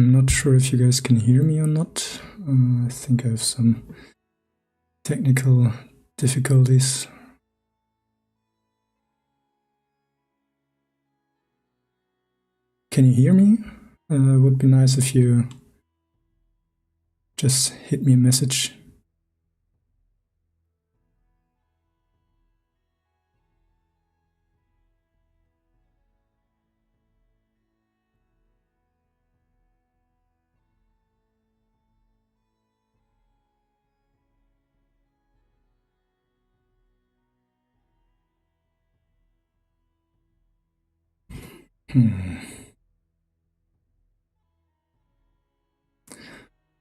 I'm not sure if you guys can hear me or not. I think I have some technical difficulties. Can you hear me? Would be nice if you just hit me a message.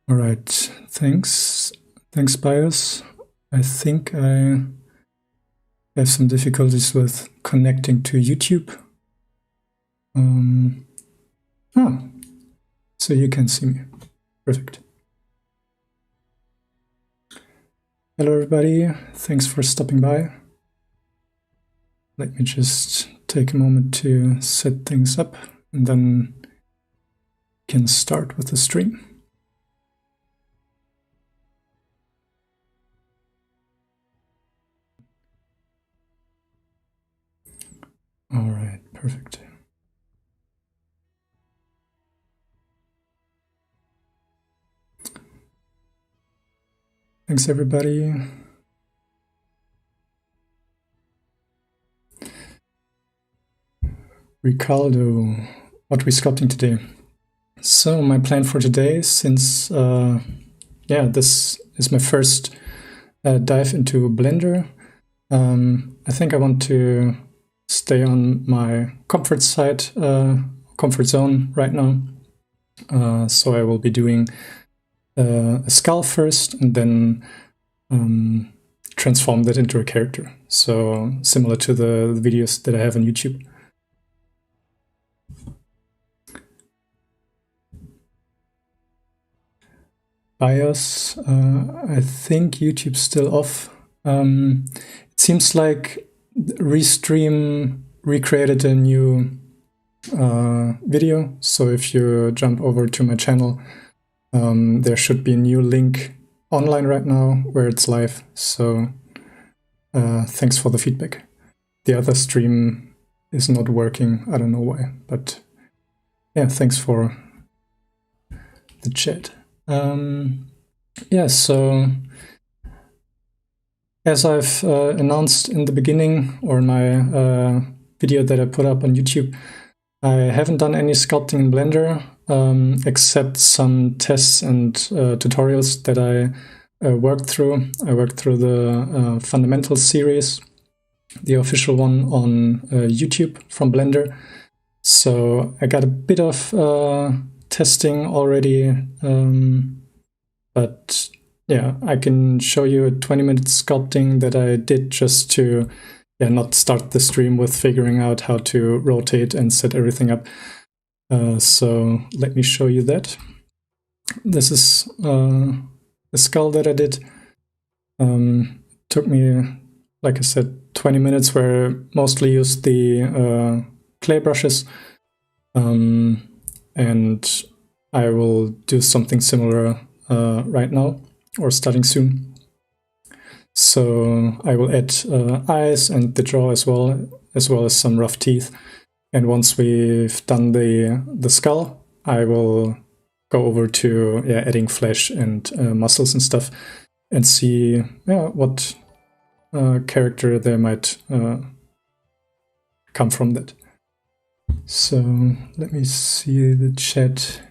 All right, thanks. Thanks, BIOS. I think I have some difficulties with connecting to YouTube. So you can see me. Perfect. Hello, everybody. Thanks for stopping by. Let me just take a moment to set things up, and then can start with the stream. All right, perfect. Thanks, everybody. Ricardo, what are we sculpting today? So my plan for today, since this is my first dive into Blender, I think I want to stay on my comfort zone right now. So I will be doing a skull first, and then transform that into a character. So similar to the videos that I have on YouTube. BIOS, I think YouTube's still off. It seems like Restream recreated a new video. So if you jump over to my channel, there should be a new link online right now where it's live. So thanks for the feedback. The other stream is not working. I don't know why, but yeah, thanks for the chat. Yeah, so as I've announced in the beginning, or in my video that I put up on YouTube, I haven't done any sculpting in Blender, except some tests and tutorials that I worked through. I worked through the Fundamentals series, the official one on YouTube from Blender. So I got a bit of testing already, but yeah, I can show you a 20-minute sculpting that I did just to not start the stream with figuring out how to rotate and set everything up. So let me show you that. This is the skull that I did. Took me, like I said, 20 minutes, where I mostly used the clay brushes. And I will do something similar right now, or starting soon. So I will add eyes and the jaw as well as some rough teeth. And once we've done the skull, I will go over to adding flesh and muscles and stuff, and see what character there might come from that. So let me see the chat.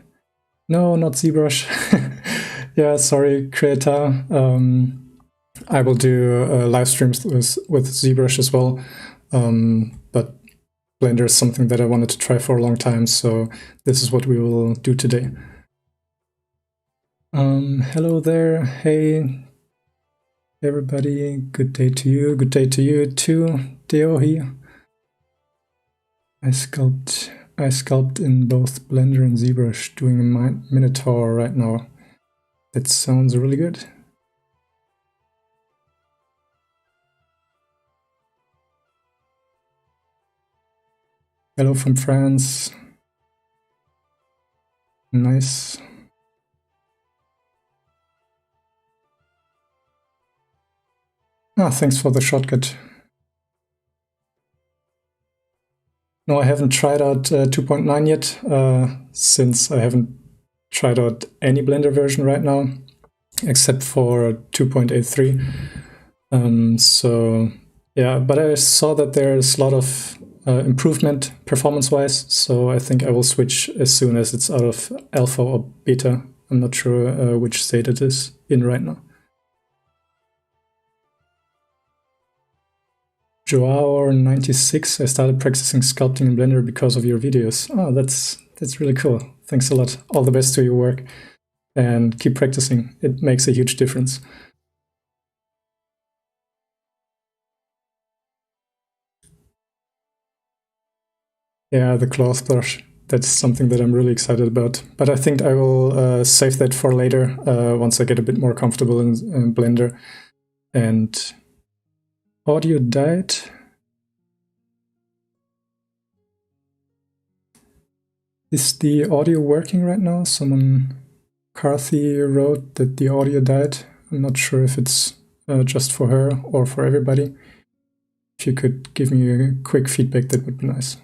No, not ZBrush. Yeah, sorry, Creator. I will do live streams with ZBrush as well. But Blender is something that I wanted to try for a long time, so this is what we will do today. Hello there. Hey, everybody. Good day to you. Good day to you too, Deo here. I sculpt in both Blender and ZBrush, doing a Minotaur right now. That sounds really good. Hello from France. Nice. Ah, thanks for the shortcut. No, I haven't tried out 2.9 yet, since I haven't tried out any Blender version right now, except for 2.83. So yeah, but I saw that there's a lot of improvement performance-wise, so I think I will switch as soon as it's out of alpha or beta. I'm not sure which state it is in right now. Joao96, I started practicing sculpting in Blender because of your videos. Oh, that's really cool. Thanks a lot. All the best to your work, and keep practicing. It makes a huge difference. Yeah, the cloth brush. That's something that I'm really excited about. But I think I will save that for later, once I get a bit more comfortable in Blender. And audio died. Is the audio working right now? Someone, Carthy, wrote that the audio died. I'm not sure if it's just for her or for everybody. If you could give me a quick feedback, that would be nice.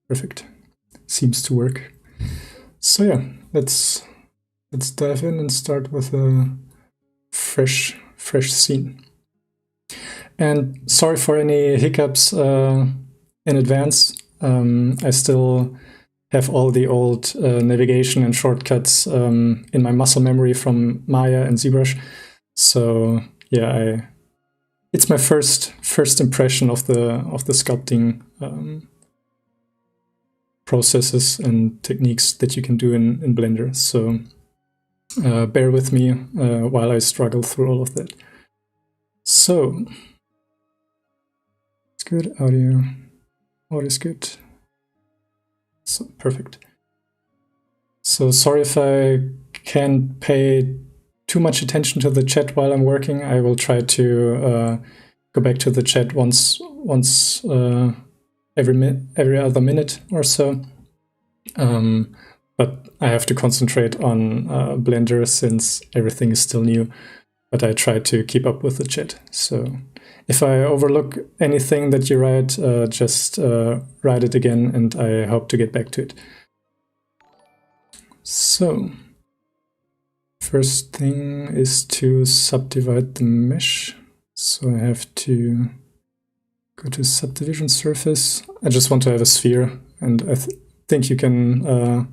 Perfect. Seems to work. So yeah, let's dive in and start with a fresh scene. And sorry for any hiccups in advance. I still have all the old navigation and shortcuts in my muscle memory from Maya and ZBrush. So yeah, it's my first impression of the sculpting processes and techniques that you can do in Blender. So bear with me while I struggle through all of that. So it's good. Audio is good. So perfect. So sorry if I can't pay too much attention to the chat while I'm working. I will try to go back to the chat once every other minute or so. But I have to concentrate on Blender since everything is still new. But I try to keep up with the chat. So if I overlook anything that you write, just write it again, and I hope to get back to it. So first thing is to subdivide the mesh. So I have to go to subdivision surface. I just want to have a sphere, and I think you can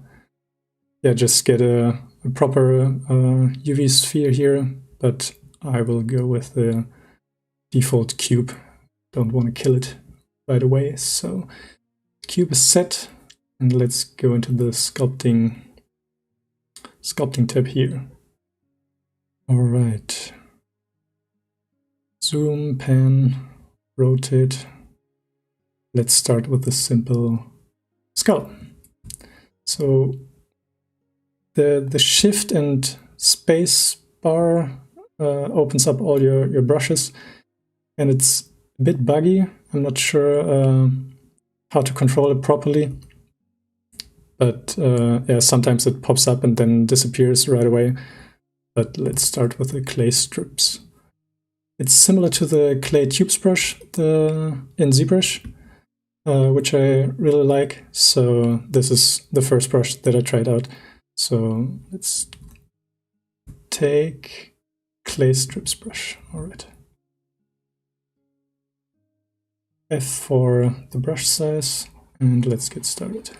just get a proper UV sphere here, but I will go with the default cube. Don't want to kill it right away. So cube is set, and let's go into the sculpting tab here. All right. Zoom, pan, rotate. Let's start with a simple skull. So the shift and space bar opens up all your brushes, and it's a bit buggy. I'm not sure how to control it properly, but yeah, sometimes it pops up and then disappears right away. But let's start with the clay strips. It's similar to the clay tubes brush in ZBrush, which I really like. So this is the first brush that I tried out. So let's take clay strips brush. All right. F for the brush size, and let's get started.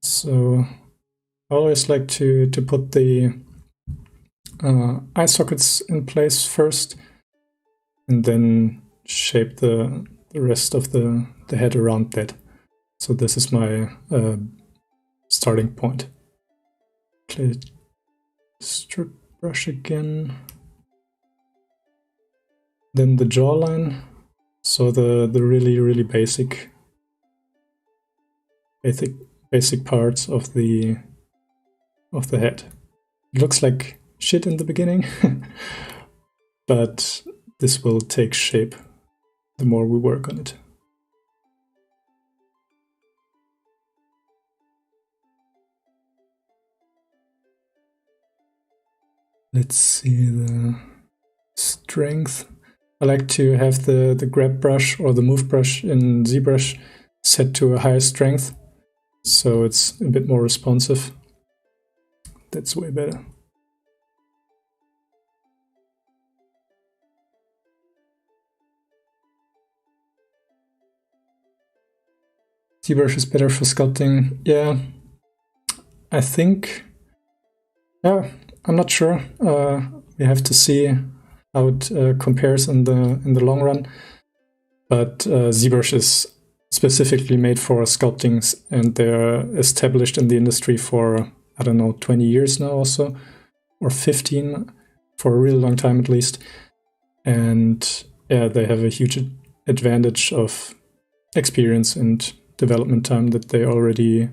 So I always like to put the eye sockets in place first, and then shape the rest of the head around that. So this is my starting point. Clay strip brush again. Then the jawline. So the really basic parts of the head. It looks like shit in the beginning, but this will take shape the more we work on it. Let's see the strength. I like to have the grab brush or the move brush in ZBrush set to a higher strength, so it's a bit more responsive. That's way better. ZBrush is better for sculpting. Yeah, I think. Yeah, I'm not sure. We have to see how it compares in the long run. But ZBrush is specifically made for sculpting, and they're established in the industry for, I don't know, 20 years now also, or 15, for a really long time at least. And yeah, they have a huge advantage of experience and development time that they already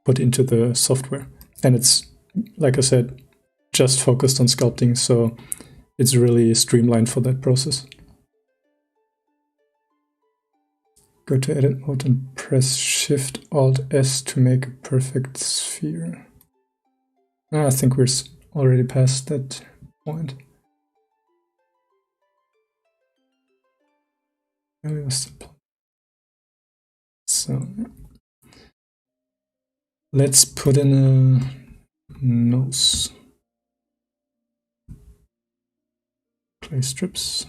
put into the software. And it's, like I said, just focused on sculpting, so it's really streamlined for that process. Go to edit mode and press Shift-Alt-S to make a perfect sphere. I think we're already past that point. So let's put in a nose. Clay strips.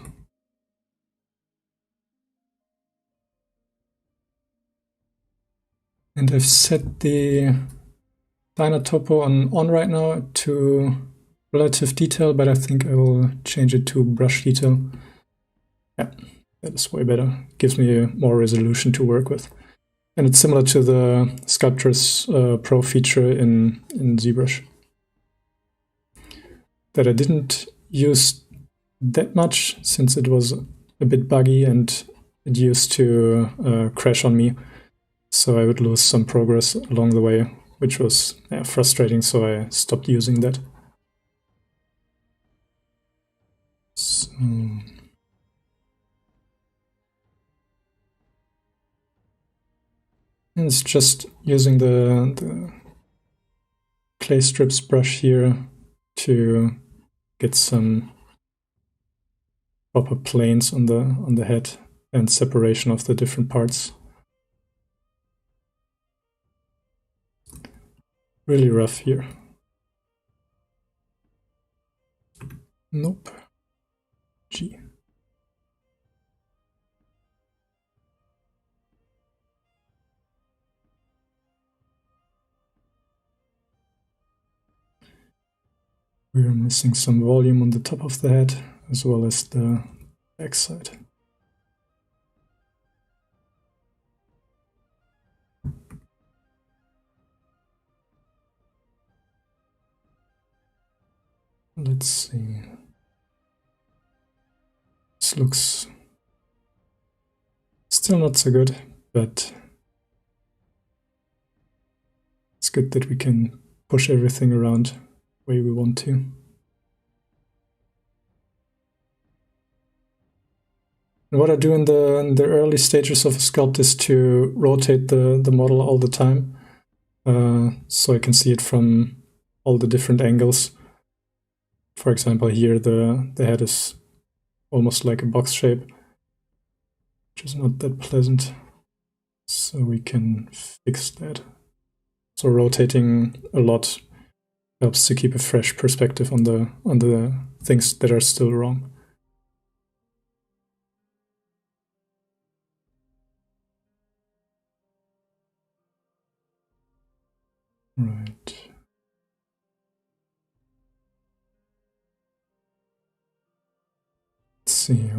And I've set the liner topo on right now to relative detail, but I think I will change it to brush detail. Yeah, that is way better. Gives me more resolution to work with. And it's similar to the Sculptors Pro feature in ZBrush that I didn't use that much since it was a bit buggy and it used to crash on me. So I would lose some progress along the way, which was frustrating, so I stopped using that. So and it's just using the clay strips brush here to get some proper planes on the head and separation of the different parts. Really rough here. Nope. G. We're missing some volume on the top of the head as well as the backside. Let's see. This looks still not so good, but it's good that we can push everything around the way we want to. And what I do in the early stages of a sculpt is to rotate the model all the time, so I can see it from all the different angles. For example, here the head is almost like a box shape, which is not that pleasant. So we can fix that. So rotating a lot helps to keep a fresh perspective on the things that are still wrong. Right. Let's see.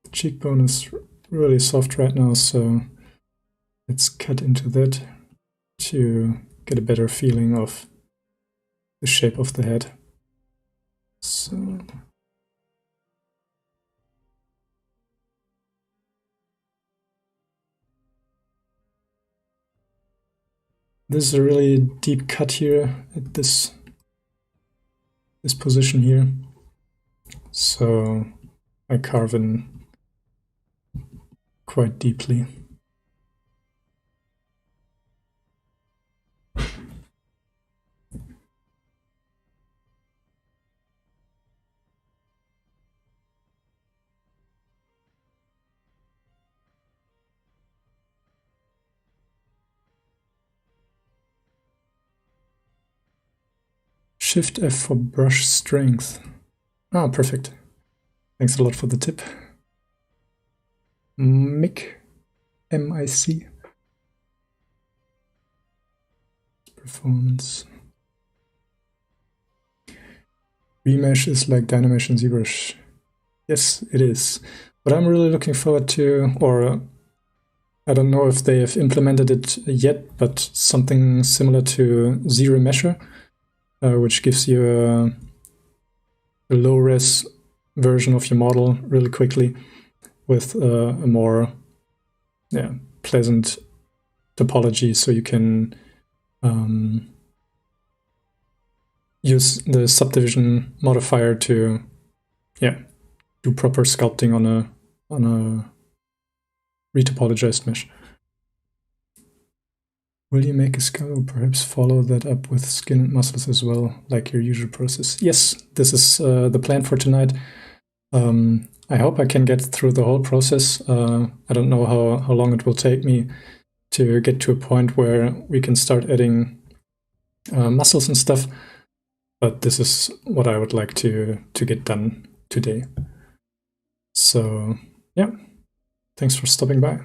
The cheekbone is really soft right now, so let's cut into that to get a better feeling of the shape of the head. So this is a really deep cut here at this this position here. So I carve in quite deeply. Shift F for brush strength. Ah, perfect. Thanks a lot for the tip. Mic, M-I-C. Performance. Remesh is like Dynamesh and ZBrush. Yes, it is. What I'm really looking forward to, or I don't know if they have implemented it yet, but something similar to zRemesher, which gives you a low-res version of your model really quickly with a more pleasant topology, so you can use the subdivision modifier to do proper sculpting on a retopologized mesh. Will you make a skull or perhaps follow that up with skin and muscles as well, like your usual process? Yes, this is the plan for tonight. I hope I can get through the whole process. I don't know how long it will take me to get to a point where we can start adding muscles and stuff, but this is what I would like to get done today. So yeah, thanks for stopping by.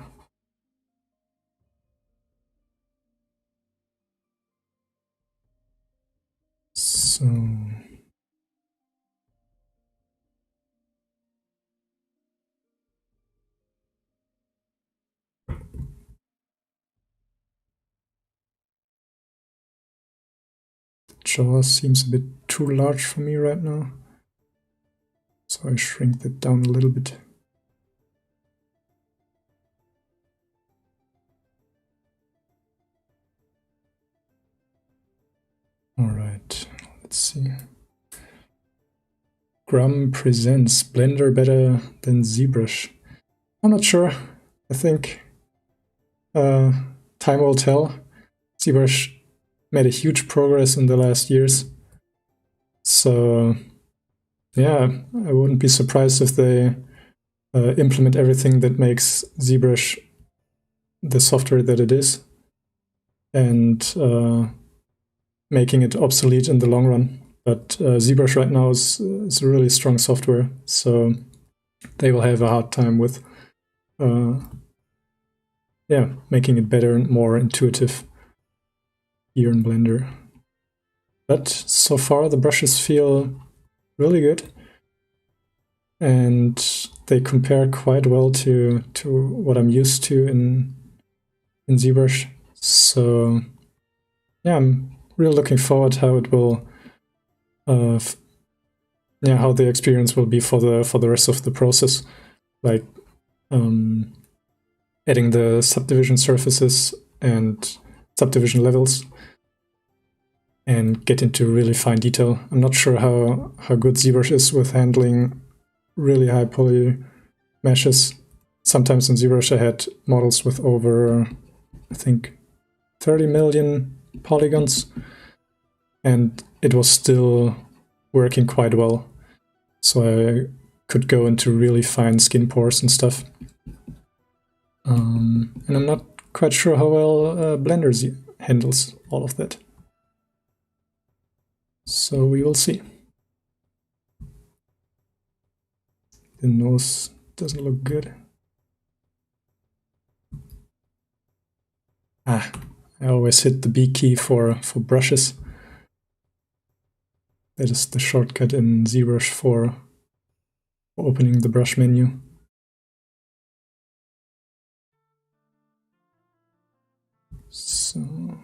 So jaw seems a bit too large for me right now, so I shrink that down a little bit. All right, let's see. Grum presents Blender better than ZBrush. I'm not sure. I think time will tell. ZBrush made a huge progress in the last years. So yeah, I wouldn't be surprised if they implement everything that makes ZBrush the software that it is, and making it obsolete in the long run. But ZBrush right now is a really strong software, so they will have a hard time with making it better and more intuitive here in Blender. But so far the brushes feel really good, and they compare quite well to what I'm used to in ZBrush. So yeah, I'm really looking forward how it will how the experience will be for the rest of the process, like adding the subdivision surfaces and subdivision levels and get into really fine detail. I'm not sure how good ZBrush is with handling really high poly meshes. Sometimes in ZBrush I had models with over, I think, 30 million polygons, and it was still working quite well. So I could go into really fine skin pores and stuff. And I'm not quite sure how well Blender handles all of that. So we will see. The nose doesn't look good. I always hit the B key for brushes. That is the shortcut in ZBrush for opening the brush menu. So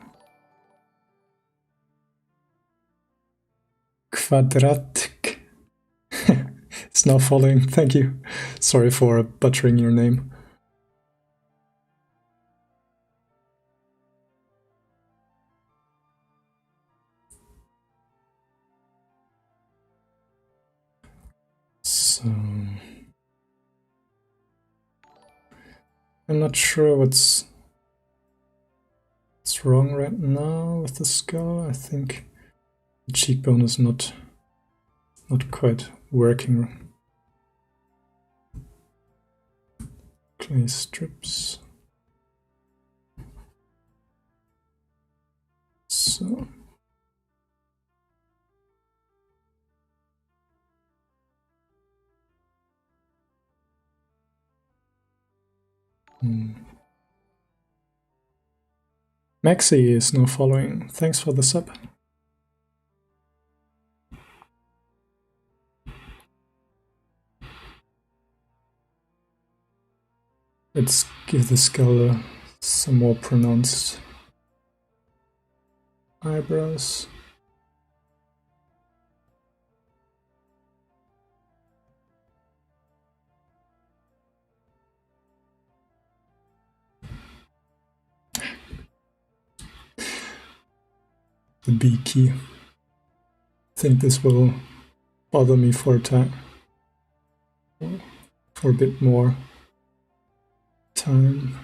Quadratic. It's now following. Thank you. Sorry for butchering your name. I'm not sure what's wrong right now with the skull. I think the cheekbone is not quite working. Clay strips. So Maxi is now following. Thanks for the sub. Let's give the skull some more pronounced eyebrows. The B key. I think this will bother me for a time. For a bit more time.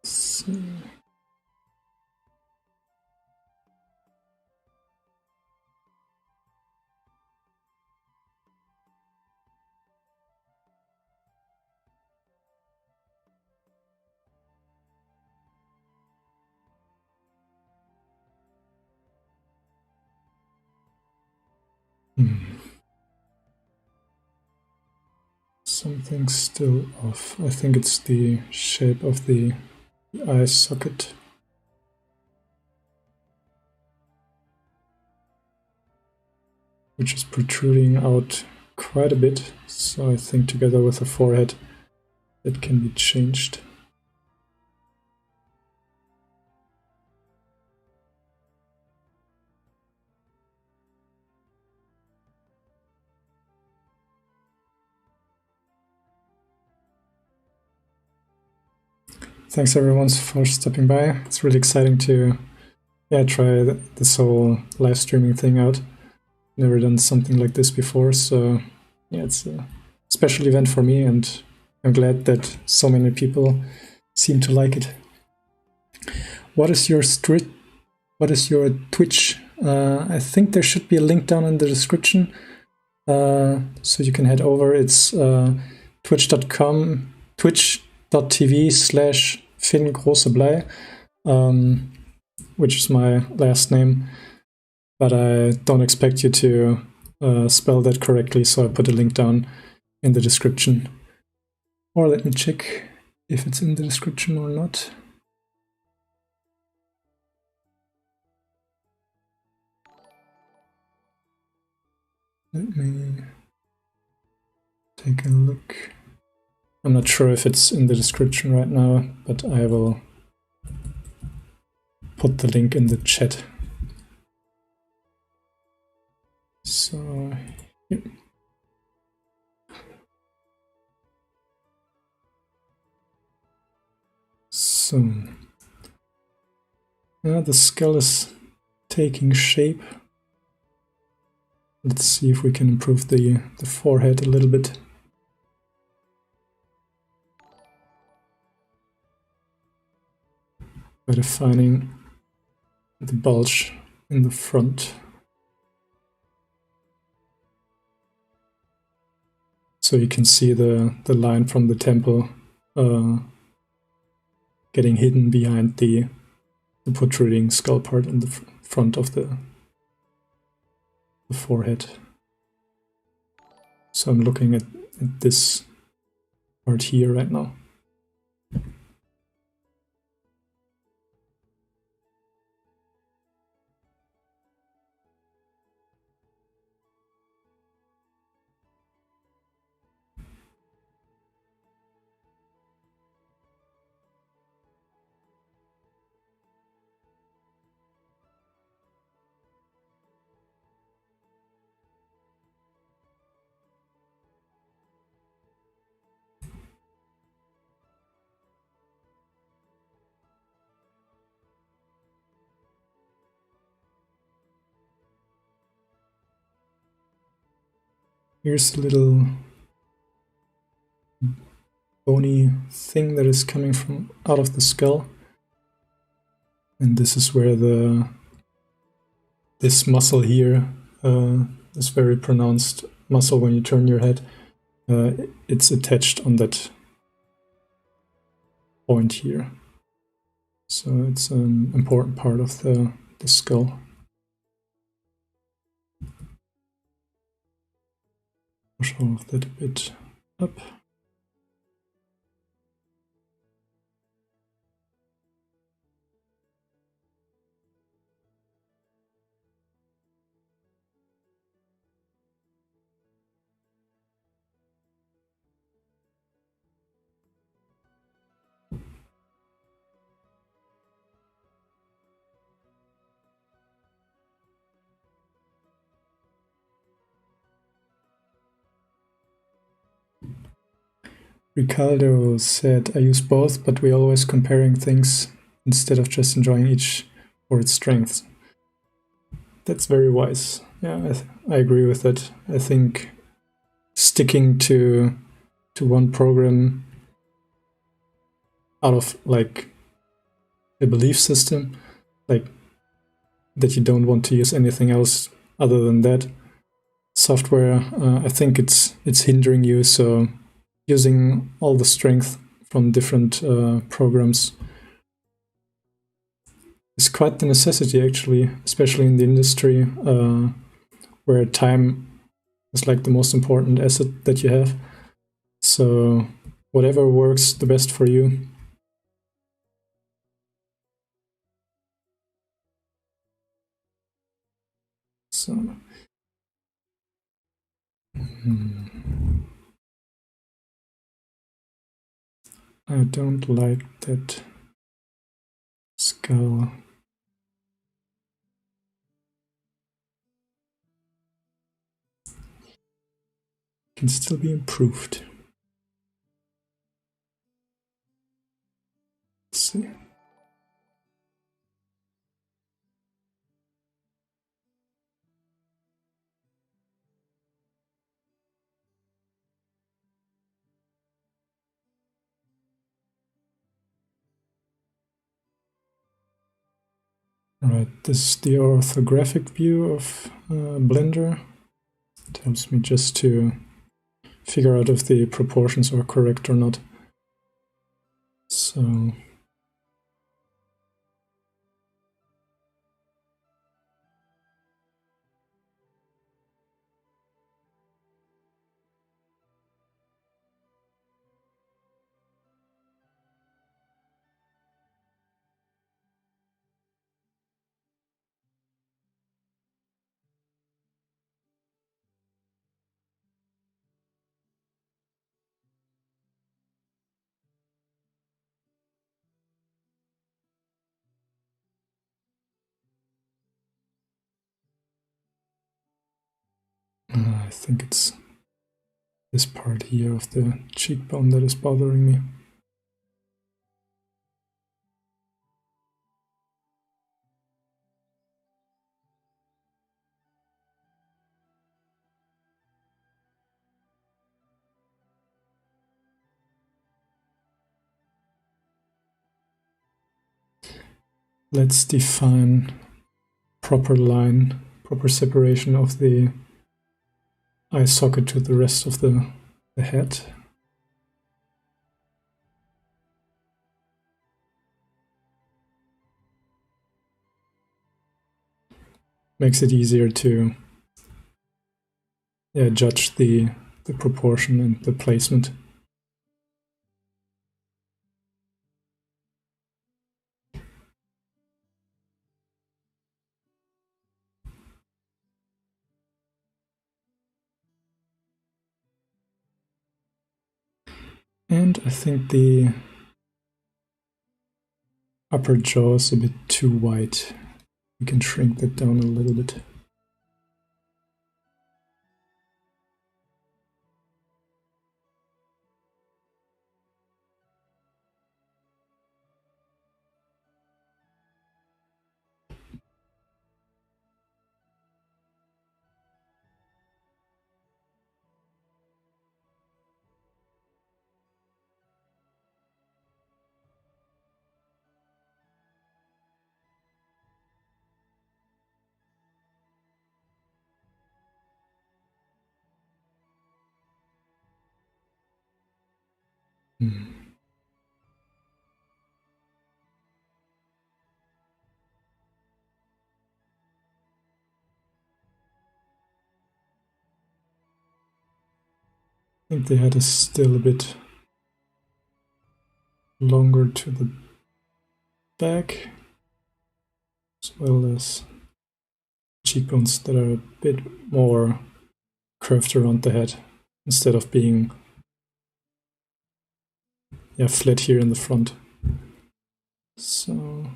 So. Something's still off. I think it's the shape of the eye socket. Which is protruding out quite a bit. So I think together with the forehead, it can be changed. Thanks everyone for stopping by. It's really exciting to try this whole live streaming thing out. Never done something like this before, so yeah, it's a special event for me, and I'm glad that so many people seem to like it. What is your Twitch? I think there should be a link down in the description, so you can head over. It's twitch.tv/FinnGroßeBlei, which is my last name, but I don't expect you to spell that correctly, so I put a link down in the description. Or let me check if it's in the description or not. Let me take a look. I'm not sure if it's in the description right now, but I will put the link in the chat. So, yeah. So, now the skull is taking shape. Let's see if we can improve the forehead a little bit. By defining the bulge in the front. So you can see the line from the temple getting hidden behind the protruding skull part in the front of the forehead. So I'm looking at this part here right now. Here's a little bony thing that is coming from out of the skull. And this is where this muscle here, this very pronounced muscle when you turn your head, it's attached on that point here. So it's an important part of the skull. Push all of that a bit up. Ricardo said, I use both, but we're always comparing things instead of just enjoying each for its strengths. That's very wise. Yeah, I agree with that. I think sticking to one program out of like a belief system, like that you don't want to use anything else other than that software, I think it's hindering you. So using all the strength from different programs is quite the necessity, actually, especially in the industry where time is like the most important asset that you have. So whatever works the best for you. So I don't like that skull. Can still be improved. Let's see. All right, this is the orthographic view of Blender. It helps me just to figure out if the proportions are correct or not. So I think it's this part here of the cheekbone that is bothering me. Let's define proper line, proper separation of the eye socket to the rest of the head. Makes it easier to judge the proportion and the placement. And I think the upper jaw is a bit too wide. We can shrink that down a little bit. I think the head is still a bit longer to the back, as well as cheekbones that are a bit more curved around the head instead of being flat here in the front. So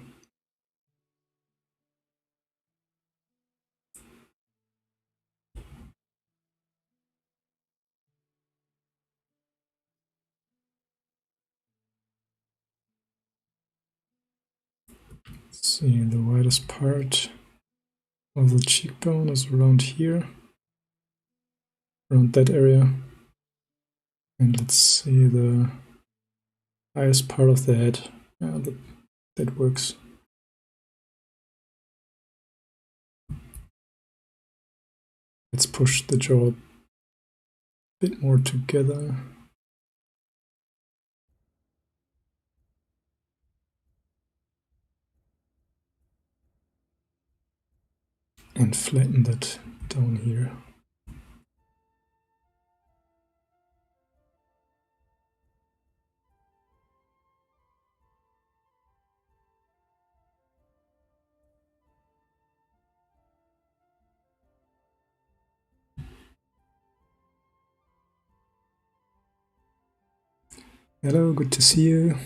let's see, the widest part of the cheekbone is around here, around that area. And let's see the highest part of the head. Yeah, that works. Let's push the jaw a bit more together. And flatten that down here. Hello, good to see you.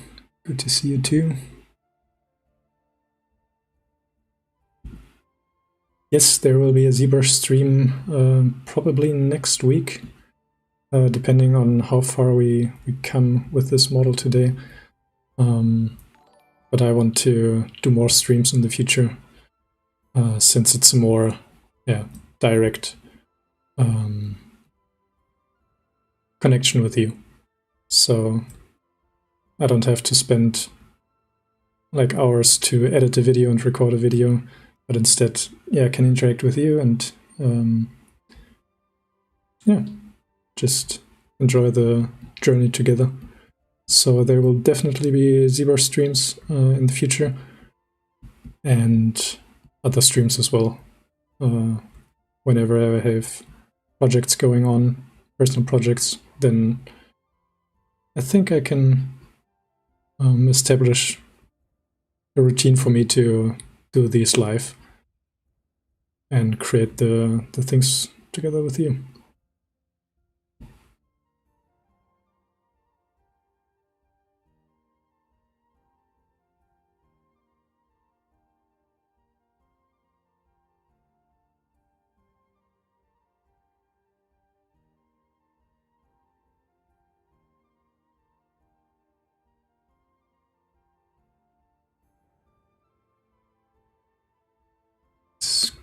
Good to see you too. Yes, there will be a ZBrush stream probably next week, depending on how far we come with this model today. But I want to do more streams in the future, since it's a more direct connection with you. So I don't have to spend like hours to edit a video and record a video, but instead, I can interact with you and just enjoy the journey together. So there will definitely be ZBrush streams in the future, and other streams as well. Whenever I have projects going on, personal projects, then I think I can establish a routine for me to do these live and create the things together with you.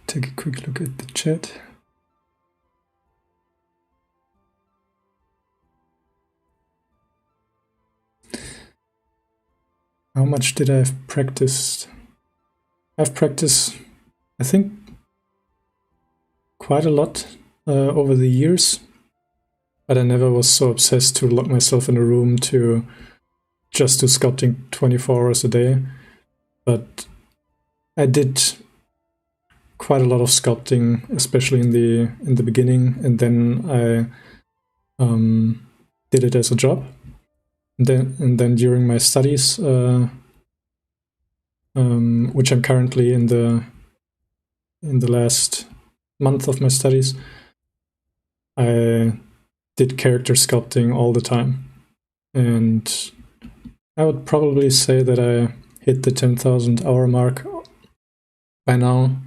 Take a quick look at the chat. How much did I have practiced? I've practiced, I think, quite a lot over the years, but I never was so obsessed to lock myself in a room to just do sculpting 24 hours a day. But I did quite a lot of sculpting, especially in the beginning, and then I did it as a job. And then during my studies, which I'm currently in the last month of my studies, I did character sculpting all the time, and I would probably say that I hit the 10,000 hour mark by now.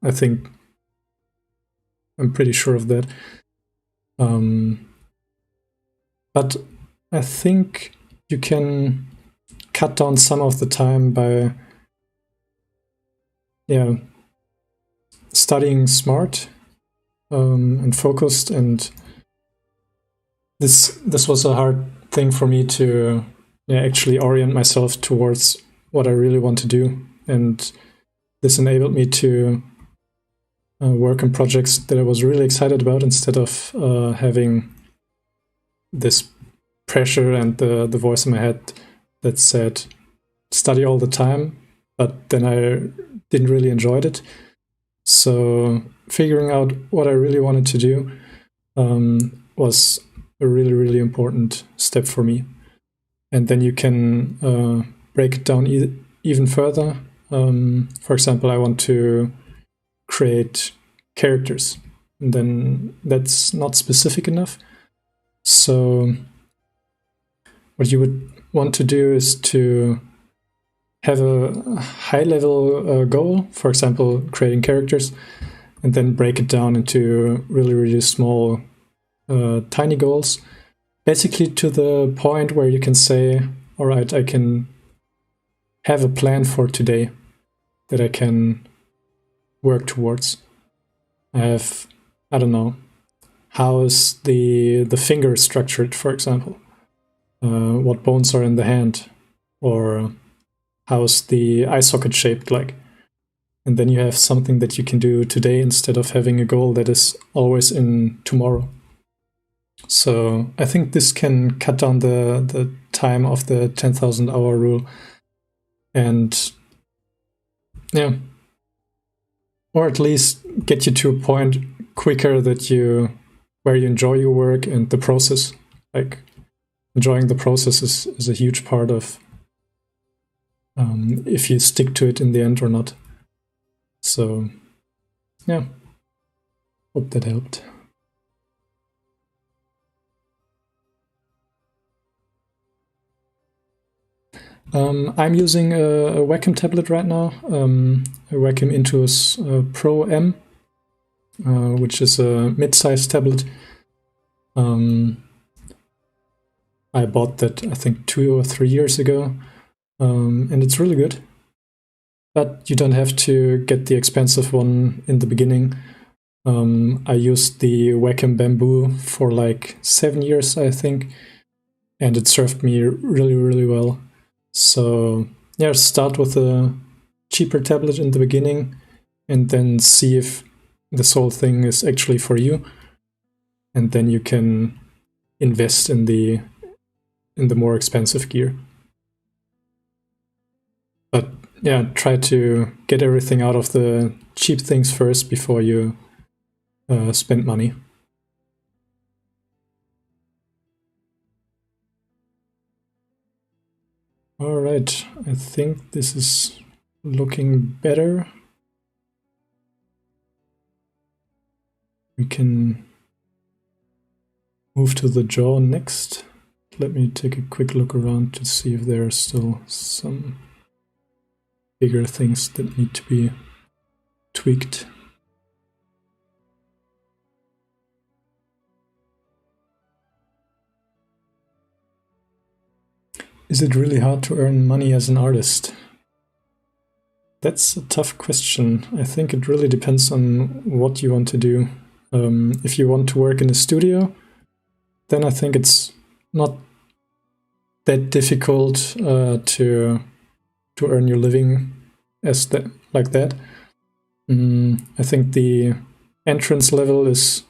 I think I'm pretty sure of that. But I think you can cut down some of the time by studying smart and focused, and this was a hard thing for me to actually orient myself towards what I really want to do, and this enabled me to work on projects that I was really excited about instead of having this pressure and the voice in my head that said, study all the time, but then I didn't really enjoy it. So figuring out what I really wanted to do was a really, really important step for me. And then you can break it down even further. For example, I want to create characters, and then that's not specific enough. So what you would want to do is to have a high-level goal, for example, creating characters, and then break it down into really, really small, tiny goals, basically to the point where you can say, all right, I can have a plan for today that I can work towards. I have, I don't know, how is the finger structured, for example? What bones are in the hand? Or how's the eye socket shaped like? And then you have something that you can do today instead of having a goal that is always in tomorrow. So I think this can cut down the time of the 10,000 hour rule. And yeah, or at least get you to a point quicker where you enjoy your work and the process. Like enjoying the process is a huge part of if you stick to it in the end or not. So yeah, hope that helped. I'm using a Wacom tablet right now, a Wacom Intuos Pro M, which is a mid-sized tablet. I bought that, I think, 2 or 3 years ago, and it's really good. But you don't have to get the expensive one in the beginning. I used the Wacom Bamboo for like 7 years, I think, and it served me really, really well. So yeah, start with a cheaper tablet in the beginning and then see if this whole thing is actually for you. And then you can invest in the more expensive gear. But yeah, try to get everything out of the cheap things first before you spend money. All right, I think this is looking better. We can move to the jaw next. Let me take a quick look around to see if there are still some bigger things that need to be tweaked. Is it really hard to earn money as an artist? That's a tough question. I think it really depends on what you want to do. If you want to work in a studio, then I think it's not that difficult to earn your living like that. I think the entrance level is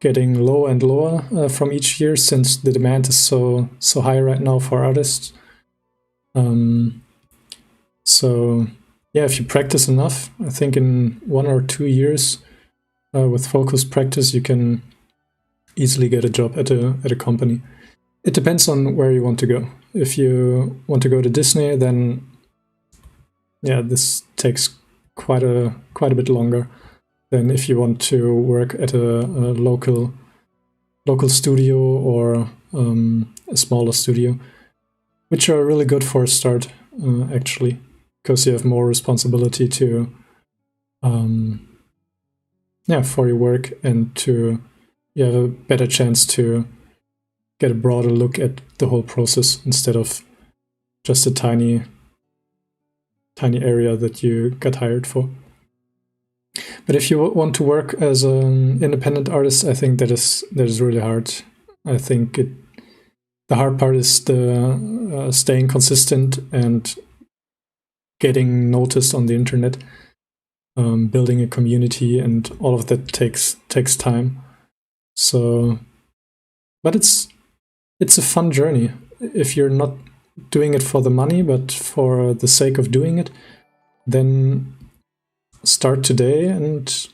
getting lower and lower from each year since the demand is so high right now for artists. So yeah, if you practice enough, I think in 1 or 2 years with focused practice, you can easily get a job at a company. It depends on where you want to go. If you want to go to Disney, then yeah, this takes quite a bit longer than if you want to work at a local studio or a smaller studio, which are really good for a start, actually, because you have more responsibility to for your work, and you have a better chance to get a broader look at the whole process instead of just a tiny area that you got hired for. But if you want to work as an independent artist, I think that is really hard. I think the hard part is the staying consistent and getting noticed on the internet, building a community, and all of that takes time. So, but it's it's a fun journey. If you're not doing it for the money, but for the sake of doing it, then start today, and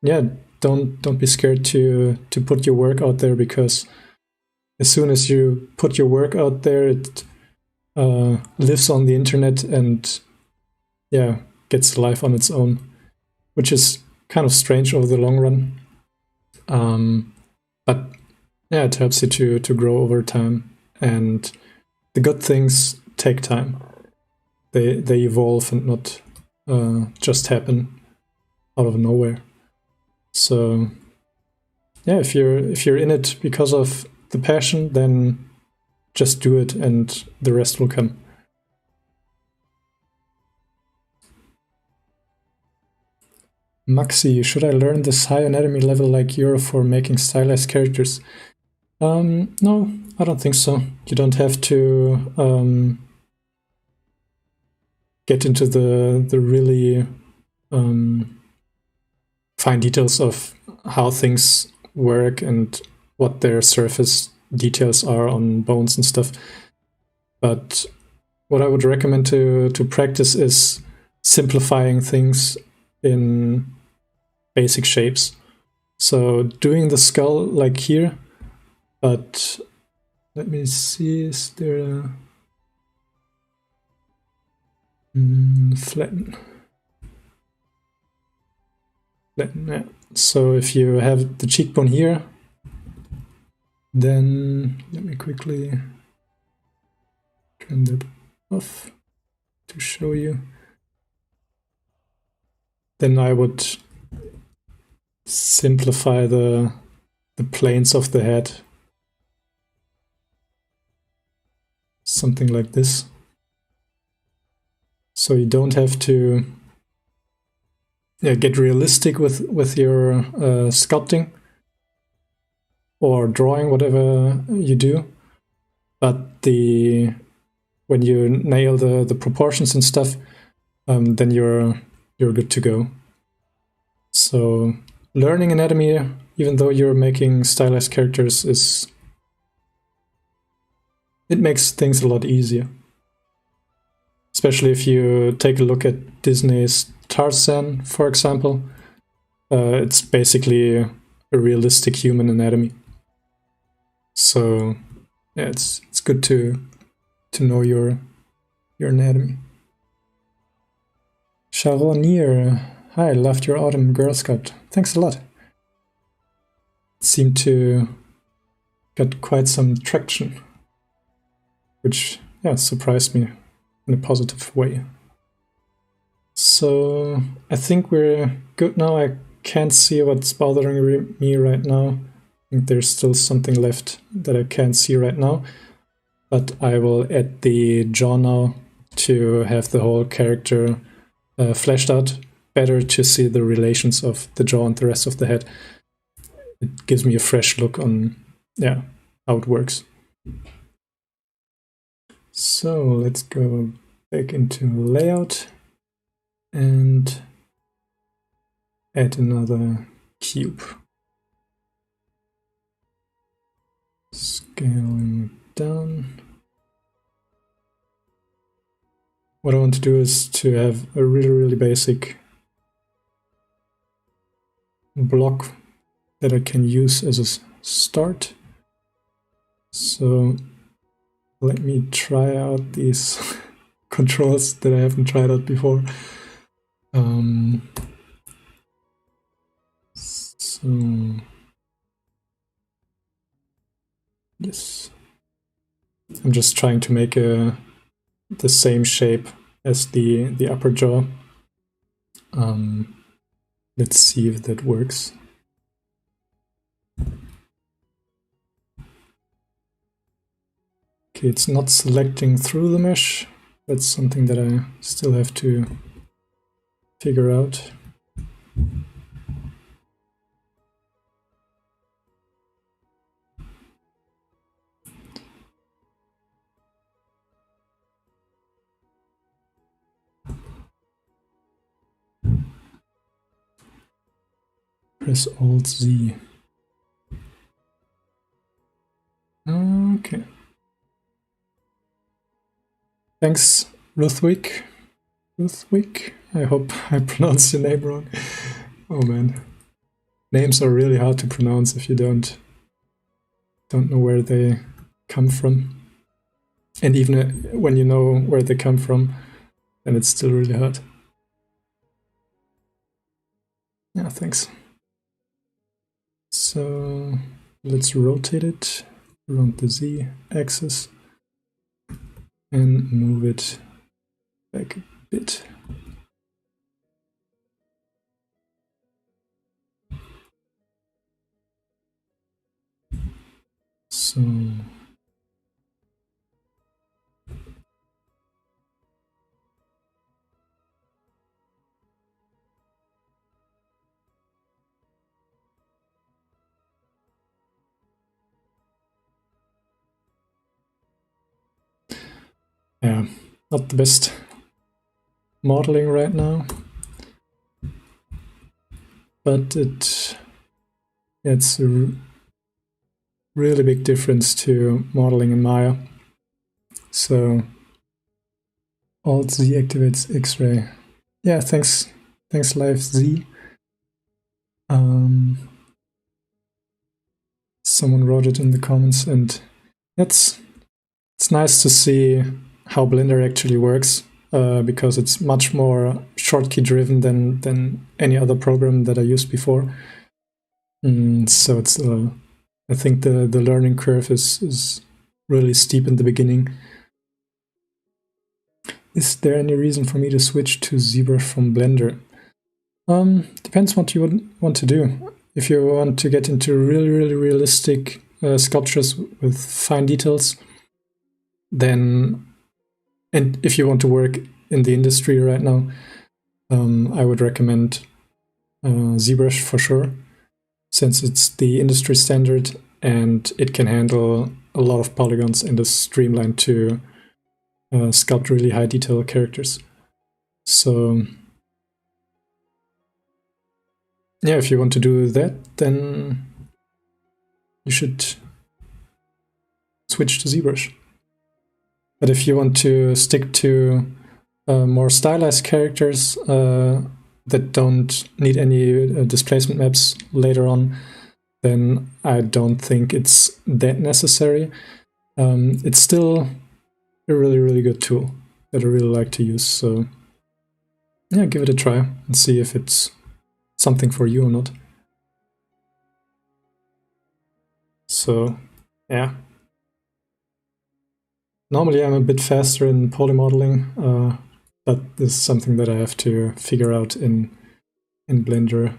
yeah, don't be scared to put your work out there, because as soon as you put your work out there, it lives on the internet and yeah, gets life on its own, which is kind of strange over the long run. But yeah, it helps you to grow over time, and the good things take time. They evolve and not just happen out of nowhere. So yeah, if you're in it because of the passion, then just do it and the rest will come. Maxi, should I learn this high anatomy level like you're for making stylized characters? No, I don't think so. You don't have to get into the really fine details of how things work and what their surface details are on bones and stuff. But what I would recommend to practice is simplifying things in basic shapes. So doing the skull like here, but let me see, is there a flatten? Flatten, yeah. So if you have the cheekbone here, then let me quickly turn that off to show you. Then I would simplify the planes of the head. Something like this. So you don't have to get realistic with your sculpting or drawing, whatever you do. But when you nail the proportions and stuff, then you're good to go. So learning anatomy, even though you're making stylized characters, it makes things a lot easier. Especially if you take a look at Disney's Tarzan, for example. It's basically a realistic human anatomy. So yeah, it's good to know your anatomy. Sharonir, hi, loved your Autumn Girl Sculpt. Thanks a lot. It seemed to get quite some traction, which yeah, surprised me in a positive way. So I think we're good now. I can't see what's bothering me right now. I think there's still something left that I can't see right now, but I will add the jaw now to have the whole character fleshed out better, to see the relations of the jaw and the rest of the head. It gives me a fresh look on how it works. So let's go back into layout and add another cube. Scaling down. What I want to do is to have a really basic block that I can use as a start. So let me try out these controls that I haven't tried out before. So yes, I'm just trying to make the same shape as the upper jaw. Let's see if that works. Okay, it's not selecting through the mesh. That's something that I still have to figure out. Press Alt Z. Thanks, Ruthwick. I hope I pronounced your name wrong. Oh man. Names are really hard to pronounce if you don't know where they come from. And even when you know where they come from, then it's still really hard. Yeah, thanks. So let's rotate it around the Z axis and move it back a bit. So yeah, not the best modeling right now, but it's a really big difference to modeling in Maya. So Alt Z activates X-ray. Yeah, thanks Live Z. Someone wrote it in the comments, and it's nice to see how Blender actually works, because it's much more shortkey driven than any other program that I used before. So it's I think the learning curve is really steep in the beginning. Is there any reason for me to switch to ZBrush from Blender? Depends what you would want to do. If you want to get into really realistic sculptures with fine details, then, and if you want to work in the industry right now, I would recommend ZBrush for sure, since it's the industry standard and it can handle a lot of polygons and is streamlined to sculpt really high detail characters. So yeah, if you want to do that, then you should switch to ZBrush. But if you want to stick to more stylized characters that don't need any displacement maps later on, then I don't think it's that necessary. It's still a really good tool that I really like to use. So yeah, give it a try and see if it's something for you or not. So yeah. Normally I'm a bit faster in polymodeling, but this is something that I have to figure out in Blender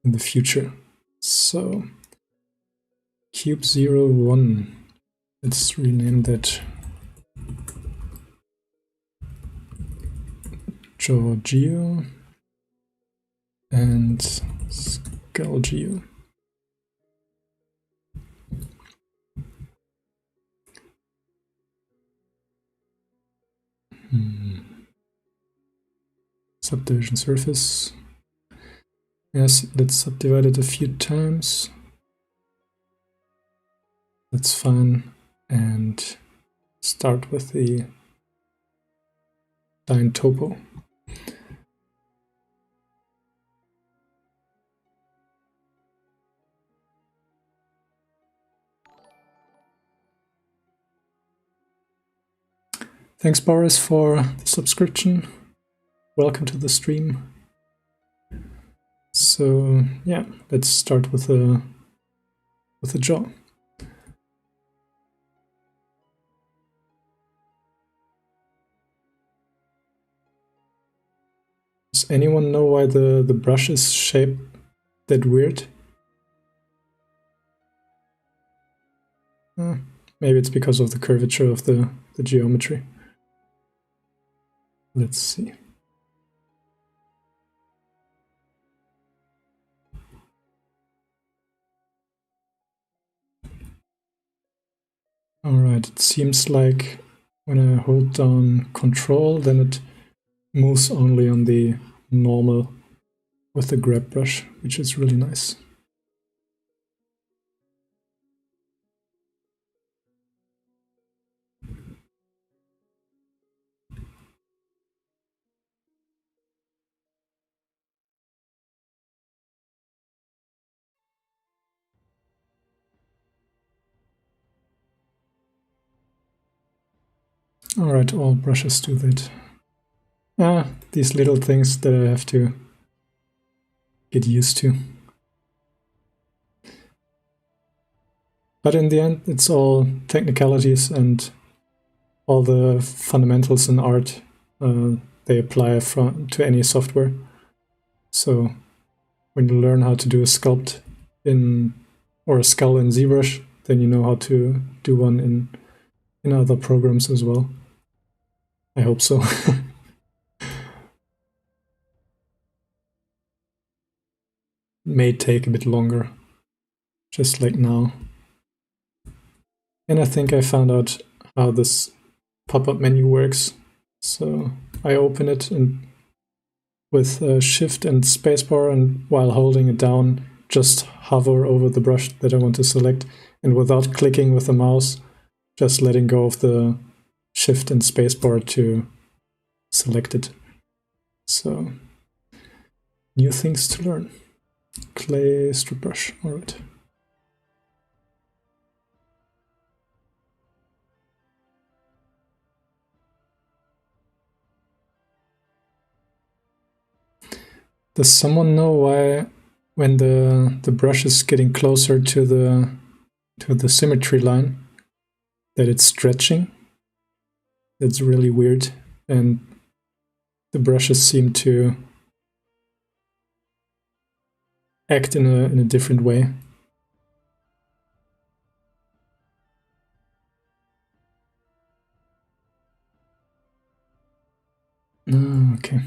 in the future. So Cube 01, let's rename that Giorgio and Sculgio. Subdivision surface. Yes, let's subdivide it a few times. That's fine. And start with the line topo. Thanks, Boris, for the subscription. Welcome to the stream. So yeah, let's start with a jaw. Does anyone know why the brush is shaped that weird? Maybe it's because of the curvature of the geometry. Let's see. All right, it seems like when I hold down Control, then it moves only on the normal with the grab brush, which is really nice. Alright, all brushes do that. These little things that I have to get used to. But in the end, it's all technicalities, and all the fundamentals in art, they apply to any software. So when you learn how to do a sculpt or a skull in ZBrush, then you know how to do one in other programs as well. I hope so. May take a bit longer, just like now. And I think I found out how this pop-up menu works. So I open it with Shift and Spacebar, and while holding it down, just hover over the brush that I want to select, and without clicking with the mouse, just letting go of the Shift and Spacebar to select it. So, new things to learn. Clay strip brush, alright. Does someone know why, when the brush is getting closer to the symmetry line, that it's stretching? That's really weird, and the brushes seem to act in a different way. Okay.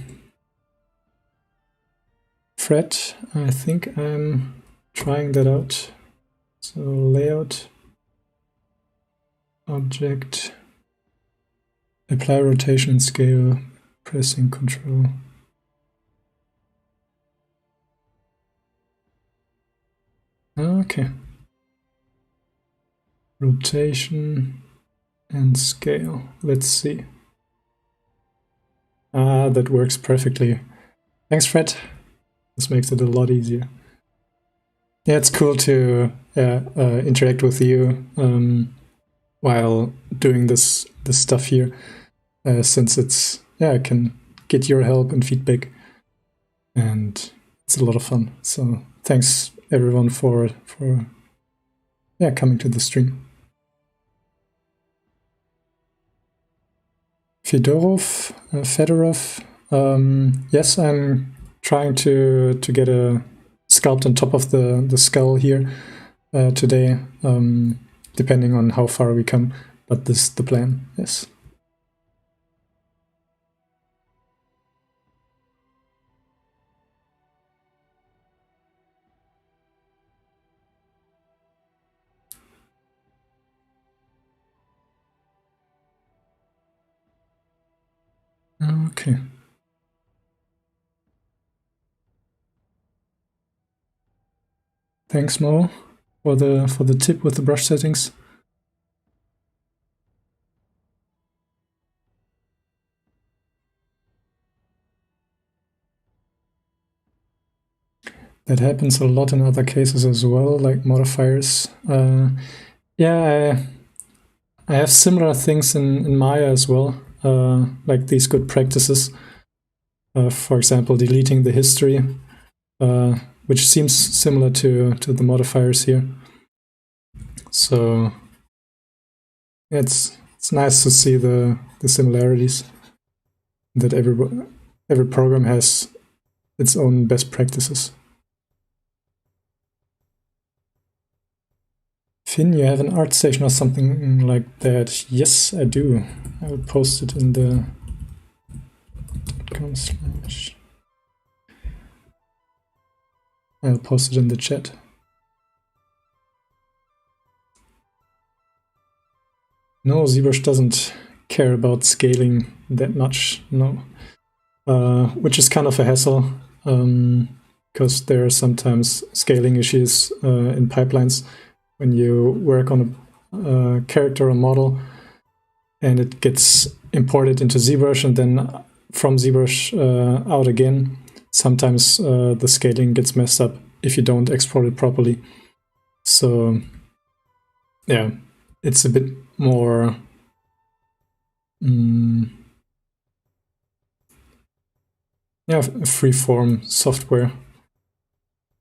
Fred, I think I'm trying that out. So layout, object, apply rotation and scale, pressing control. Okay. Rotation and scale. Let's see. That works perfectly. Thanks, Fred. This makes it a lot easier. Yeah, it's cool to interact with you while doing this stuff here, since it's I can get your help and feedback, and it's a lot of fun. So thanks everyone for coming to the stream. Fedorov, yes, I'm trying to get a sculpt on top of the skull here today, depending on how far we come, but this is the plan, yes. Okay. Thanks, Mo, for the tip with the brush settings. That happens a lot in other cases as well, like modifiers. Yeah, I have similar things in Maya as well, like these good practices. For example, deleting the history, which seems similar to the modifiers here. So it's nice to see the similarities, that every program has its own best practices. Finn, you have an art station or something like that? Yes, I do. I will post it in the .com/. I'll post it in the chat. No, ZBrush doesn't care about scaling that much, no. Which is kind of a hassle, because there are sometimes scaling issues in pipelines when you work on a character or model, and it gets imported into ZBrush and then from ZBrush out again. Sometimes the scaling gets messed up if you don't export it properly. So yeah, it's a bit more yeah, freeform software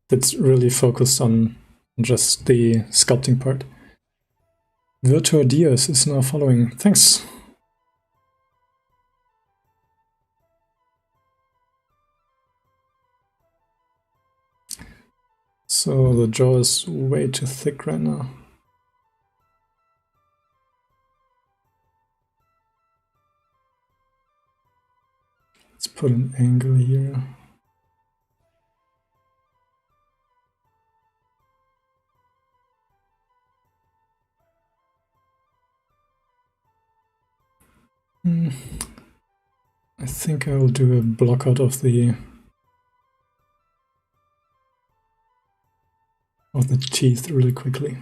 that's really focused on just the sculpting part. Virtual Diaz is now following. Thanks. So the jaw is way too thick right now. Let's put an angle here. I think I will do a block out of the teeth really quickly.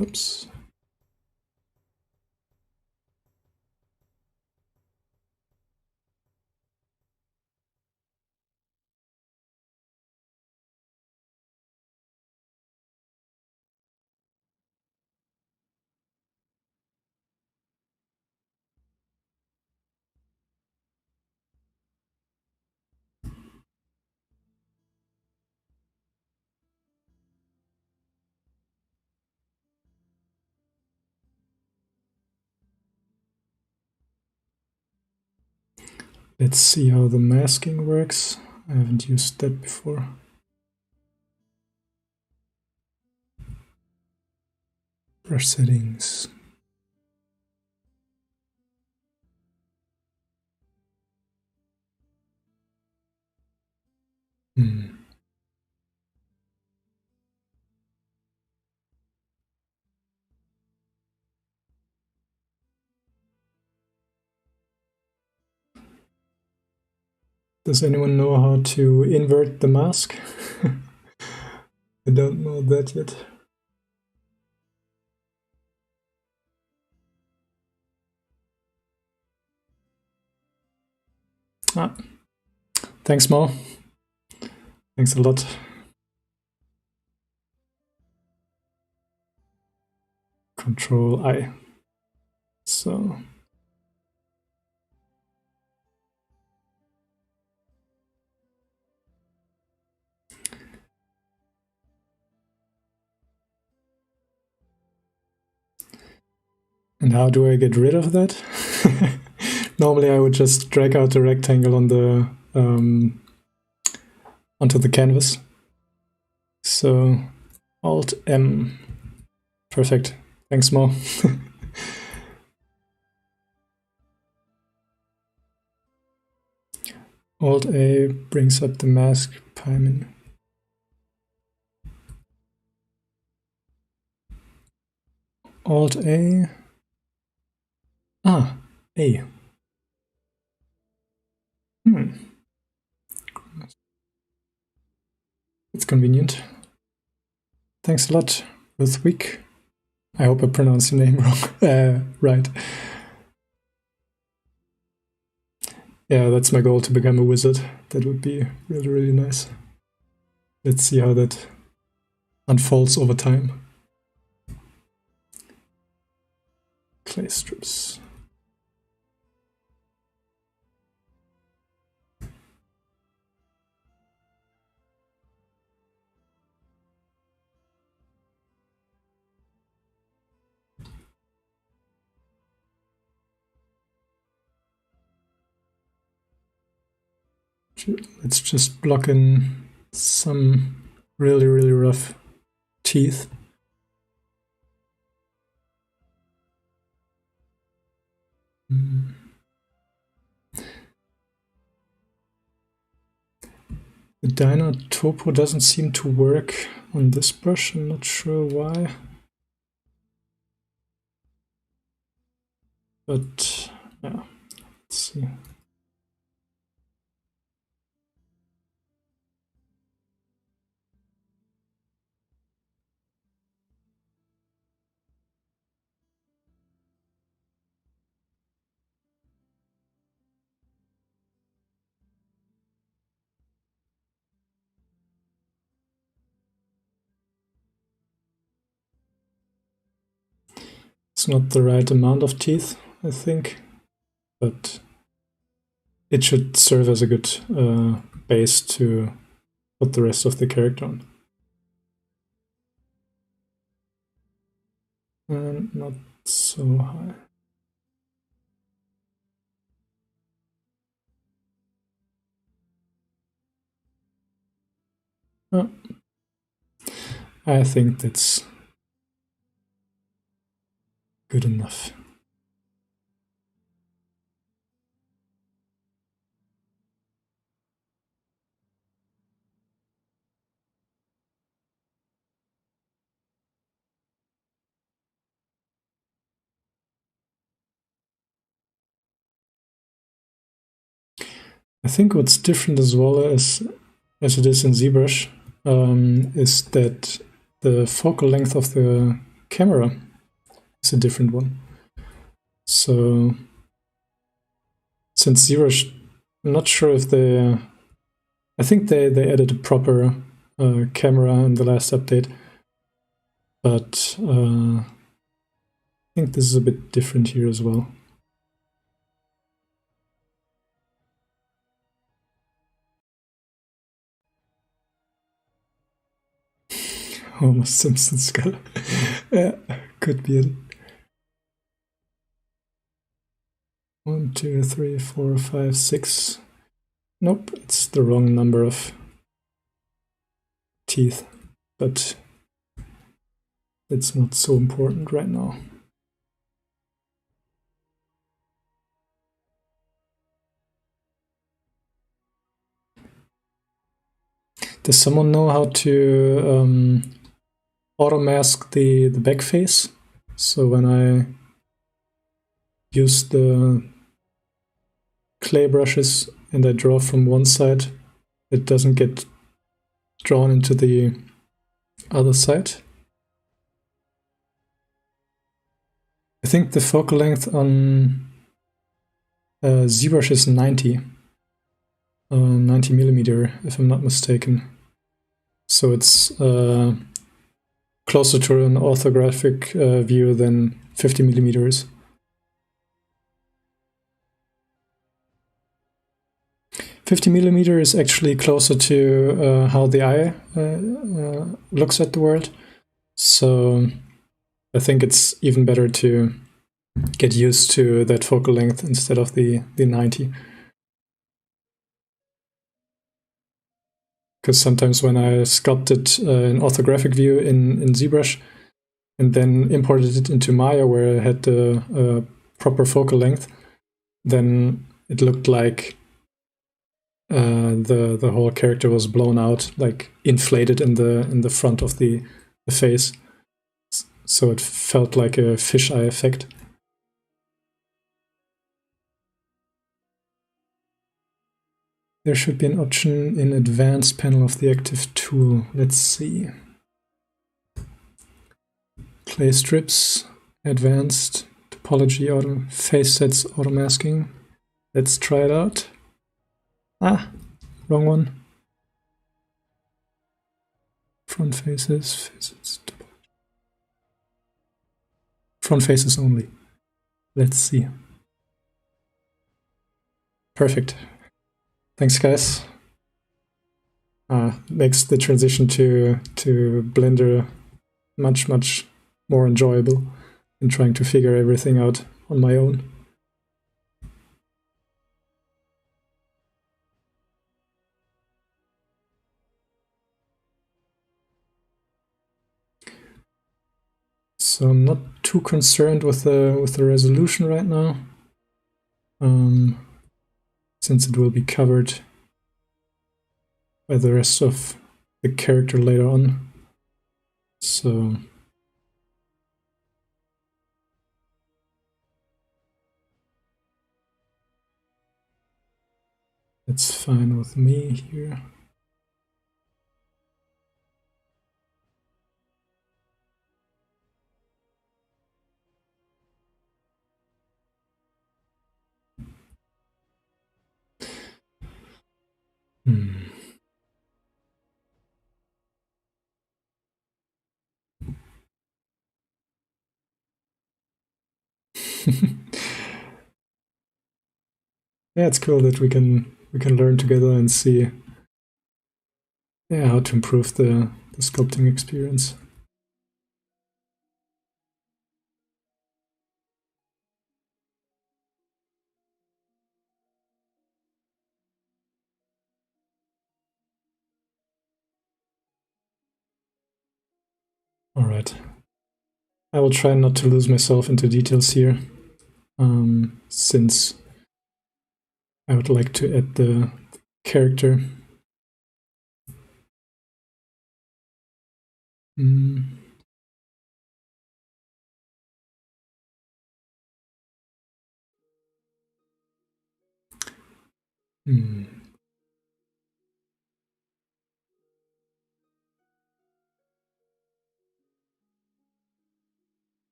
Oops. Let's see how the masking works. I haven't used that before. Brush settings. Does anyone know how to invert the mask? I don't know that yet. Thanks, Mo. Thanks a lot. Control I. So. And how do I get rid of that? Normally I would just drag out the rectangle on the onto the canvas. So Alt M. Perfect. Thanks, Mo. Alt A brings up the mask pie menu. Alt A. Ah, A. It's convenient. Thanks a lot, Ruthwick. I hope I pronounced your name wrong. Right. Yeah, that's my goal, to become a wizard. That would be really, really nice. Let's see how that unfolds over time. Clay strips. Let's just block in some really, really rough teeth. The Dino Topo doesn't seem to work on this brush. I'm not sure why. But yeah, let's see. It's not the right amount of teeth, I think, but it should serve as a good base to put the rest of the character on. And not so high. Oh. I think that's good enough. I think what's different as well as it is in ZBrush is that the focal length of the camera is a different one. So since ZBrush, I'm not sure if they, I think they added a proper camera in the last update, but I think this is a bit different here as well. Homer Simpson skull. Yeah, could be it. 1, 2, 3, 4, 5, 6. Nope, it's the wrong number of teeth, but it's not so important right now. Does someone know how to auto mask the back face? So when I use the clay brushes and I draw from one side, it doesn't get drawn into the other side. I think the focal length on ZBrush is 90 millimeter, if I'm not mistaken. So it's closer to an orthographic view than 50 millimeters. 50 millimeter is actually closer to how the eye looks at the world. So I think it's even better to get used to that focal length instead of the 90. Because sometimes when I sculpted an orthographic view in ZBrush and then imported it into Maya where I had the proper focal length, then it looked like the whole character was blown out, like inflated in the front of the face. So it felt like a fisheye effect. There should be an option in Advanced panel of the active tool. Let's see. Clay strips, Advanced, Topology, auto, face sets, auto masking. Let's try it out. Ah, wrong one. Front faces, front faces only. Let's see. Perfect. Thanks, guys. Makes the transition to Blender much more enjoyable than trying to figure everything out on my own. So I'm not too concerned with the resolution right now, since it will be covered by the rest of the character later on. So that's fine with me here. Yeah, it's cool that we can learn together and see, yeah, how to improve the sculpting experience. All right. I will try not to lose myself into details here, since I would like to add the character. Mm. Mm.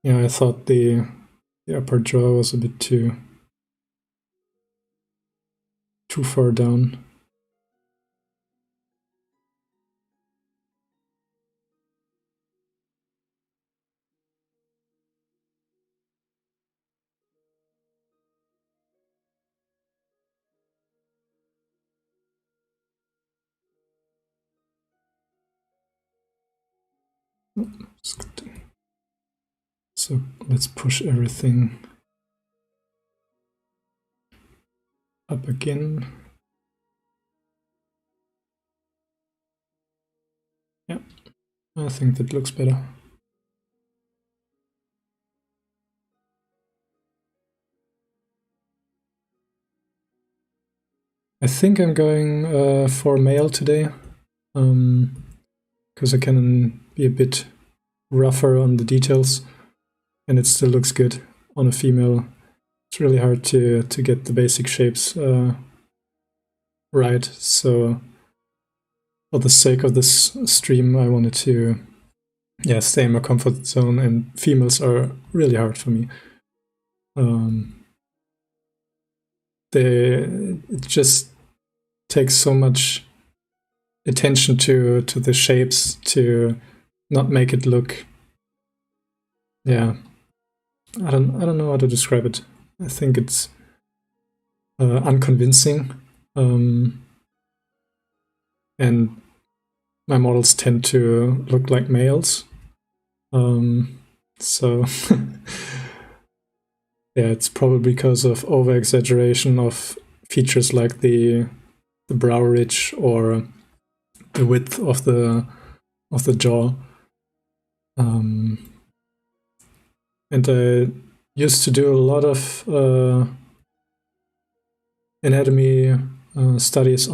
Yeah, I thought the upper jaw was a bit too far down. So let's push everything up again. Yeah, I think that looks better. I think I'm going for male today, because I can be a bit rougher on the details, and it still looks good on a female. It's really hard to get the basic shapes right. So for the sake of this stream, I wanted to, yeah, stay in my comfort zone, and females are really hard for me. It just takes so much attention to the shapes to not make it look, yeah, I don't know how to describe it. I think it's unconvincing, and my models tend to look like males. So yeah, it's probably because of over exaggeration of features like the brow ridge or the width of the jaw. And I used to do a lot of anatomy studies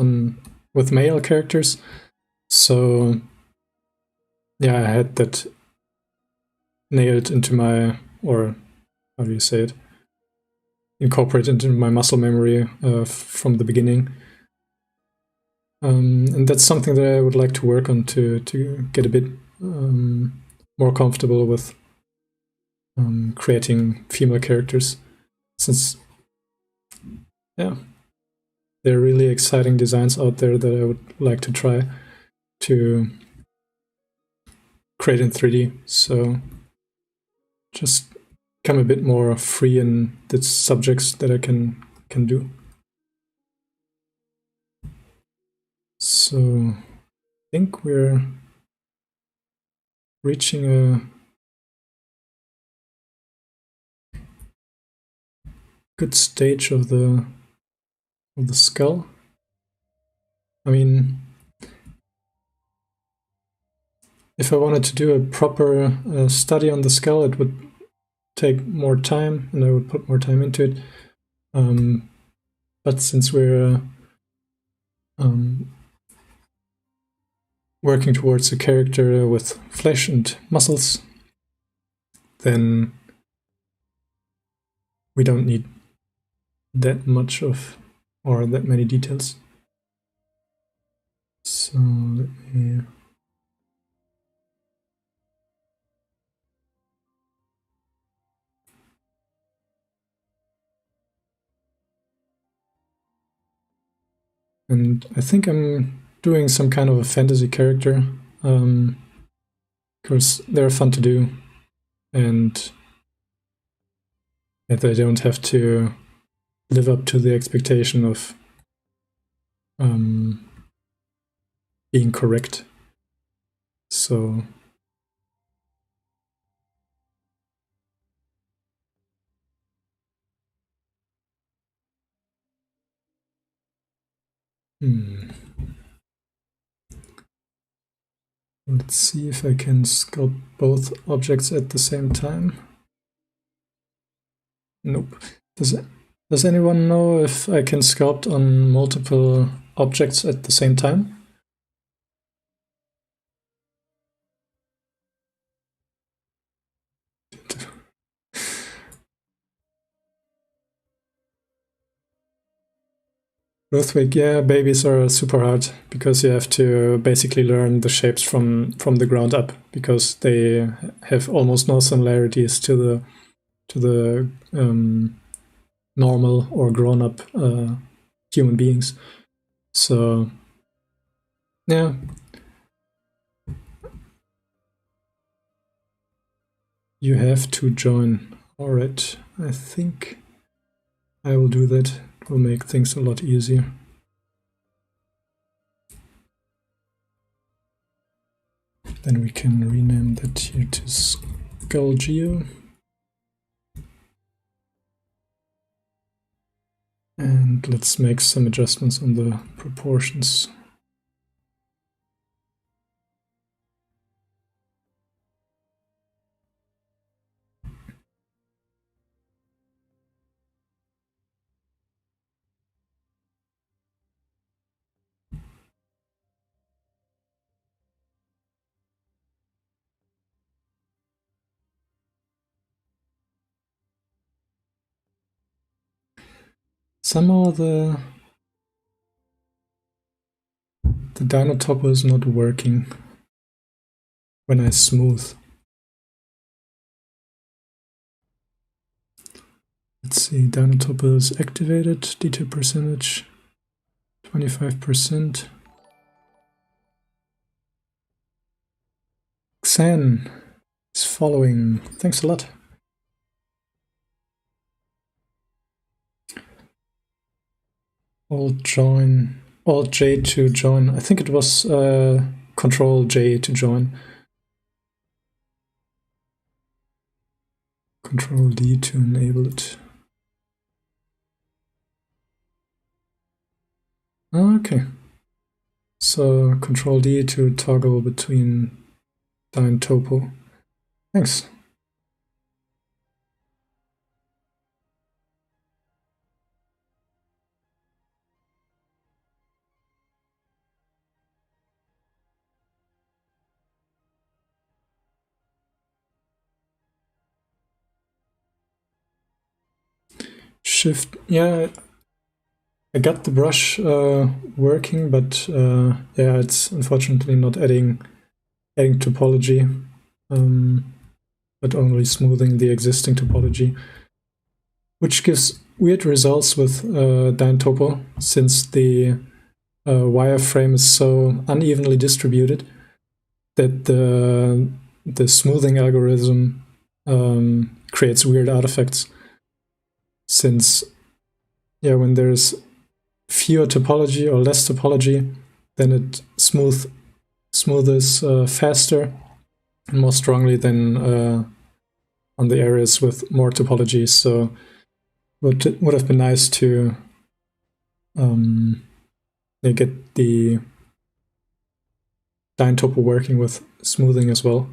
with male characters, so yeah, I had that nailed into my, or how do you say it, incorporated into my muscle memory from the beginning. And that's something that I would like to work on to get a bit more comfortable with creating female characters, since, yeah, there are really exciting designs out there that I would like to try to create in 3D. So just become a bit more free in the subjects that I can do. So I think we're reaching a good stage of the skull. I mean, if I wanted to do a proper study on the skull, it would take more time, and I would put more time into it. But since we're working towards a character with flesh and muscles, then we don't need that much of, or that many details. So let me... And I think I'm doing some kind of a fantasy character, because they're fun to do, and that they don't have to live up to the expectation of being correct. So let's see if I can sculpt both objects at the same time. Nope. Does anyone know if I can sculpt on multiple objects at the same time? Earthquake, yeah, babies are super hard because you have to basically learn the shapes from the ground up, because they have almost no similarities to the normal or grown-up human beings. So yeah. You have to join. All right, I think I will do that. It will make things a lot easier. Then we can rename that here to SkullGeo. And let's make some adjustments on the proportions. Somehow the dino topper is not working when I smooth. Let's see, dino topper is activated, detail percentage 25%. Xan is following. Thanks a lot. Alt J to join. I think it was Control J to join. Control D to enable it. Okay. So Control D to toggle between Dyn Topo. Thanks. Shift, yeah, I got the brush working, but yeah, it's unfortunately not adding topology, but only smoothing the existing topology, which gives weird results with Dyn Topo, since the wireframe is so unevenly distributed that the smoothing algorithm creates weird artifacts. Since, yeah, when there's fewer topology or less topology, then it smoothes faster and more strongly than on the areas with more topology. So it would have been nice to get the Dyn Topo working with smoothing as well.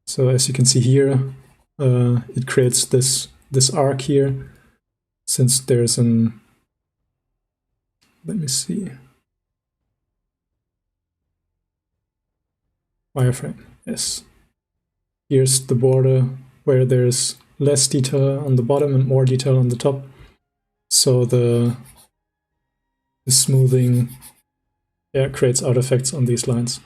So as you can see here, it creates this arc here, since there's an, let me see, wireframe, yes. Here's the border where there's less detail on the bottom and more detail on the top. So the smoothing creates artifacts on these lines.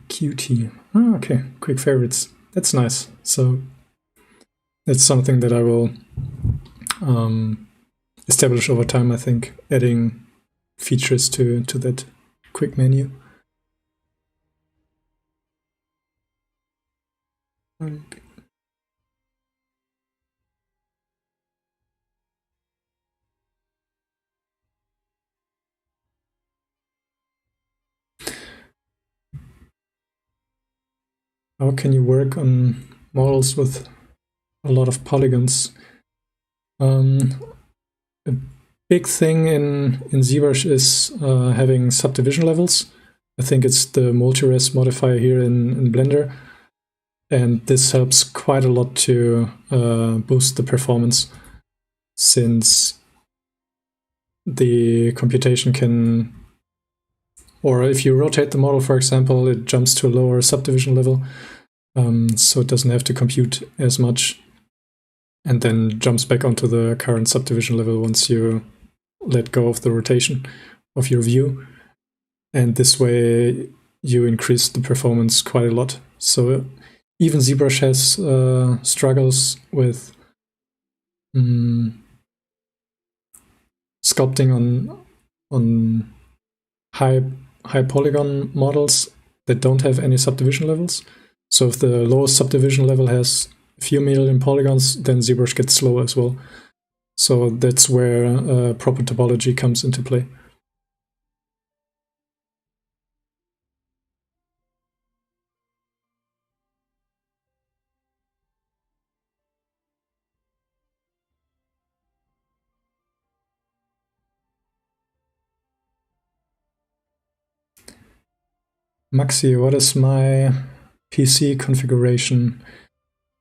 Qt. Oh, okay, quick favorites. That's nice. So that's something that I will establish over time, I think, adding features to that quick menu. How can you work on models with a lot of polygons? A big thing in ZBrush is having subdivision levels. I think it's the multi-res modifier here in Blender. And this helps quite a lot to boost the performance, since the computation can, or if you rotate the model, for example, it jumps to a lower subdivision level, so it doesn't have to compute as much, and then jumps back onto the current subdivision level once you let go of the rotation of your view. And this way you increase the performance quite a lot. So even ZBrush has struggles with sculpting on high polygon models that don't have any subdivision levels. So if the lowest subdivision level has a few million polygons, then ZBrush gets slow as well. So that's where proper topology comes into play. Maxi, what is my PC configuration?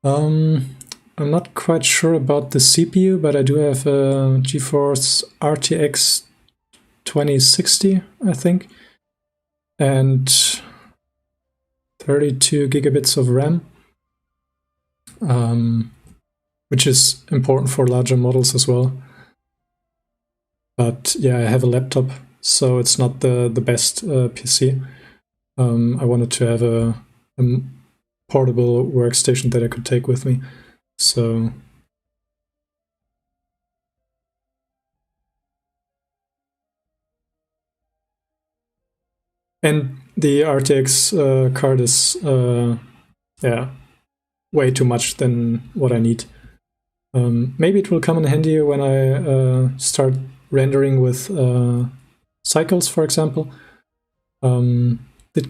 I'm not quite sure about the CPU, but I do have a GeForce RTX 2060, I think, and 32 gigabits of RAM, which is important for larger models as well. But yeah, I have a laptop, so it's not the best PC. I wanted to have a portable workstation that I could take with me. So and the RTX card is way too much than what I need. Maybe it will come in handy when I start rendering with cycles, for example. It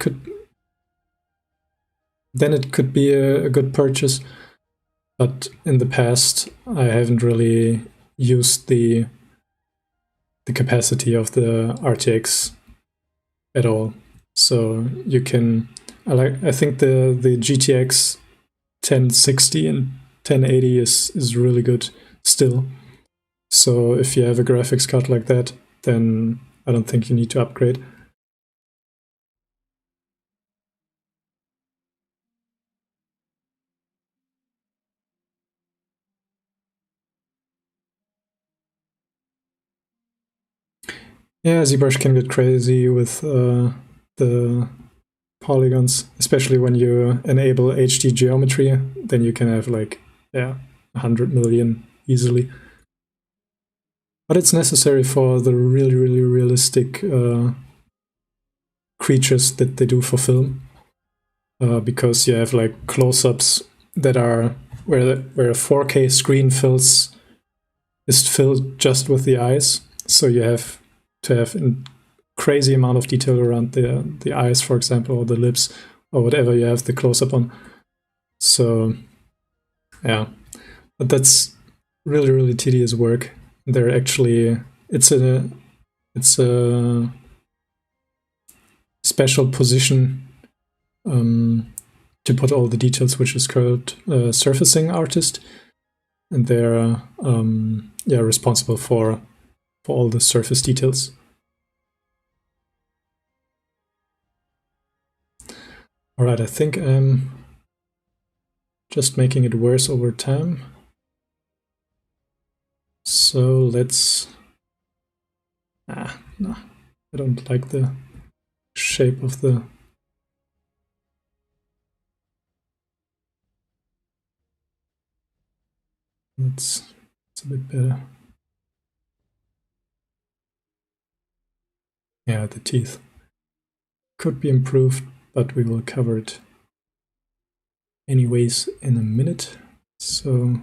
could be a good purchase, but in the past I haven't really used the capacity of the RTX at all. So you can, I think the GTX 1060 and 1080 is really good still. So if you have a graphics card like that, then I don't think you need to upgrade. Yeah, ZBrush can get crazy with the polygons, especially when you enable HD geometry. Then you can have like 100 million easily. But it's necessary for the really, really realistic creatures that they do for film, because you have like close-ups that are where a 4K screen is filled just with the eyes. So you have to have a crazy amount of detail around the eyes, for example, or the lips, or whatever you have the close-up on. So yeah, but that's really, really tedious work. They're actually, it's a special position to put all the details, which is called surfacing artist. and they're yeah, responsible for all the surface details. All right, I think I'm just making it worse over time. So let's... no, I don't like the shape of the... It's a bit better. Yeah, the teeth could be improved, but we will cover it anyways in a minute. So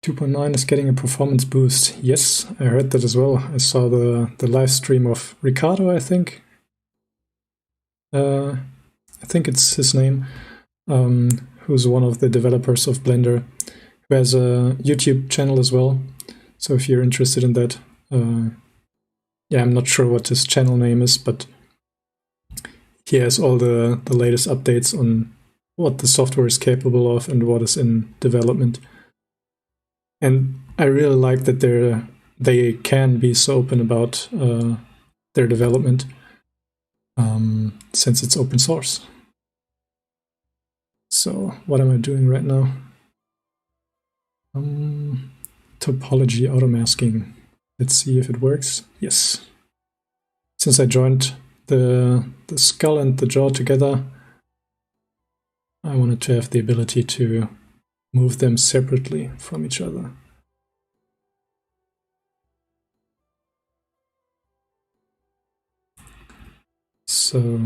2.9 is getting a performance boost. Yes, I heard that as well. I saw the live stream of Ricardo, I think. I think it's his name, who's one of the developers of Blender, who has a YouTube channel as well. So if you're interested in that, yeah, I'm not sure what his channel name is, but he has all the latest updates on what the software is capable of and what is in development. And I really like that they can be so open about their development, since it's open source. So what am I doing right now? Topology automasking. Let's see if it works. Yes. Since I joined the skull and the jaw together, I wanted to have the ability to move them separately from each other. So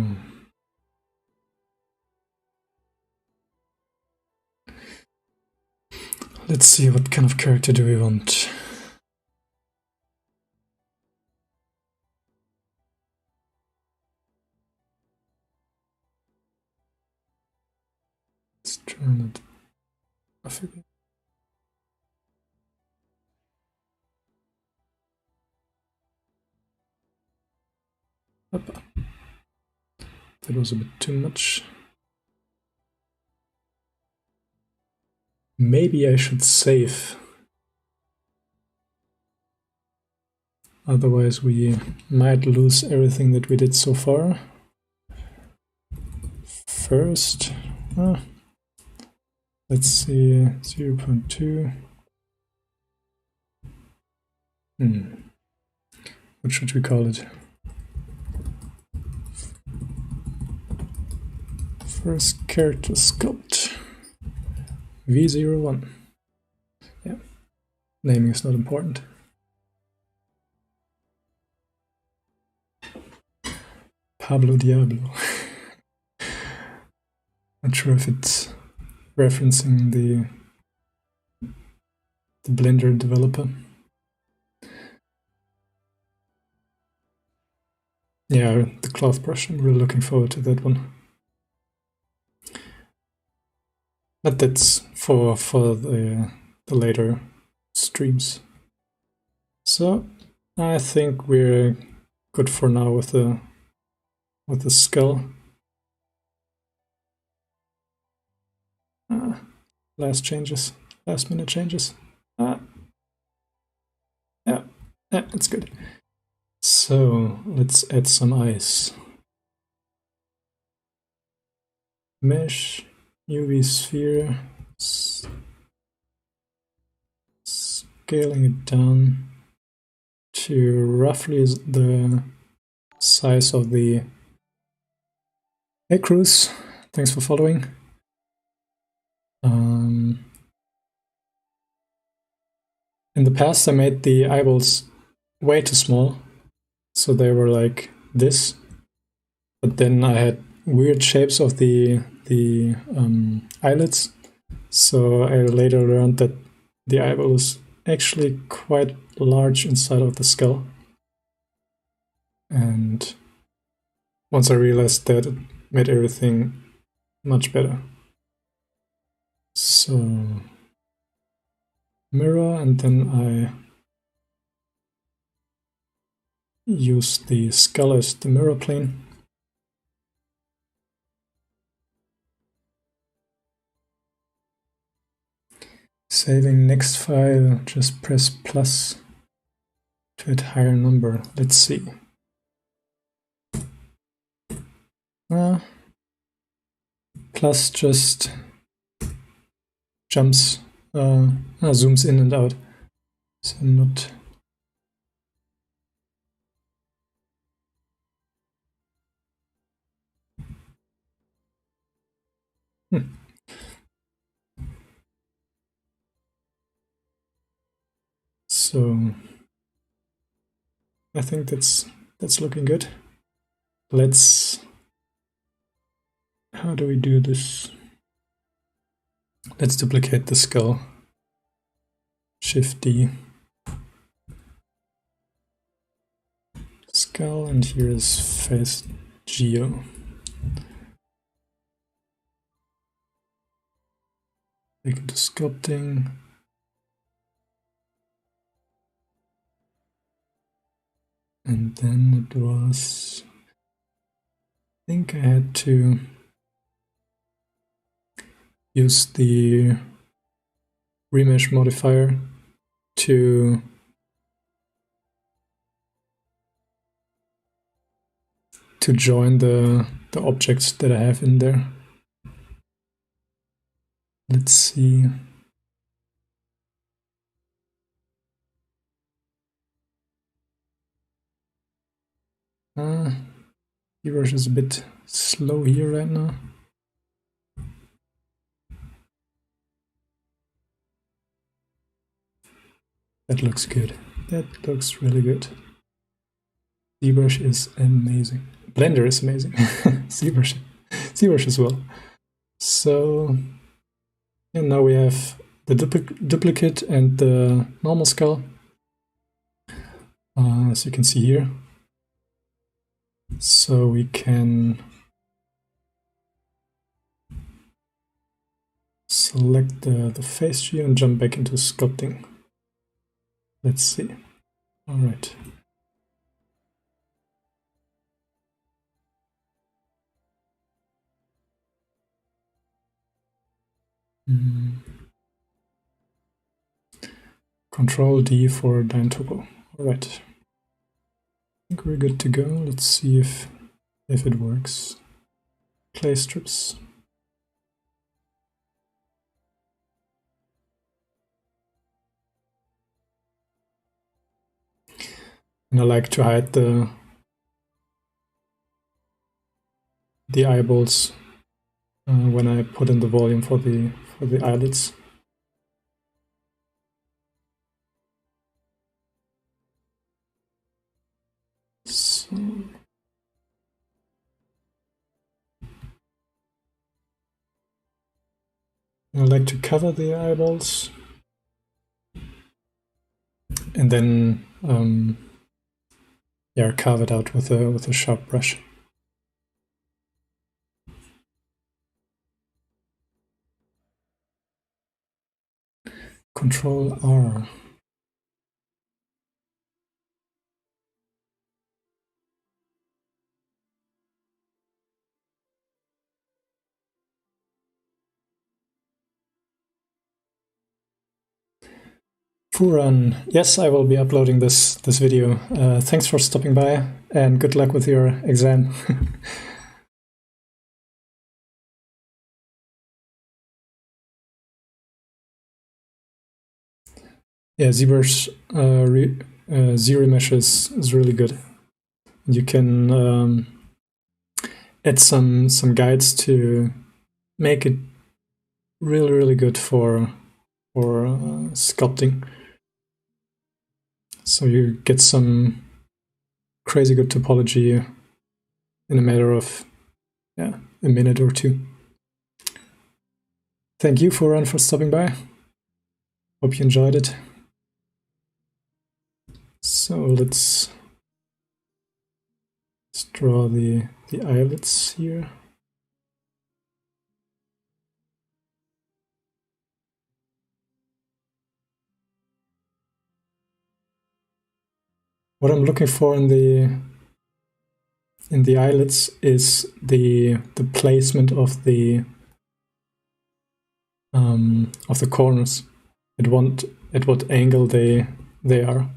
let's see, what kind of character do we want? Let's turn it off again. That was a bit too much. Maybe I should save. Otherwise we might lose everything that we did so far. First, let's see, 0.2. What should we call it? First character sculpt. V01. Yeah, naming is not important. Pablo Diablo. Not sure if it's referencing the Blender developer. Yeah, the cloth brush. I'm really looking forward to that one. But that's for the later streams. So I think we're good for now with the skull. Last minute changes. Yeah, that's good. So let's add some eyes. Mesh, UV sphere, scaling it down to roughly the size of the... Hey Cruz, thanks for following. In the past I made the eyeballs way too small, so they were like this, but then I had weird shapes of the eyelids, so I later learned that the eyeball is actually quite large inside of the skull. And once I realized that, it made everything much better. So mirror, and then I use the skull as the mirror plane. Saving next file, just press plus to add higher number. Let's see. Plus just jumps, zooms in and out. So not. So I think that's looking good. How do we do this? Let's duplicate the skull. Shift D. Skull, and here is face geo. Take it to sculpting. And then it was, I think I had to use the remesh modifier to join the objects that I have in there. Let's see. ZBrush is a bit slow here right now. That looks good. That looks really good. ZBrush is amazing. Blender is amazing. ZBrush as well. So, and now we have the duplicate and the normal skull, as you can see here. So we can select the face geo and jump back into sculpting. Let's see. All right. Control D for Dyn Topo. All right. I think we're good to go. Let's see if it works. Clay strips. And I like to hide the eyeballs when I put in the volume for the eyelids. So I like to cover the eyeballs and then carve it out with a sharp brush. Control R. Furan, yes, I will be uploading this video. Thanks for stopping by, and good luck with your exam. Yeah, ZBrush Z-Remesh is really good. You can add some guides to make it really good for sculpting. So you get some crazy good topology in a matter of a minute or two. Thank you, Furan, for stopping by. Hope you enjoyed it. So let's draw the eyelids here. What I'm looking for in the eyelids is the placement of the corners. at what angle they are.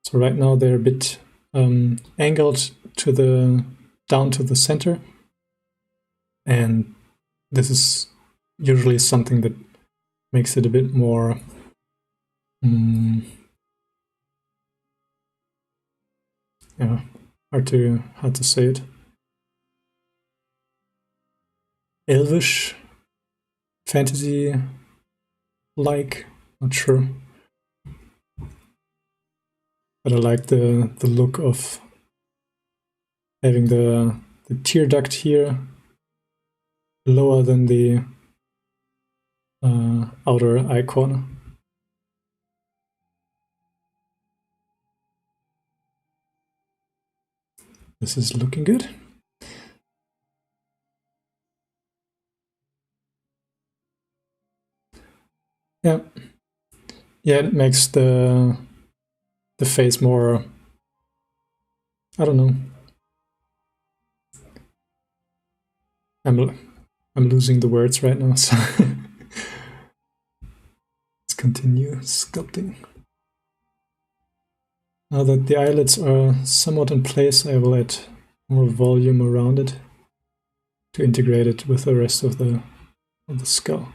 So right now they're a bit angled down to the center, and this is usually something that makes it a bit more yeah, hard to say it. Elvish, fantasy like, not sure. But I like the look of having the tear duct here lower than the outer eye corner. This is looking good. Yeah, it makes the face more, I don't know. I'm losing the words right now, so let's continue sculpting. Now that the eyelids are somewhat in place, I will add more volume around it to integrate it with the rest of the skull.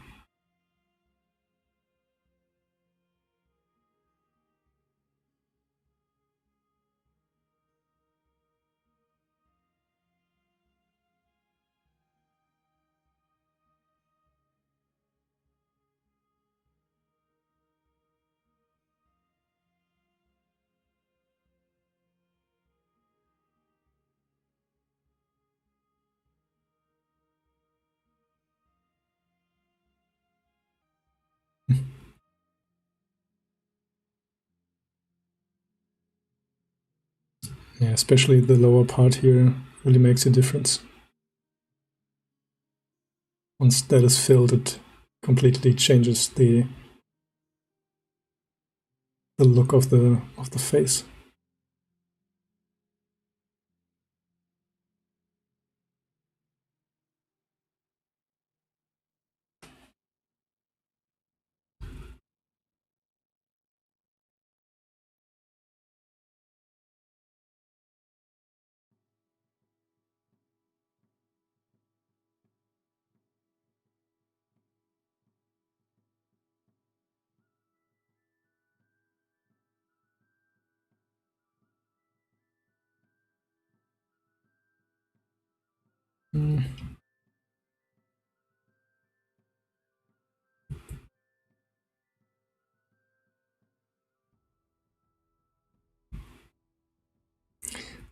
Yeah, especially the lower part here really makes a difference. Once that is filled, it completely changes the look of the face.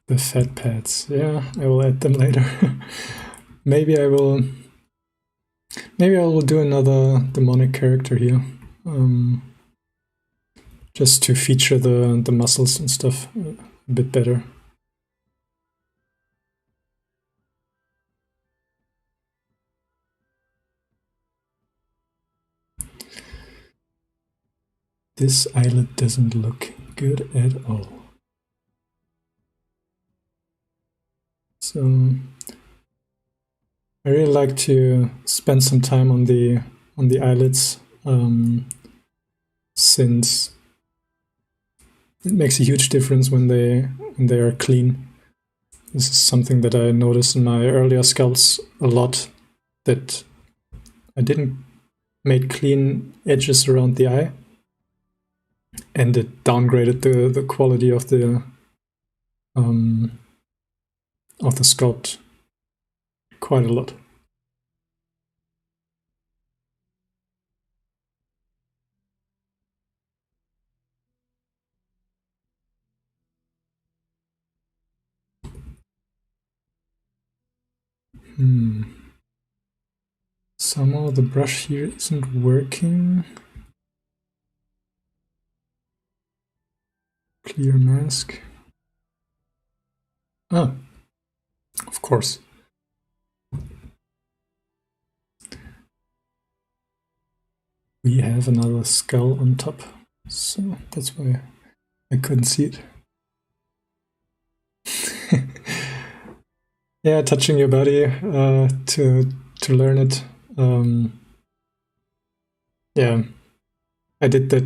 The fat pads, yeah, I will add them later. Maybe I will do another demonic character here, just to feature the muscles and stuff a bit better. This eyelid doesn't look good at all. So I really like to spend some time on the eyelids, since it makes a huge difference when they are clean. This is something that I noticed in my earlier sculpts a lot, that I didn't make clean edges around the eye, and it downgraded the quality of the sculpt quite a lot. Somehow the brush here isn't working. Clear mask. Ah, of course. We have another skull on top, so that's why I couldn't see it. Yeah, touching your body to learn it. Yeah, I did that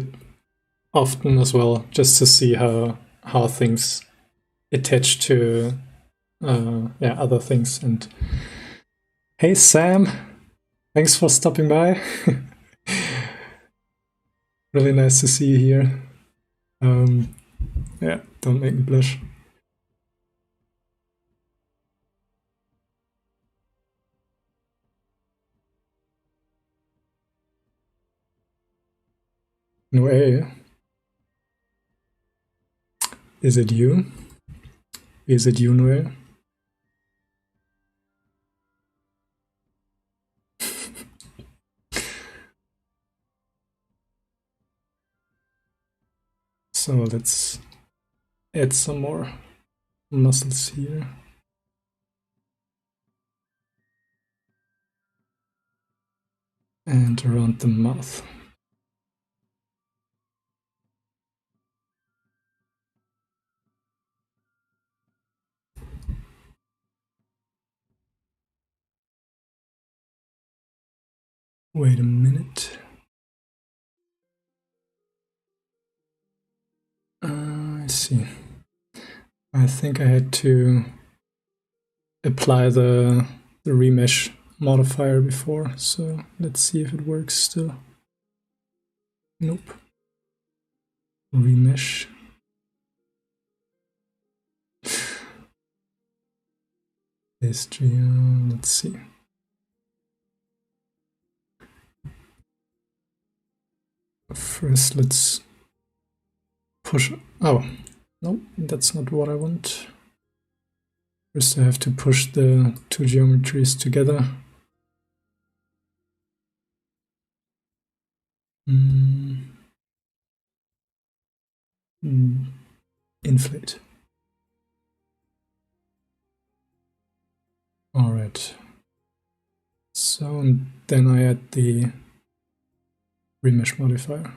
often as well, just to see how things attach to other things. And hey, Sam, thanks for stopping by. Really nice to see you here. Yeah, don't make me blush. No way. Is it you? Is it you, Noel? So let's add some more muscles here. And around the mouth. Wait a minute. I see. I think I had to apply the remesh modifier before, so let's see if it works still. Nope. Remesh. Let's see. First, let's push. Oh, no, that's not what I want. First, I have to push the two geometries together. Inflate. All right. So, and then I add the remesh modifier.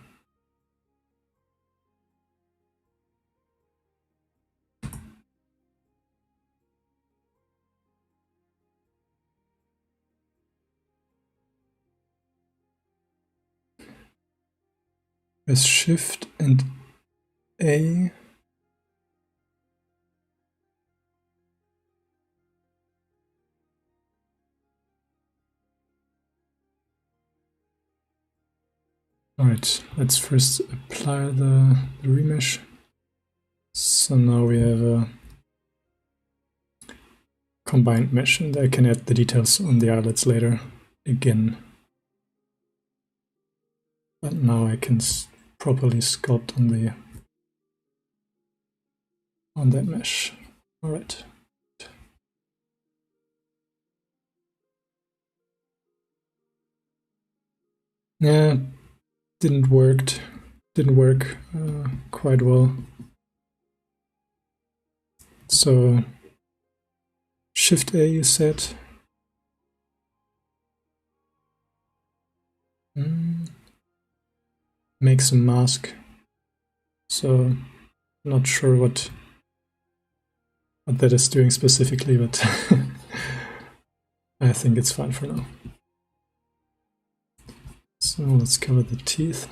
Press Shift and A. All right, let's first apply the remesh. So now we have a combined mesh, and I can add the details on the eyelets later again. But now I can properly sculpt on that mesh. All right. Yeah, didn't work quite well. So Shift A, you said. Makes a mask. So not sure what that is doing specifically, but I think it's fine for now. So let's cover the teeth.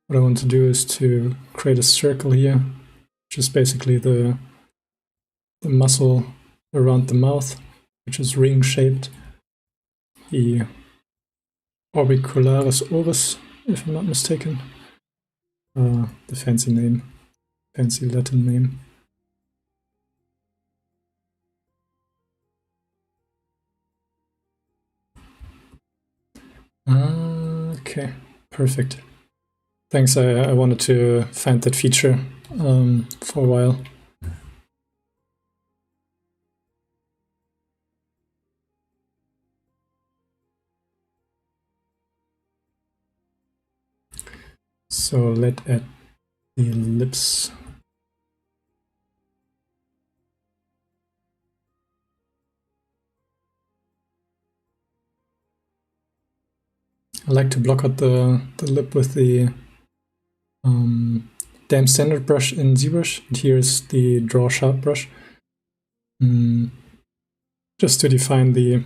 What I want to do is to create a circle here, which is basically the muscle around the mouth, which is ring-shaped. The orbicularis oris, if I'm not mistaken. The fancy name, fancy Latin name. Okay, perfect. Thanks, I wanted to find that feature for a while. So let's add the lips. I like to block out the lip with the damp standard brush in ZBrush, and here's the draw sharp brush. Just to define the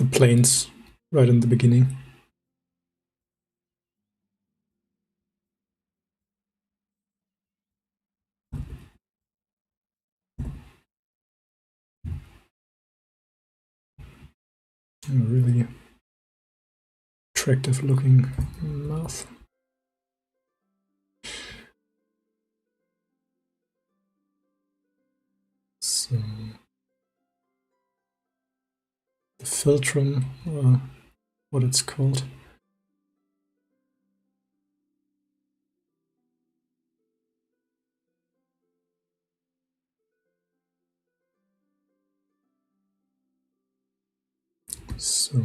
the planes right in the beginning. A really attractive looking mouth. So the philtrum, or what it's called. So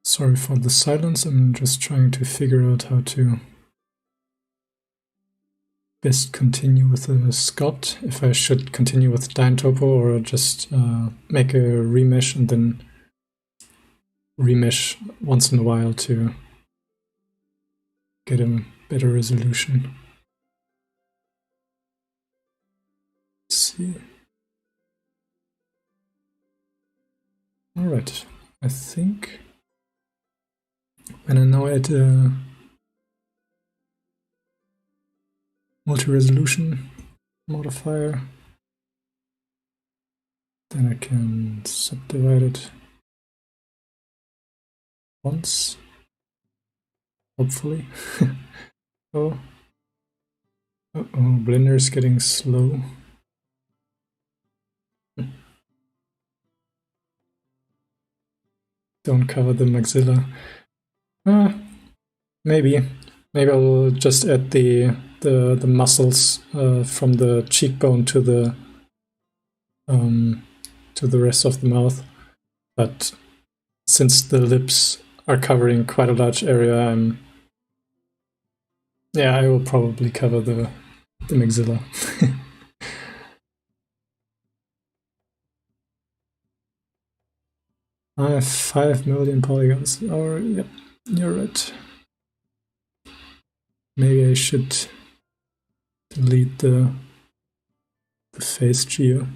sorry for the silence, I'm just trying to figure out how to best continue with the sculpt, if I should continue with Dyne Topo or just make a remesh and then remesh once in a while to get a better resolution. Let's see. Alright, I think when I now add a multi-resolution modifier, then I can subdivide it once, hopefully. Oh, Blender is getting slow. Don't cover the maxilla. Maybe I'll just add the muscles from the cheekbone to the rest of the mouth. But since the lips are covering quite a large area, I will probably cover the maxilla. I have 5 million polygons. Or yep, you're right. Maybe I should delete the face geo.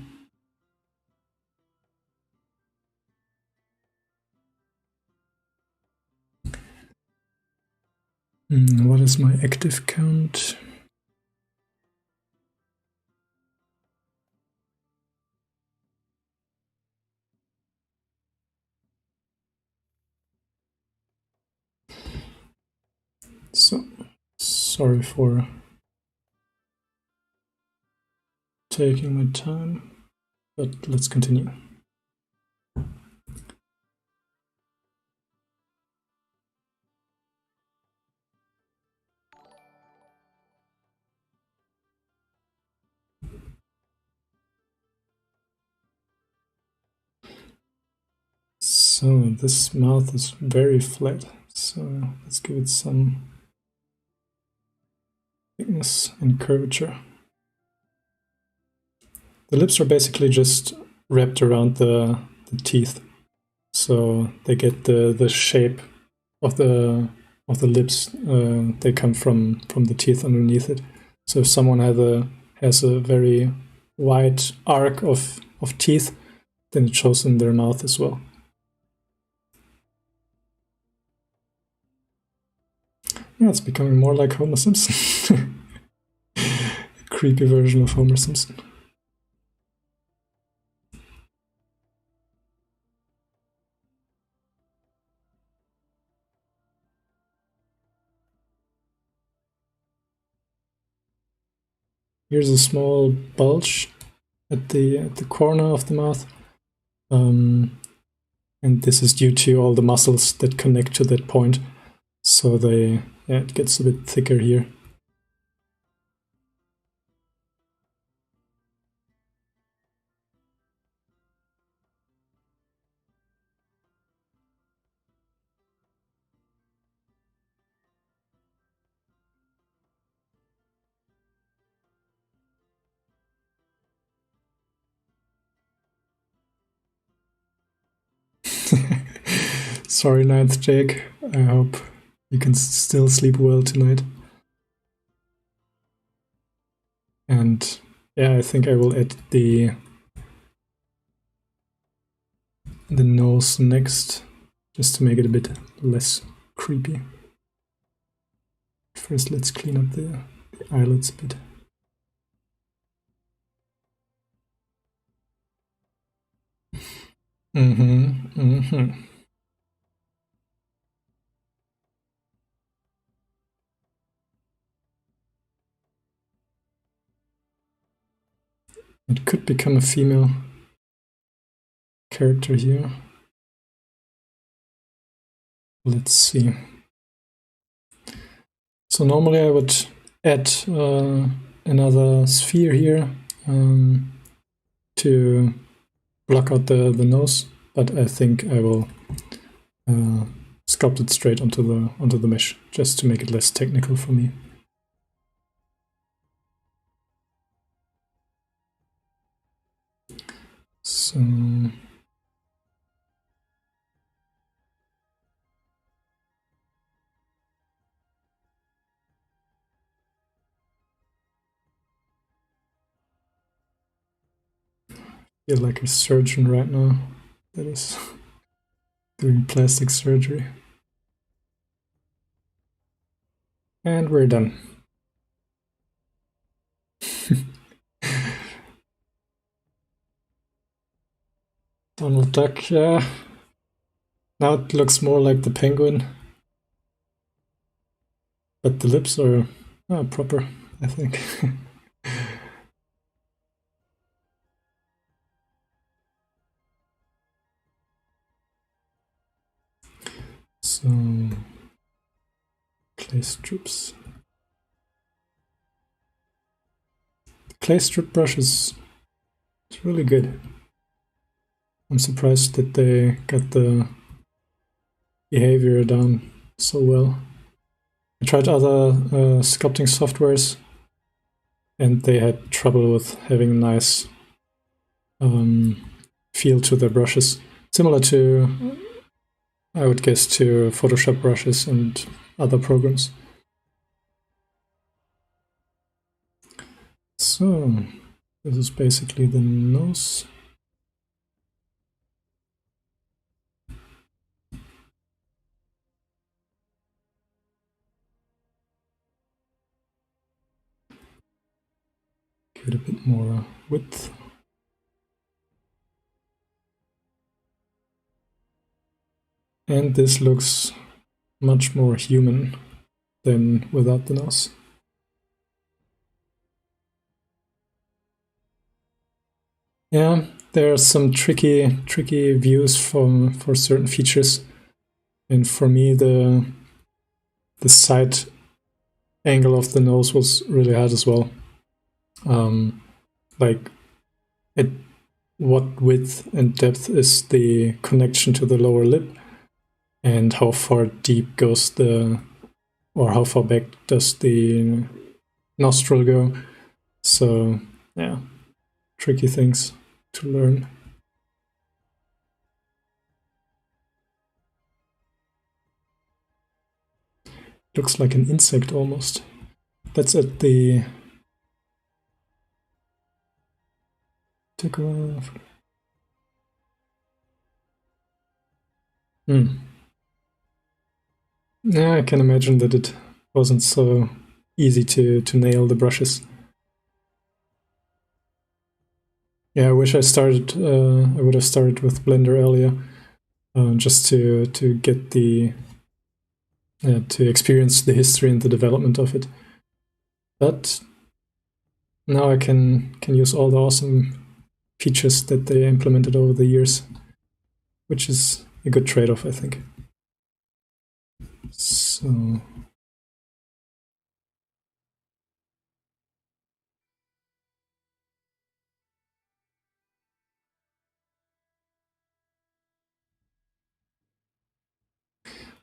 What is my active count? So, sorry for taking my time, but let's continue. So this mouth is very flat, so let's give it some thickness and curvature. The lips are basically just wrapped around the teeth, so they get the shape of the lips. They come from the teeth underneath it. So if someone has a very wide arc of teeth, then it shows in their mouth as well. Yeah, it's becoming more like Homer Simpson. Creepy version of Homer Simpson. Here's a small bulge at the corner of the mouth. And this is due to all the muscles that connect to that point. So it gets a bit thicker here. Sorry, Ninth Jake. I hope you can still sleep well tonight. And yeah, I think I will add the nose next, just to make it a bit less creepy. First, let's clean up the eyelids a bit. It could become a female character here. Let's see. So normally I would add another sphere here to block out the nose, but I think I will sculpt it straight onto the mesh, just to make it less technical for me. So I feel like a surgeon right now that is doing plastic surgery. And we're done. Donald Duck, yeah. Now it looks more like the penguin. But the lips are proper, I think. So, clay strips. The clay strip brush is really good. I'm surprised that they got the behavior down so well. I tried other sculpting softwares, and they had trouble with having a nice feel to their brushes. Similar to, I would guess, to Photoshop brushes and other programs. So, this is basically the nose. Give it a bit more width. And this looks much more human than without the nose. Yeah, there are some tricky views for certain features, and for me the side angle of the nose was really hard as well. Like at what width and depth is the connection to the lower lip, and how far deep goes or how far back does the nostril go. So yeah, tricky things to learn. Looks like an insect almost. That's at the Yeah, I can imagine that it wasn't so easy to nail the brushes. Yeah, I wish I would have started with Blender earlier, just to get to experience the history and the development of it. But now I can use all the awesome features that they implemented over the years, which is a good trade-off, I think. So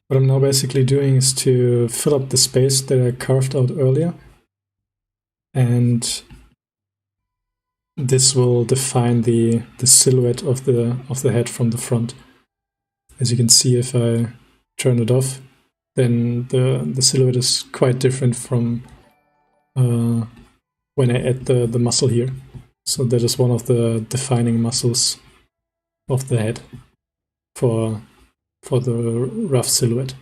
what I'm now basically doing is to fill up the space that I carved out earlier, and this will define the silhouette of the head from the front. As you can see, if I turn it off, then the silhouette is quite different from when I add the muscle here. So that is one of the defining muscles of the head for the rough silhouette.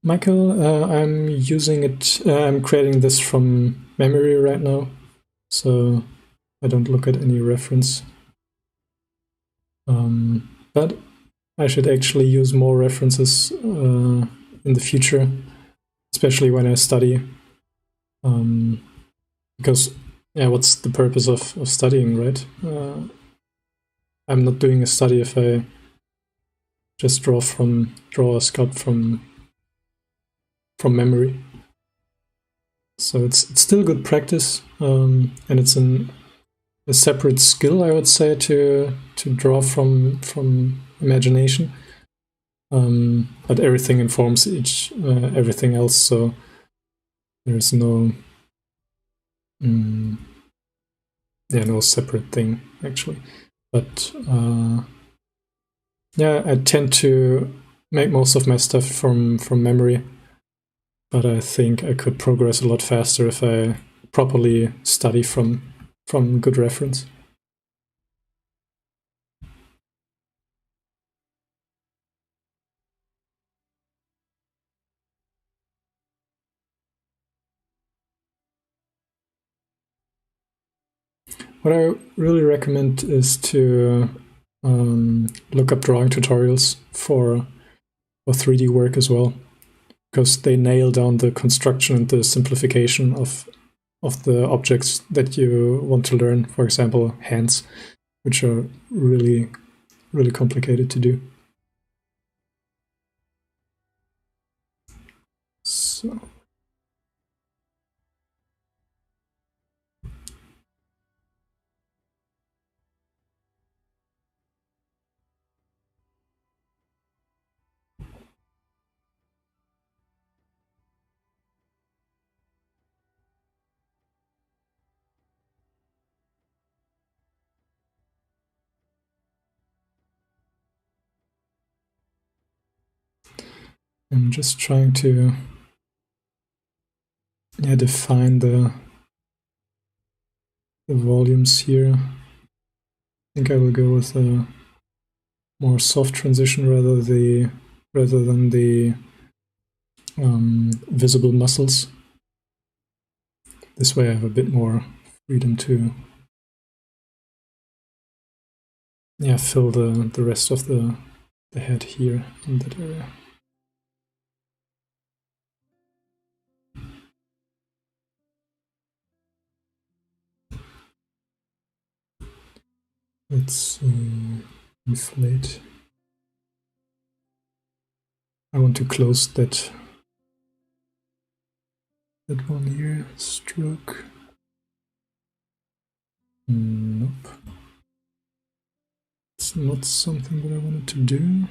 Michael, I'm using it, I'm creating this from memory right now, so I don't look at any reference. But I should actually use more references in the future, especially when I study. Because, yeah, what's the purpose of studying, right? I'm not doing a study if I just draw a sculpt from memory. So it's still good practice, and it's a separate skill, I would say, to draw from imagination. But everything informs everything else, so there's no no separate thing actually. But yeah, I tend to make most of my stuff from memory, but I think I could progress a lot faster if I properly study from good reference. What I really recommend is to look up drawing tutorials for 3D work as well, because they nail down the construction and the simplification of the objects that you want to learn. For example, hands, which are really, really complicated to do. So. I'm just trying to define the volumes here. I think I will go with a more soft transition rather than the visible muscles. This way I have a bit more freedom to fill the rest of the head here in that area. Let's inflate. I want to close that one here. Stroke. Nope. It's not something that I wanted to do.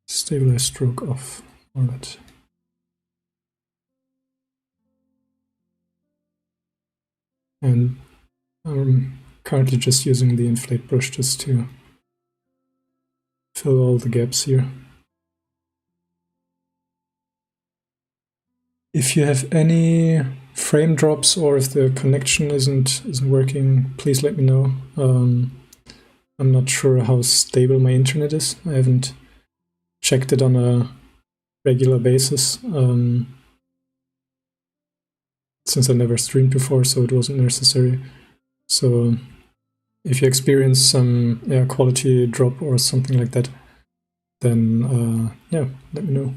Stabilize stroke off. All right. And I'm currently just using the inflate brush just to fill all the gaps here. If you have any frame drops or if the connection isn't working, please let me know. I'm not sure how stable my internet is. I haven't checked it on a regular basis. Since I never streamed before, so it wasn't necessary. So if you experience some quality drop or something like that, then yeah, let me know.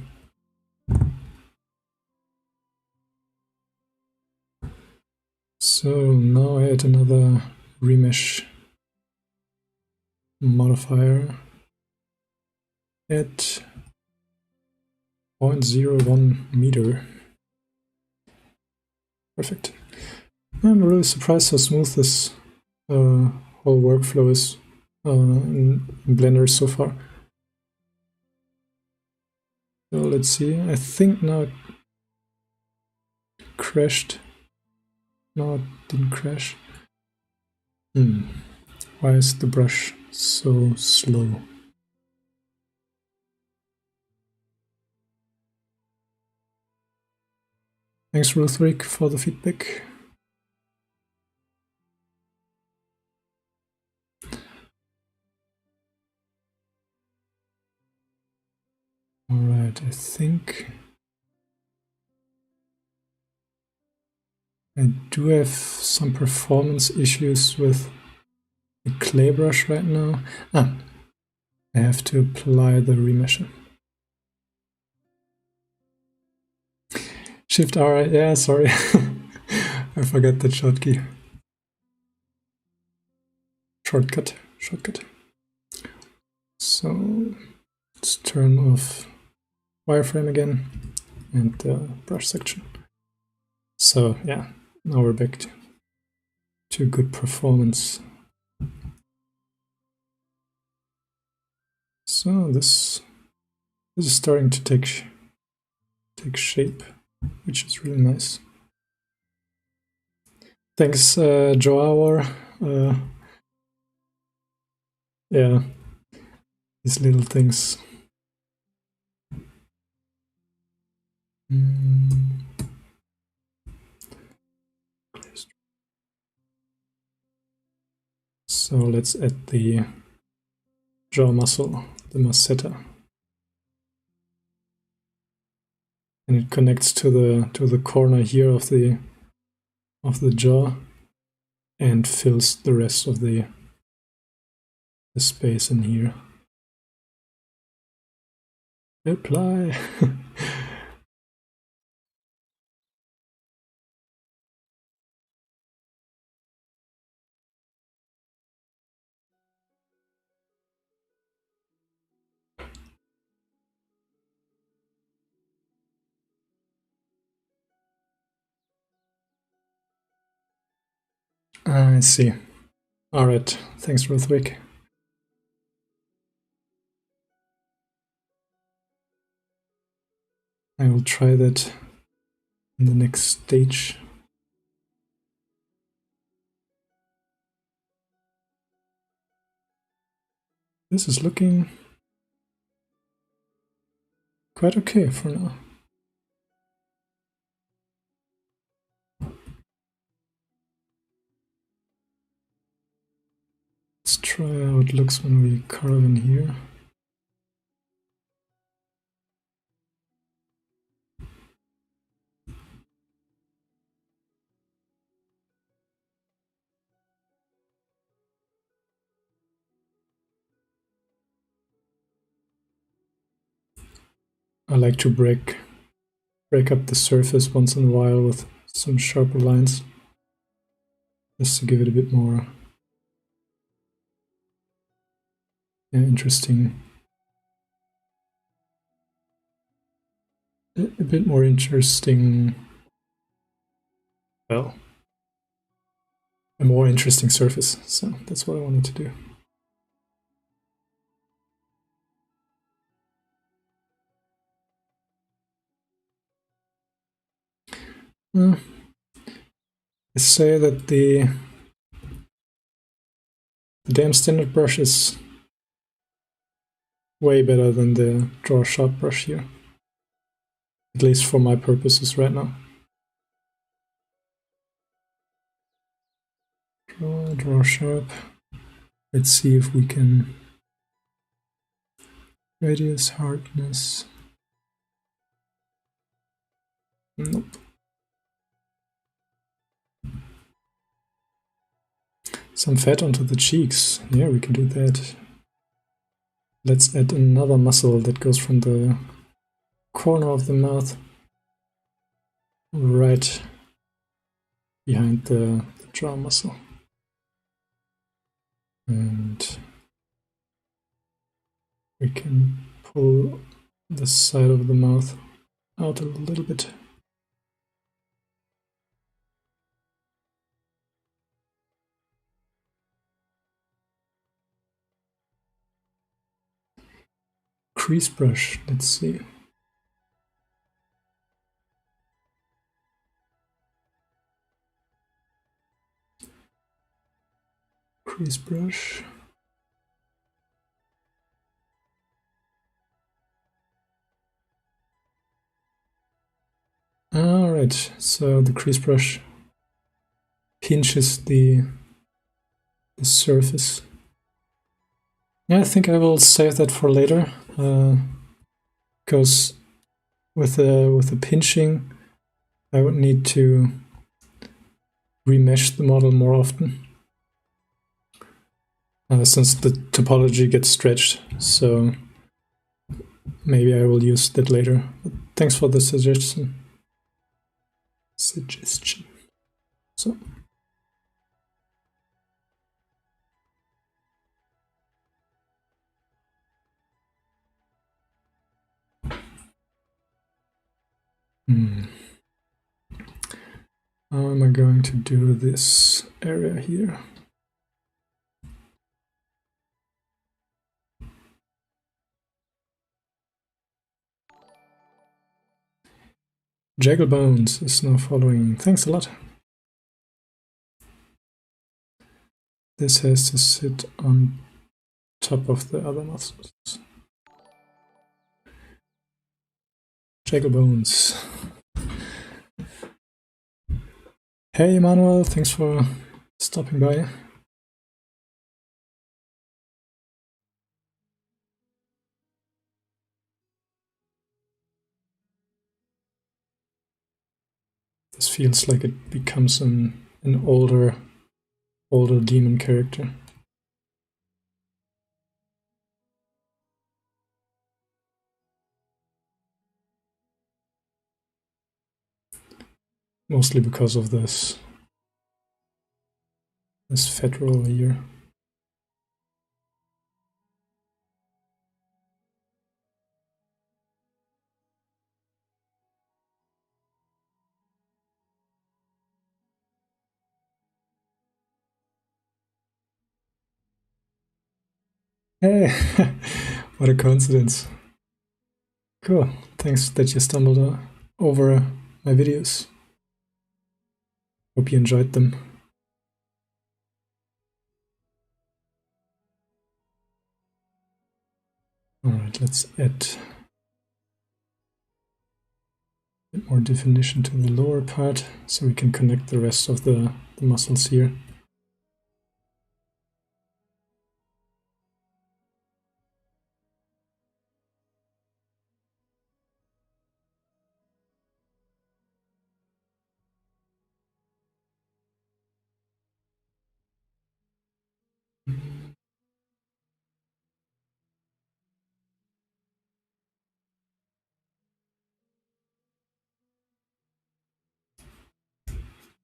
So now I add another remesh modifier at 0.01 meter. Perfect. I'm really surprised how smooth this whole workflow is in Blender so far. So let's see. I think now it crashed. No, it didn't crash. Why is the brush so slow? Thanks, Ruthrick, for the feedback. Alright, I think I do have some performance issues with the clay brush right now. I have to apply the remesher. Shift R, yeah, sorry. I forgot that shortcut. So let's turn off wireframe again and the brush section. So yeah, now we're back to good performance. So this is starting to take shape, which is really nice. Thanks, Joawar. Yeah, these little things. So let's add the jaw muscle, the masseter, and it connects to the corner here of the jaw and fills the rest of the space in here. Apply. I see. All right. Thanks, Ruthwick. I will try that in the next stage. This is looking quite okay for now. Let's try how it looks when we carve in here. I like to break up the surface once in a while with some sharper lines, just to give it a bit more interesting. A bit more interesting. Well, a more interesting surface. So that's what I wanted to do. I say that the damn standard brush is way better than the draw sharp brush here, at least for my purposes right now. Draw sharp. Let's see if we can radius, hardness. Nope. Some fat onto the cheeks. Yeah, we can do that. Let's add another muscle that goes from the corner of the mouth right behind the jaw muscle. And we can pull the side of the mouth out a little bit. Crease brush, let's see. Crease brush. Alright, so the crease brush pinches the surface. Yeah, I think I will save that for later, because with the pinching, I would need to remesh the model more often, since the topology gets stretched. So maybe I will use that later. But thanks for the suggestion. So. How am I going to do this area here? Jagglebones is now following. Thanks a lot. This has to sit on top of the other muscles. Jagglebones. Hey Emmanuel, thanks for stopping by. This feels like it becomes an older demon character. Mostly because of this fat roll here. Hey, what a coincidence. Cool, thanks that you stumbled over my videos. Hope you enjoyed them. Alright, let's add a bit more definition to the lower part so we can connect the rest of the muscles here.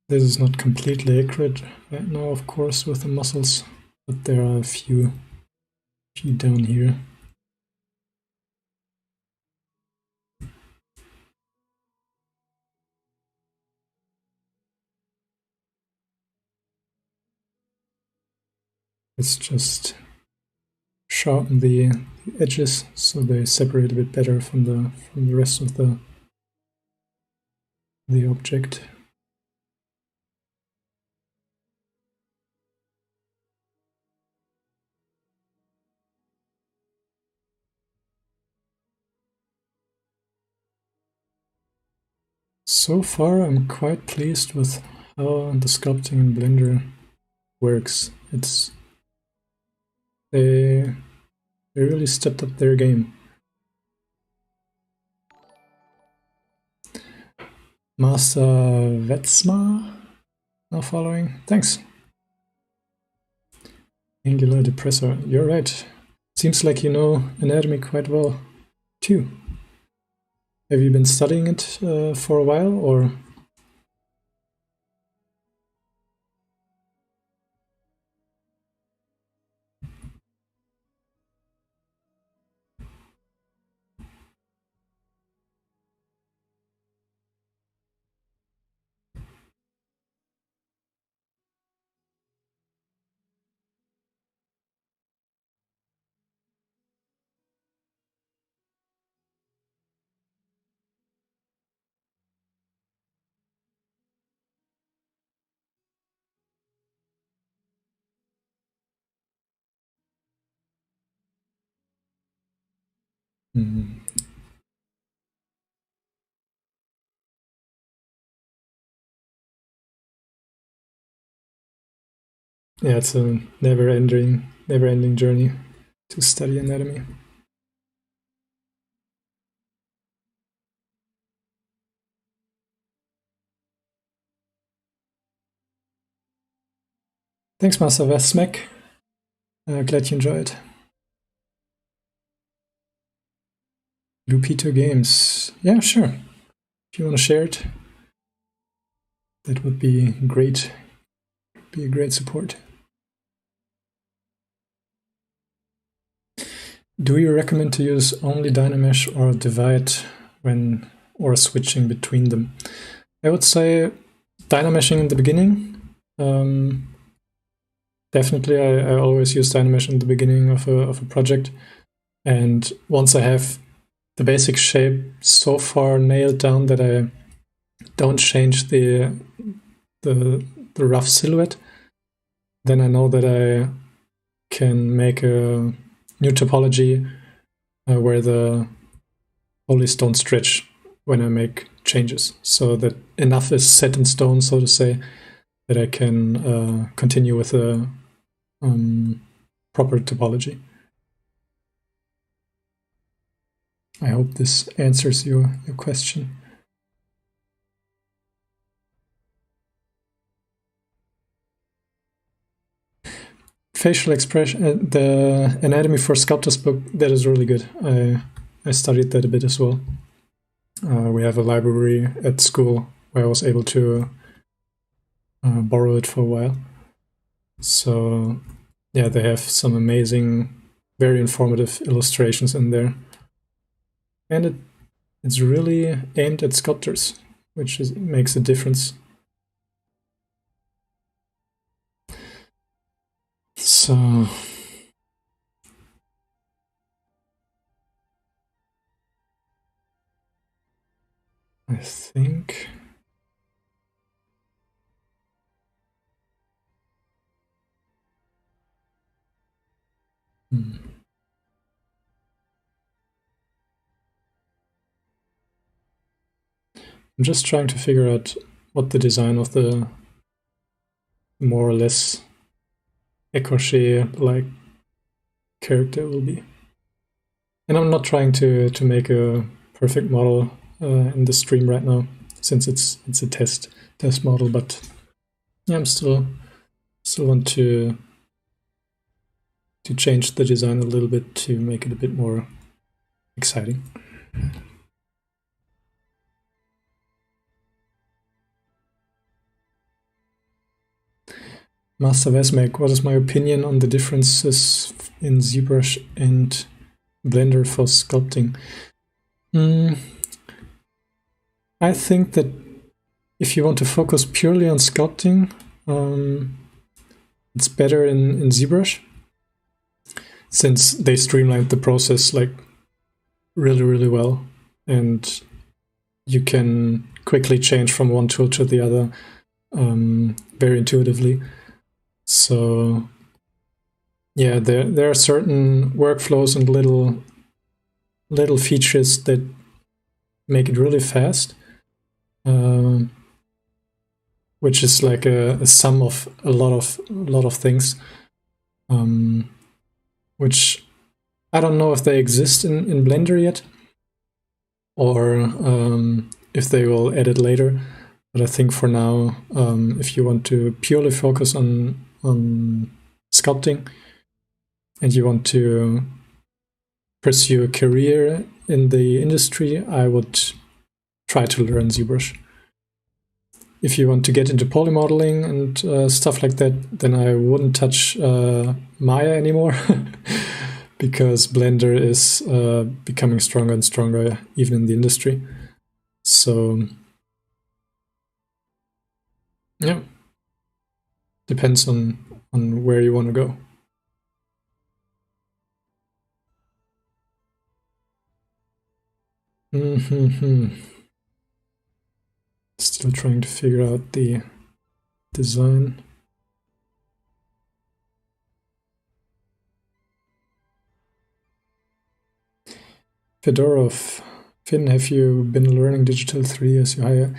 This is not completely accurate right now, of course, with the muscles, but there are a few down here. Let's just sharpen the edges so they separate a bit better from the rest of the object. So far, I'm quite pleased with how the sculpting in Blender works. They really stepped up their game. Master Vetsma now following. Thanks. Angular depressor. You're right. Seems like you know anatomy quite well too. Have you been studying it for a while, or? Yeah, it's a never-ending journey to study anatomy. Thanks, Master Vesmek. Glad you enjoyed. Lupito Games. Yeah, sure. If you want to share it, that would be great. Be a great support. Do you recommend to use only Dynamesh or divide when or switching between them? I would say Dynameshing in the beginning. Definitely, I always use Dynamesh in the beginning of a project, and once I have the basic shape so far nailed down that I don't change the rough silhouette, then I know that I can make a new topology where the polys don't stretch when I make changes, so that enough is set in stone, so to say, that I can continue with a proper topology. I hope this answers your question. Facial expression, the anatomy for sculptors book, that is really good. I studied that a bit as well. We have a library at school where I was able to borrow it for a while. So yeah, they have some amazing, very informative illustrations in there. And it's really aimed at sculptors, which makes a difference. So I think I'm just trying to figure out what the design of the more or less Ecorché-like character will be. And I'm not trying to make a perfect model in the stream right now, since it's a test model, but yeah, I'm still want to change the design a little bit to make it a bit more exciting. Master Vesmek, what is my opinion on the differences in ZBrush and Blender for sculpting? I think that if you want to focus purely on sculpting, it's better in ZBrush, since they streamlined the process like really well, and you can quickly change from one tool to the other very intuitively. So yeah, there are certain workflows and little features that make it really fast, which is like a sum of a lot of things, which I don't know if they exist in Blender yet, or if they will add it later. But I think for now, if you want to purely focus on sculpting, and you want to pursue a career in the industry, I would try to learn ZBrush. If you want to get into polymodeling and stuff like that, then I wouldn't touch Maya anymore because Blender is becoming stronger and stronger even in the industry. So yeah, depends on where you want to go. Still trying to figure out the design. Fedorov, Finn, have you been learning digital 3 as you hire?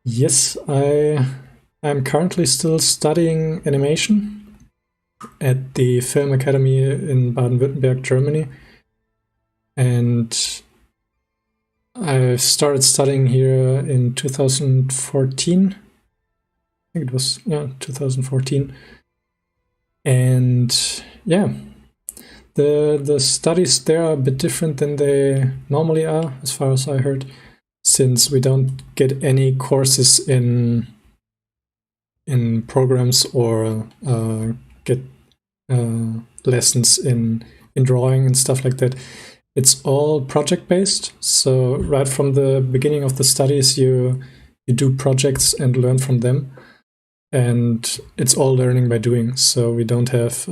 Yes, I'm currently still studying animation at the Film Academy in Baden-Württemberg, Germany. And I started studying here in 2014. I think it was, 2014. And yeah, the studies there are a bit different than they normally are, as far as I heard, since we don't get any courses in programs or get lessons in drawing and stuff like that. It's all project-based, so right from the beginning of the studies, you do projects and learn from them, and it's all learning by doing. So we don't have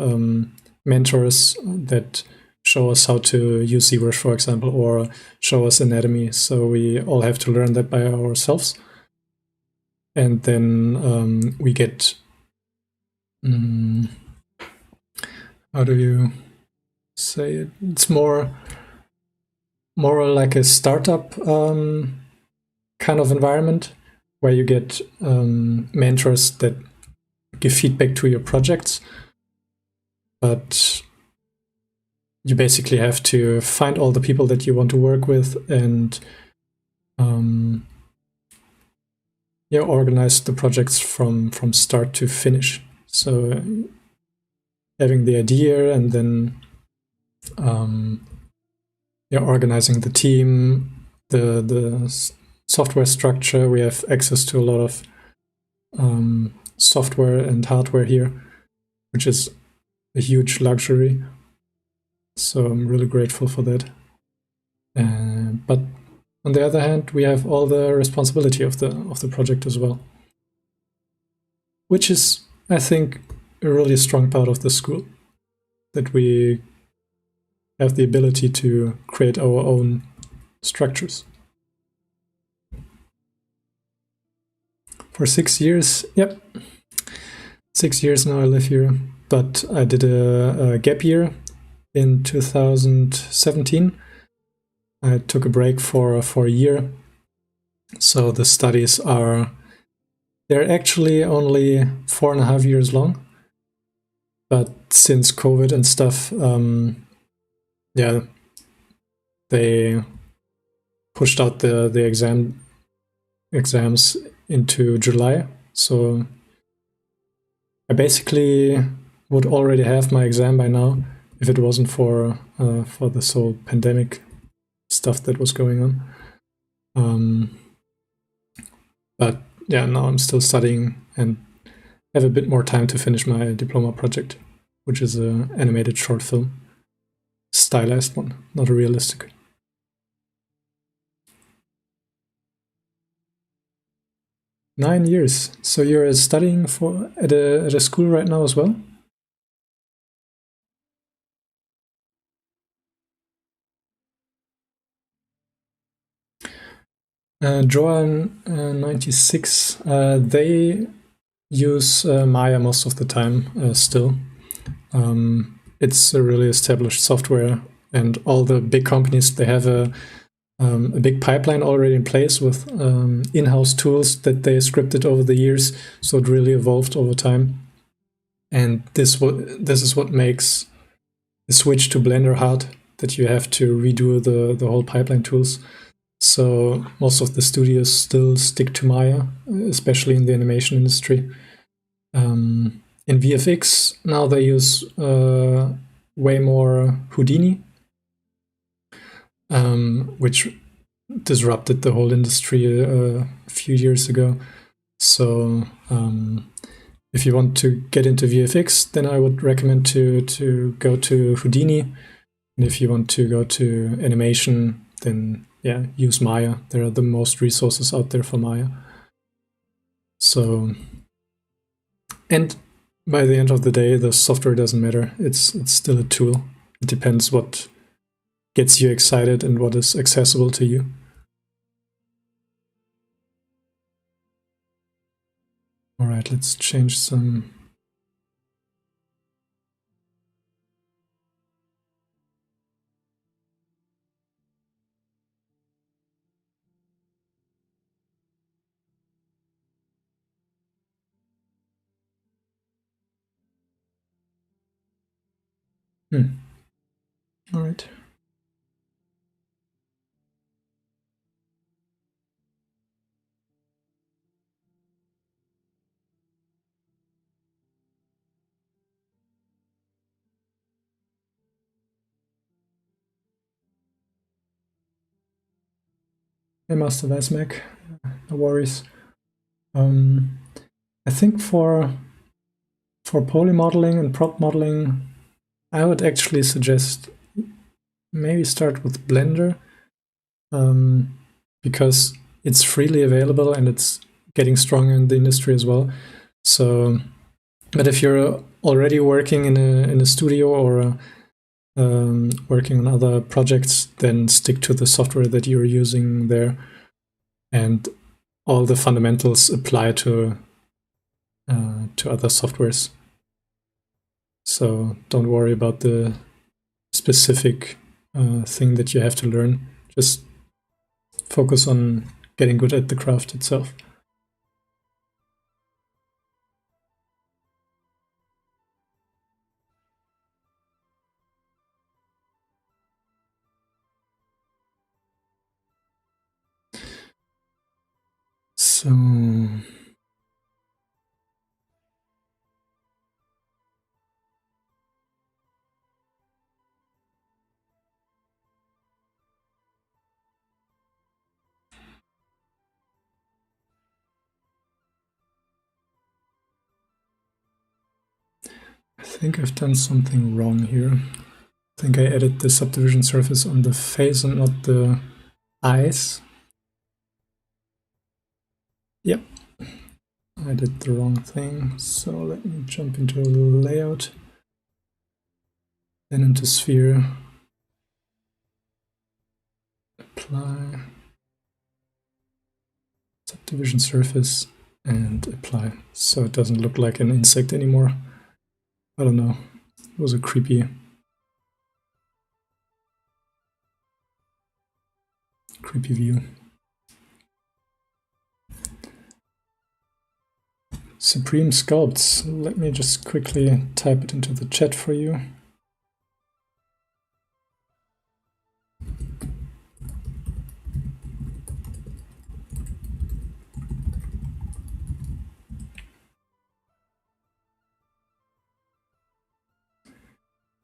mentors that show us how to use ZBrush, for example, or show us anatomy. So we all have to learn that by ourselves, and then we get how do you say it? It's more like a startup kind of environment where you get mentors that give feedback to your projects, but you basically have to find all the people that you want to work with and organize the projects from start to finish. So having the idea and then organizing the team, the software structure. We have access to a lot of software and hardware here, which is a huge luxury. So I'm really grateful for that. But on the other hand, we have all the responsibility of the project as well, which is, I think, a really strong part of the school, that we have the ability to create our own structures. For 6 years, yep. 6 years now I live here, but I did a gap year in 2017. I took a break for a year. So the studies they're actually only 4.5 years long. But since COVID and stuff, they pushed out the exams into July. So I basically would already have my exam by now if it wasn't for this whole pandemic stuff that was going on. But yeah, now I'm still studying and have a bit more time to finish my diploma project, which is an animated short film. Stylized one, not a realistic. Nine years. So you're studying at a school right now as well? Joan 96. They use Maya most of the time still. It's a really established software, and all the big companies, they have a big pipeline already in place with in-house tools that they scripted over the years, so it really evolved over time. And this is what makes the switch to Blender hard, that you have to redo the whole pipeline tools. So most of the studios still stick to Maya, especially in the animation industry. In VFX, now they use way more Houdini, which disrupted the whole industry a few years ago. So if you want to get into VFX, then I would recommend to go to Houdini. And if you want to go to animation, then yeah, use Maya. There are the most resources out there for Maya. So, and by the end of the day, the software doesn't matter. It's still a tool. It depends what gets you excited and what is accessible to you. All right, let's change some. All right. Hey, Master Mac, no worries. I think for poly modeling and prop modeling, I would actually suggest maybe start with Blender, because it's freely available and it's getting stronger in the industry as well. So, but if you're already working in a studio or working on other projects, then stick to the software that you're using there, and all the fundamentals apply to other softwares. So don't worry about the specific thing that you have to learn. Just focus on getting good at the craft itself. So I think I've done something wrong here. I think I added the subdivision surface on the face and not the eyes. Yep, I did the wrong thing. So let me jump into layout, then into sphere, apply, subdivision surface, and apply. So it doesn't look like an insect anymore. I don't know, it was a creepy view. Supreme Sculpts. Let me just quickly type it into the chat for you.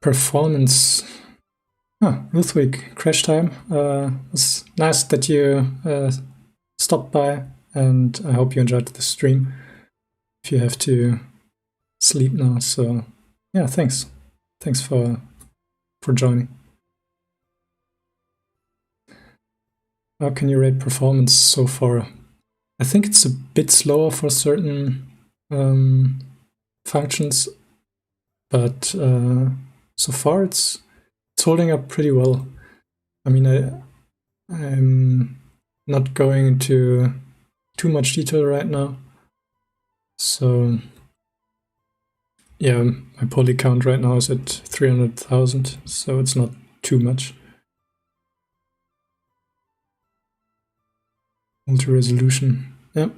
Performance. Ruthwick, crash time. It's nice that you stopped by, and I hope you enjoyed the stream. If you have to sleep now, so yeah, thanks for joining. How can you rate performance so far? I think it's a bit slower for certain functions, but so far it's holding up pretty well. I mean, I'm not going into too much detail right now. So yeah, my poly count right now is at 300,000, so it's not too much. Multi-resolution. Yeah.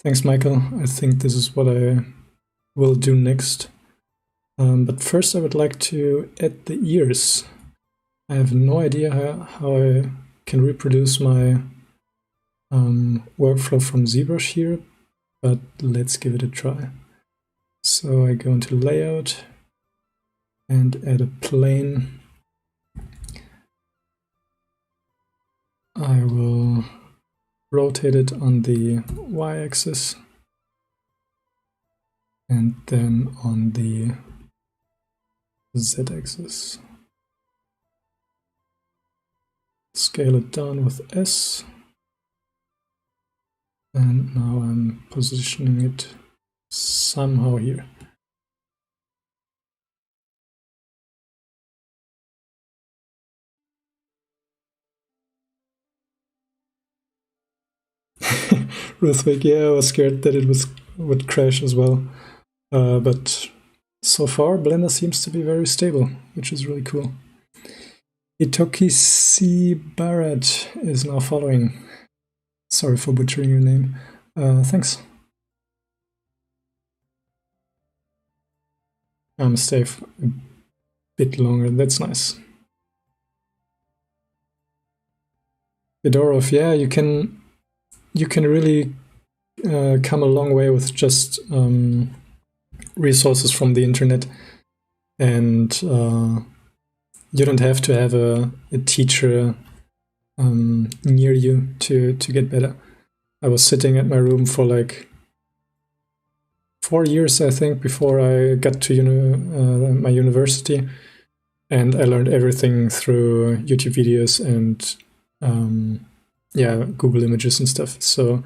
Thanks, Michael. I think this is what I will do next. But first I would like to add the ears. I have no idea how I can reproduce my workflow from ZBrush here, but let's give it a try. So I go into layout and add a plane. rotate it on the y-axis, and then on the z-axis. Scale it down with S, and now I'm positioning it somehow here. Ruthwick, yeah, I was scared that it would crash as well. But so far, Blender seems to be very stable, which is really cool. Itoki C. Barrett is now following. Sorry for butchering your name. Thanks. I'm stay a bit longer. That's nice. Fedorov, yeah, you can really come a long way with just resources from the internet, and you don't have to have a teacher near you to get better. I was sitting at my room for like 4 years, I think, before I got to my university, and I learned everything through YouTube videos and yeah, Google Images and stuff. So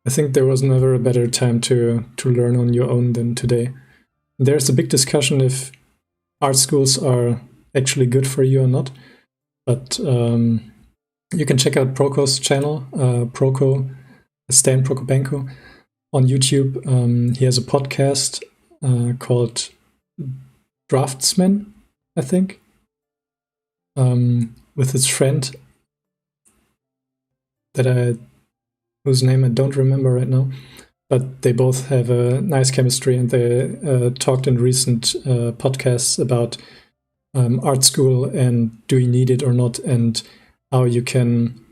I think there was never a better time to learn on your own than today. There's a big discussion if art schools are actually good for you or not, but you can check out Proko's channel, Stan Prokopenko, on YouTube. He has a podcast called Draftsman, I think, with his friend whose name I don't remember right now, but they both have a nice chemistry, and they talked in recent podcasts about art school and do you need it or not, and how you can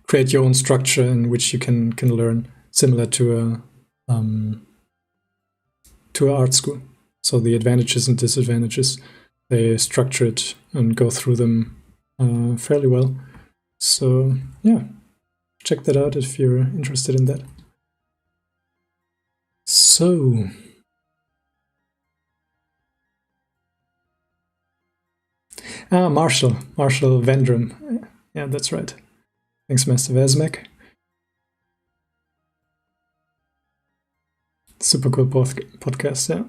create your own structure in which you can learn, similar to a art school. So the advantages and disadvantages, they structure it and go through them fairly well. So yeah, check that out if you're interested in that. So Marshall Vendrum. Yeah, that's right. Thanks, Master Vesmek. Super cool podcast, yeah.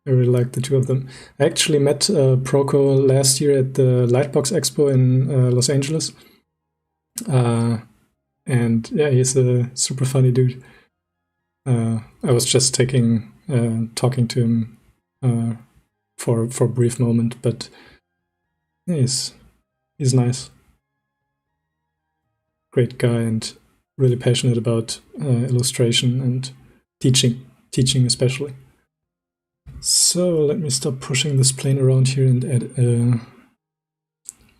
I really like the two of them. I actually met Proko last year at the Lightbox Expo in Los Angeles. And yeah, he's a super funny dude. I was just talking to him for a brief moment, but yeah, he's nice. Great guy, and really passionate about illustration and teaching especially. So let me stop pushing this plane around here and add a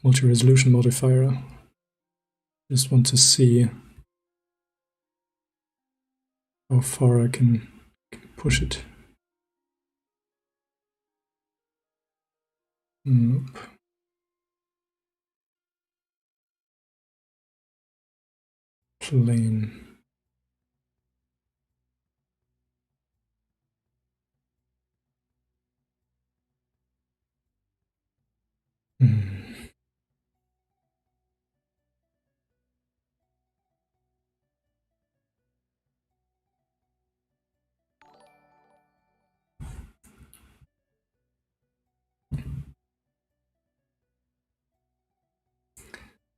multi-resolution modifier. Just want to see how far I can push it. Nope. Plane.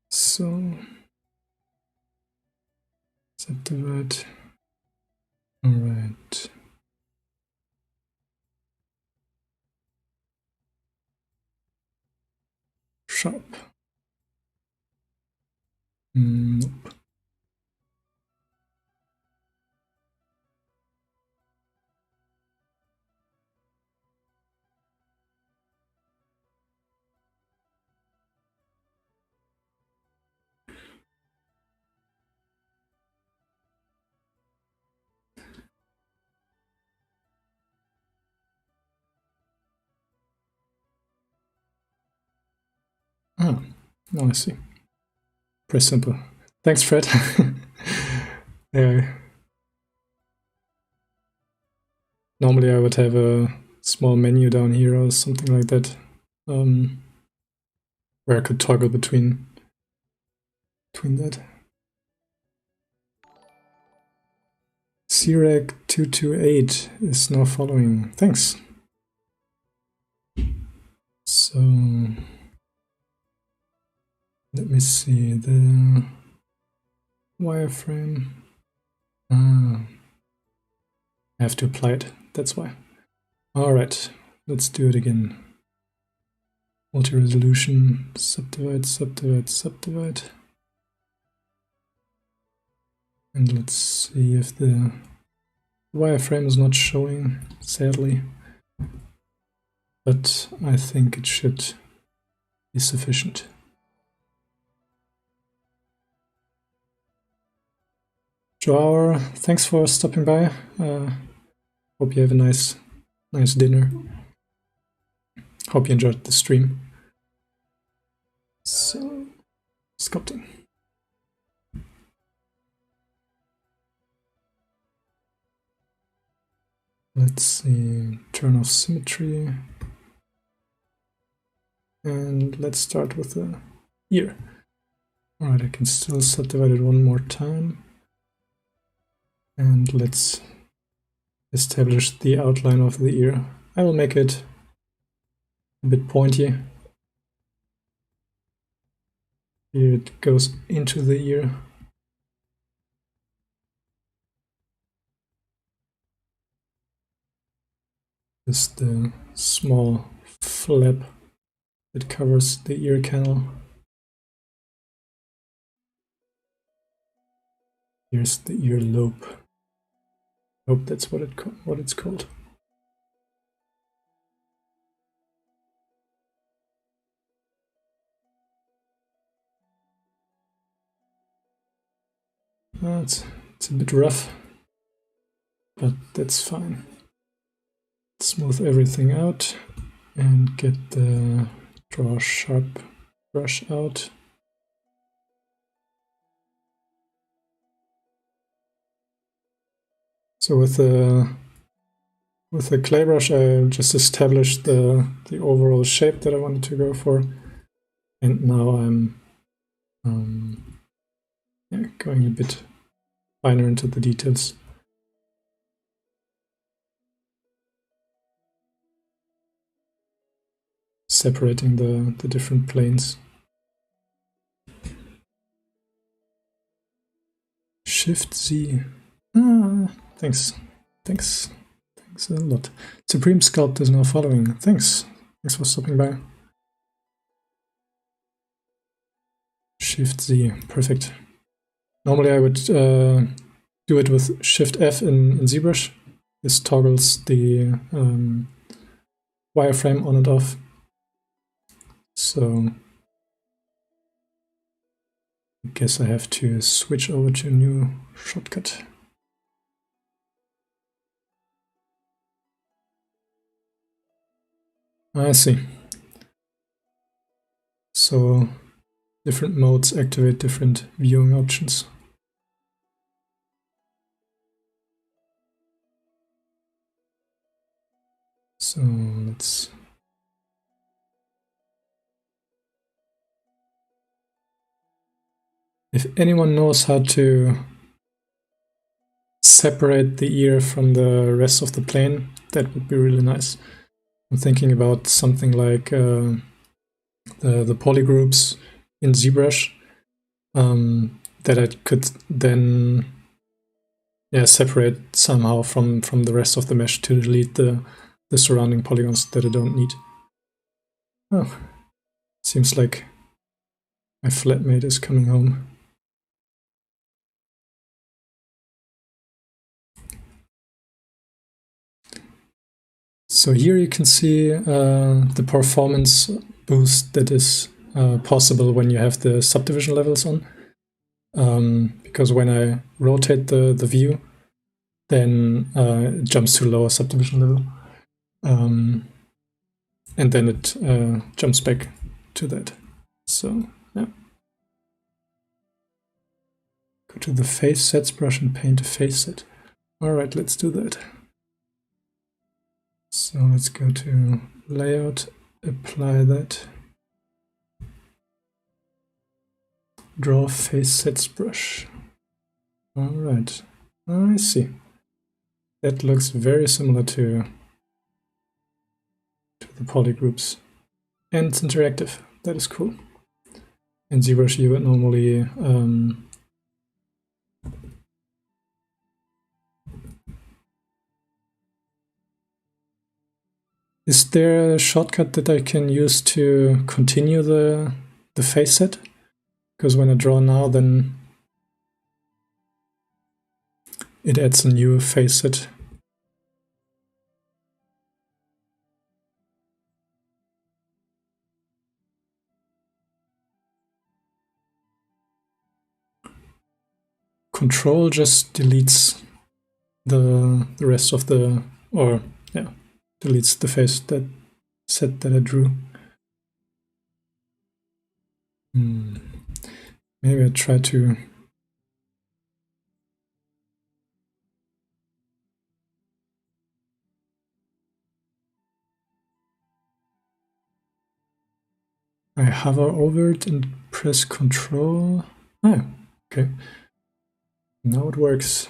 So set the word. All right. Sharp. Nope. Ah, now I see. Pretty simple. Thanks, Fred. Yeah. Normally I would have a small menu down here or something like that, where I could toggle between that. Sirek228 is now following. Thanks. So let me see the wireframe. I have to apply it, that's why. All right, let's do it again. Multi-resolution, subdivide, subdivide, subdivide. And let's see if the wireframe is not showing, sadly. But I think it should be sufficient. Joao, thanks for stopping by. Hope you have a nice dinner. Hope you enjoyed the stream. So, sculpting. Let's see, turn off symmetry. And let's start with the ear. All right, I can still subdivide it one more time. And let's establish the outline of the ear. I will make it a bit pointy. Here it goes into the ear. This is the small flap that covers the ear canal. Here's the ear lobe. Hope that's what it's called. It's a bit rough, but that's fine. Smooth everything out and get the draw sharp brush out. So with the clay brush, I just established the overall shape that I wanted to go for, and now I'm going a bit finer into the details. Separating the different planes. Shift Z. Thanks a lot. Supreme Sculpt is now following. Thanks for stopping by. Shift Z, perfect. Normally I would do it with Shift F in ZBrush. This toggles the wireframe on and off. So I guess I have to switch over to a new shortcut. I see. So different modes activate different viewing options. So let's if anyone knows how to separate the ear from the rest of the plane, that would be really nice. I'm thinking about something like the polygroups in ZBrush that I could then separate somehow from the rest of the mesh to delete the surrounding polygons that I don't need. Oh, seems like my flatmate is coming home. So here you can see the performance boost that is possible when you have the subdivision levels on. Because when I rotate the view, then it jumps to a lower subdivision level. And then it jumps back to that. So, yeah. Go to the face sets brush and paint a face set. All right, let's do that. So let's go to layout, apply that. Draw face sets brush. All right, I see. That looks very similar to the polygroups. And it's interactive. That is cool. In ZBrush you would normally is there a shortcut that I can use to continue the face set? Because when I draw now, then it adds a new face set. Control just deletes the rest of the, or yeah, deletes the face that set that I drew. Maybe I try to I hover over it and press Control. Oh, okay. Now it works.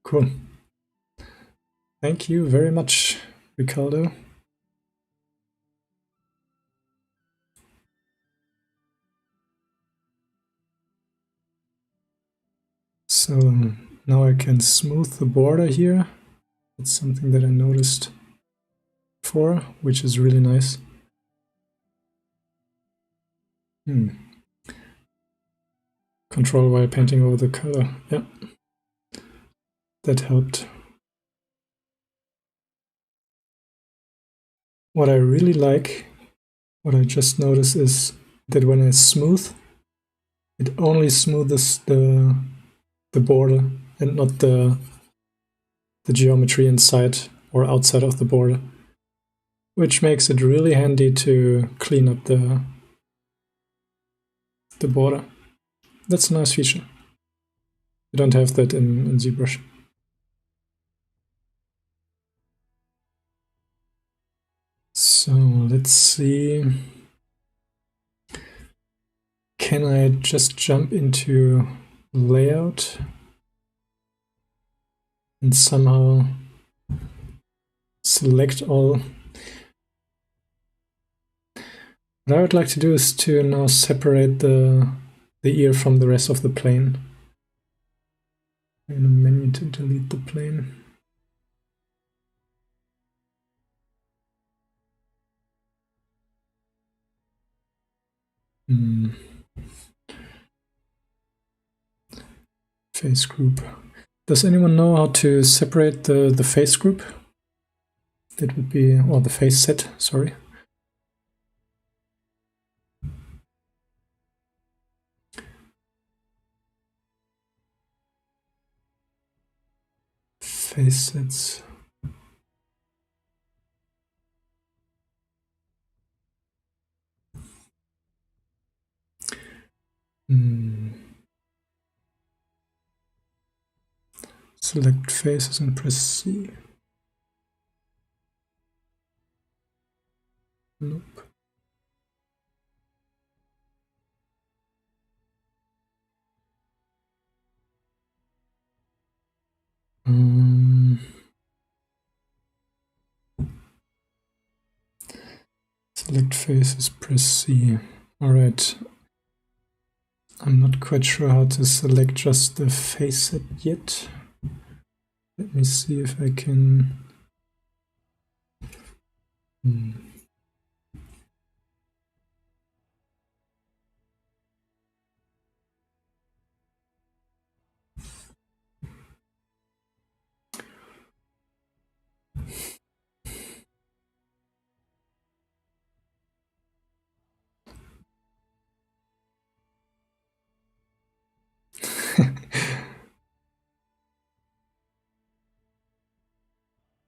Cool. Thank you very much, Ricardo. So now I can smooth the border here. That's something that I noticed before, which is really nice. Control while painting over the color. Yeah, that helped. What I really like, what I just noticed is that when I smooth, it only smoothes the border and not the geometry inside or outside of the border, which makes it really handy to clean up the border. That's a nice feature. You don't have that in ZBrush. So let's see. Can I just jump into layout and somehow select all? What I would like to do is to now separate the ear from the rest of the plane. In a menu to delete the plane. Face group. Does anyone know how to separate the face group? That would be, or the face set, sorry. Face sets. Select faces and press C. Nope. Select faces, press C. Alright. I'm not quite sure how to select just the face set yet. Let me see if I can.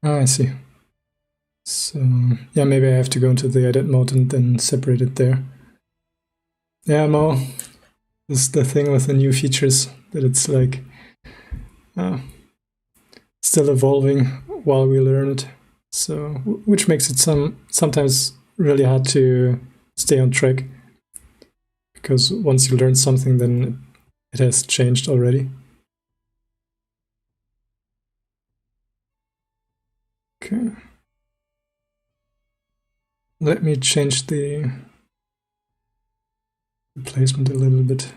I see. So yeah, maybe I have to go into the edit mode and then separate it there. Yeah, Mo, This is the thing with the new features, that it's like still evolving while we learn it. So, which makes it sometimes really hard to stay on track, because once you learn something, then it has changed already. Okay. Let me change the placement a little bit.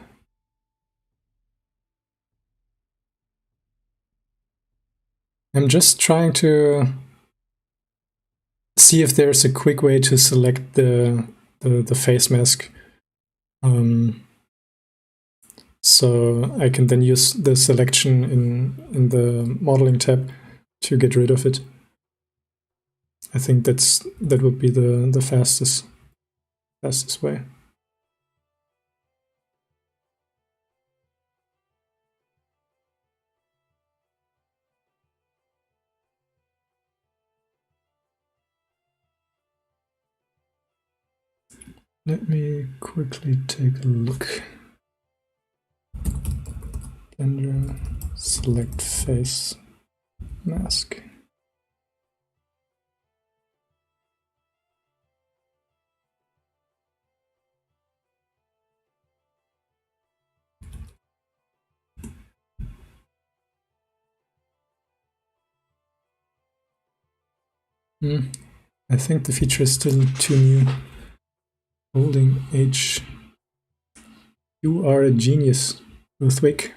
I'm just trying to see if there's a quick way to select the face mask. So I can then use the selection in the modeling tab to get rid of it. I think that would be the fastest way. Let me quickly take a look. Blender, select face mask. I think the feature is still too new. Holding H. You are a genius, Ruthwick.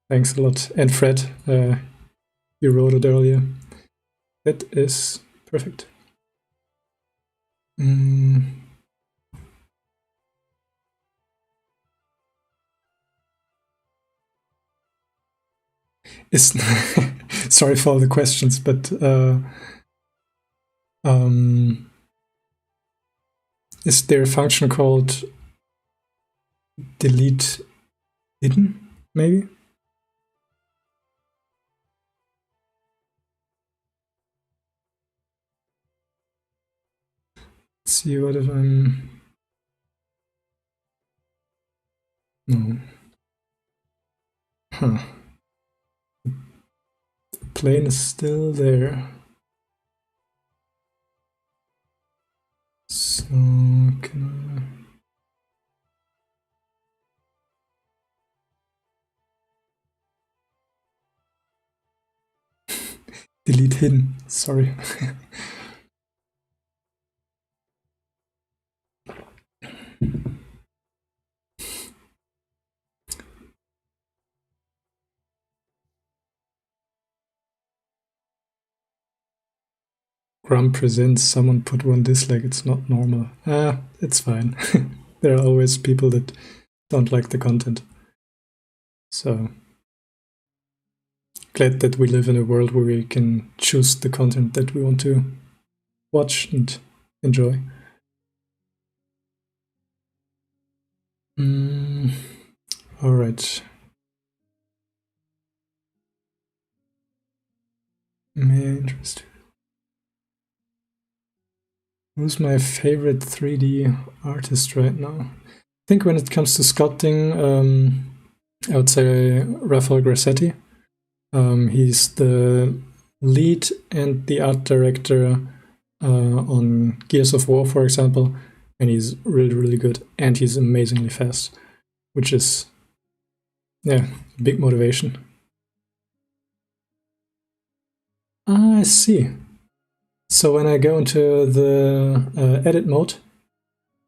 Thanks a lot. And Fred, you wrote it earlier. That is perfect. Sorry for all the questions, but is there a function called delete hidden, maybe? Let's see what if I'm... No. Huh. The plane is still there. So can I... delete hidden, sorry. Grum presents, someone put one dislike, it's not normal. It's fine. There are always people that don't like the content. So glad that we live in a world where we can choose the content that we want to watch and enjoy. All right. Interesting. Who's my favorite 3D artist right now? I think when it comes to sculpting, I would say Raphael Grassetti. He's the lead and the art director on Gears of War, for example, and he's really, really good, and he's amazingly fast, which is, yeah, a big motivation. I see. So when I go into the edit mode,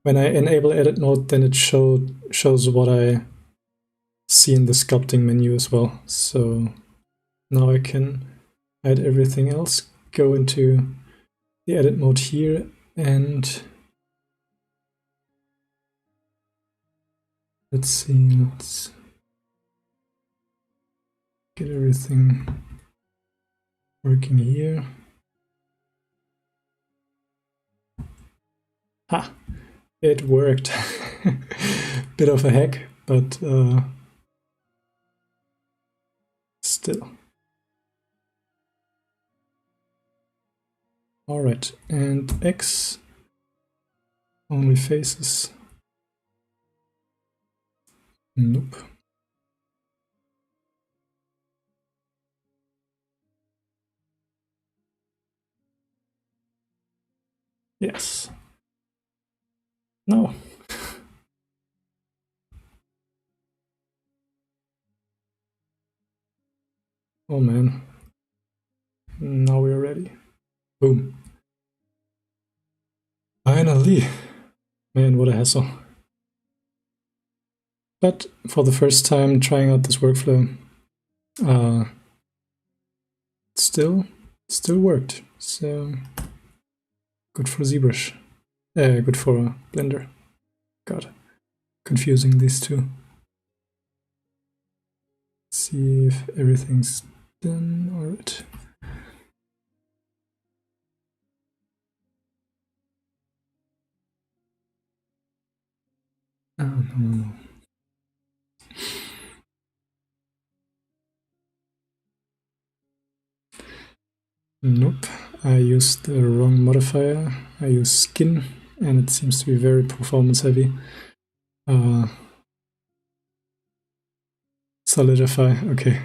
when I enable edit mode, then it shows what I see in the sculpting menu as well. So now I can hide everything else, go into the edit mode here, and let's see, let's get everything working here. Ha! It worked. Bit of a hack, but still. All right, and X only faces. Nope. Yes. No. Oh man. Now we're ready. Boom. Finally. Man, what a hassle. But for the first time trying out this workflow, still worked. So good for ZBrush. Good for Blender. God, confusing these two. See if everything's done. All right. Oh, no. Nope, I used the wrong modifier. I used skin, and it seems to be very performance heavy. Solidify, okay.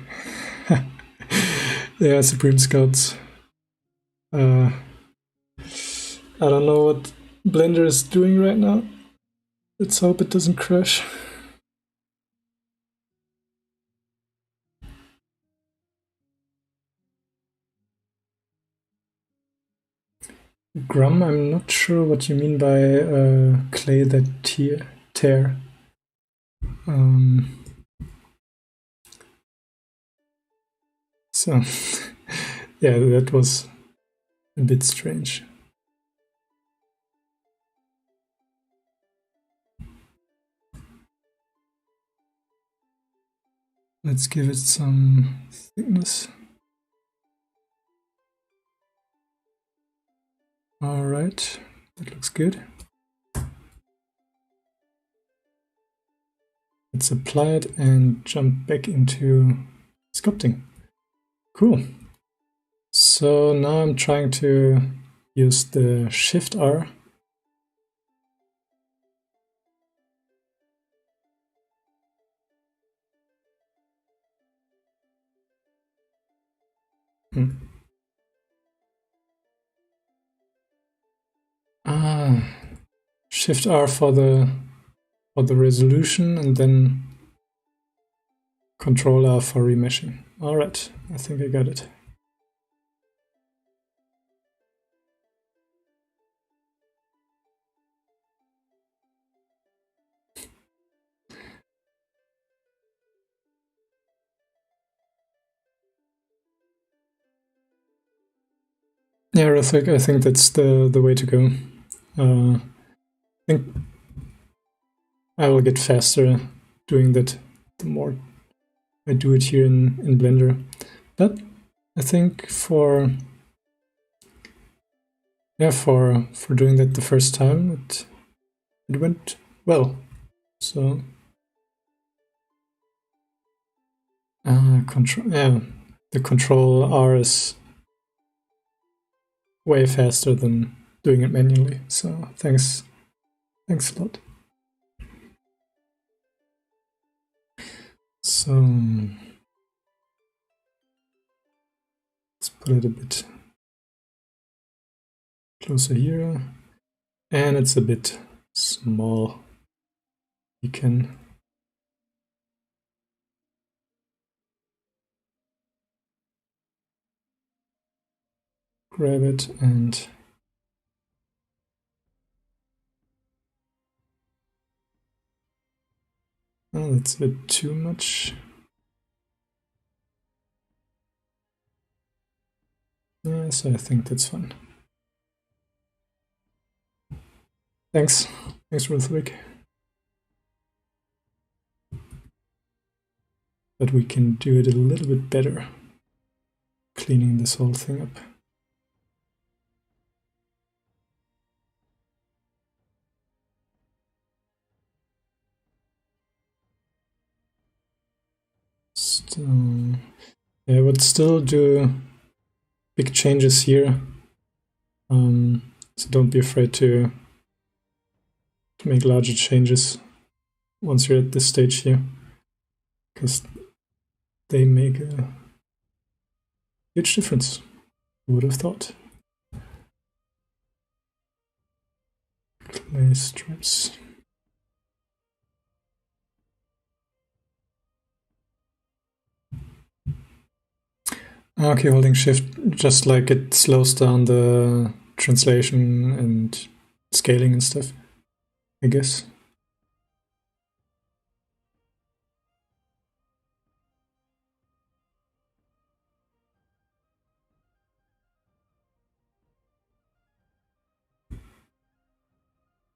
Yeah, Supreme Sculpt. I don't know what Blender is doing right now. Let's hope it doesn't crash. Grum, I'm not sure what you mean by clay that tear. So, yeah, that was a bit strange. Let's give it some thickness. All right, that looks good. Let's apply it and jump back into sculpting. Cool. So now I'm trying to use the Shift R. Shift R for the resolution, and then Control R for remeshing. All right, I think I got it. Yeah, Rithik, I think that's the way to go. I think I will get faster doing that the more I do it here in Blender. But I think for doing that the first time, it went well. So the Control R is way faster than doing it manually. So thanks a lot. So let's put it a bit closer here, and it's a bit small. You can grab it and oh, that's a bit too much. Yeah, so I think that's fine. Thanks, Ruthwick. But we can do it a little bit better, cleaning this whole thing up. I would still do big changes here, so don't be afraid to make larger changes once you're at this stage here, because they make a huge difference. Who would have thought? Clay strips. Okay, holding shift, just like it slows down the translation and scaling and stuff, I guess.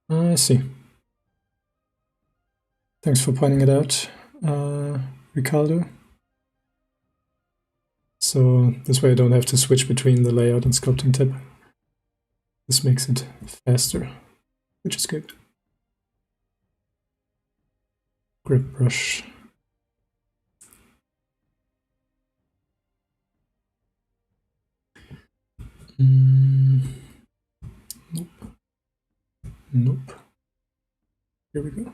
I see. Thanks for pointing it out, Ricardo. So this way I don't have to switch between the layout and sculpting tab. This makes it faster, which is good. Grip brush. Nope. Nope. Here we go.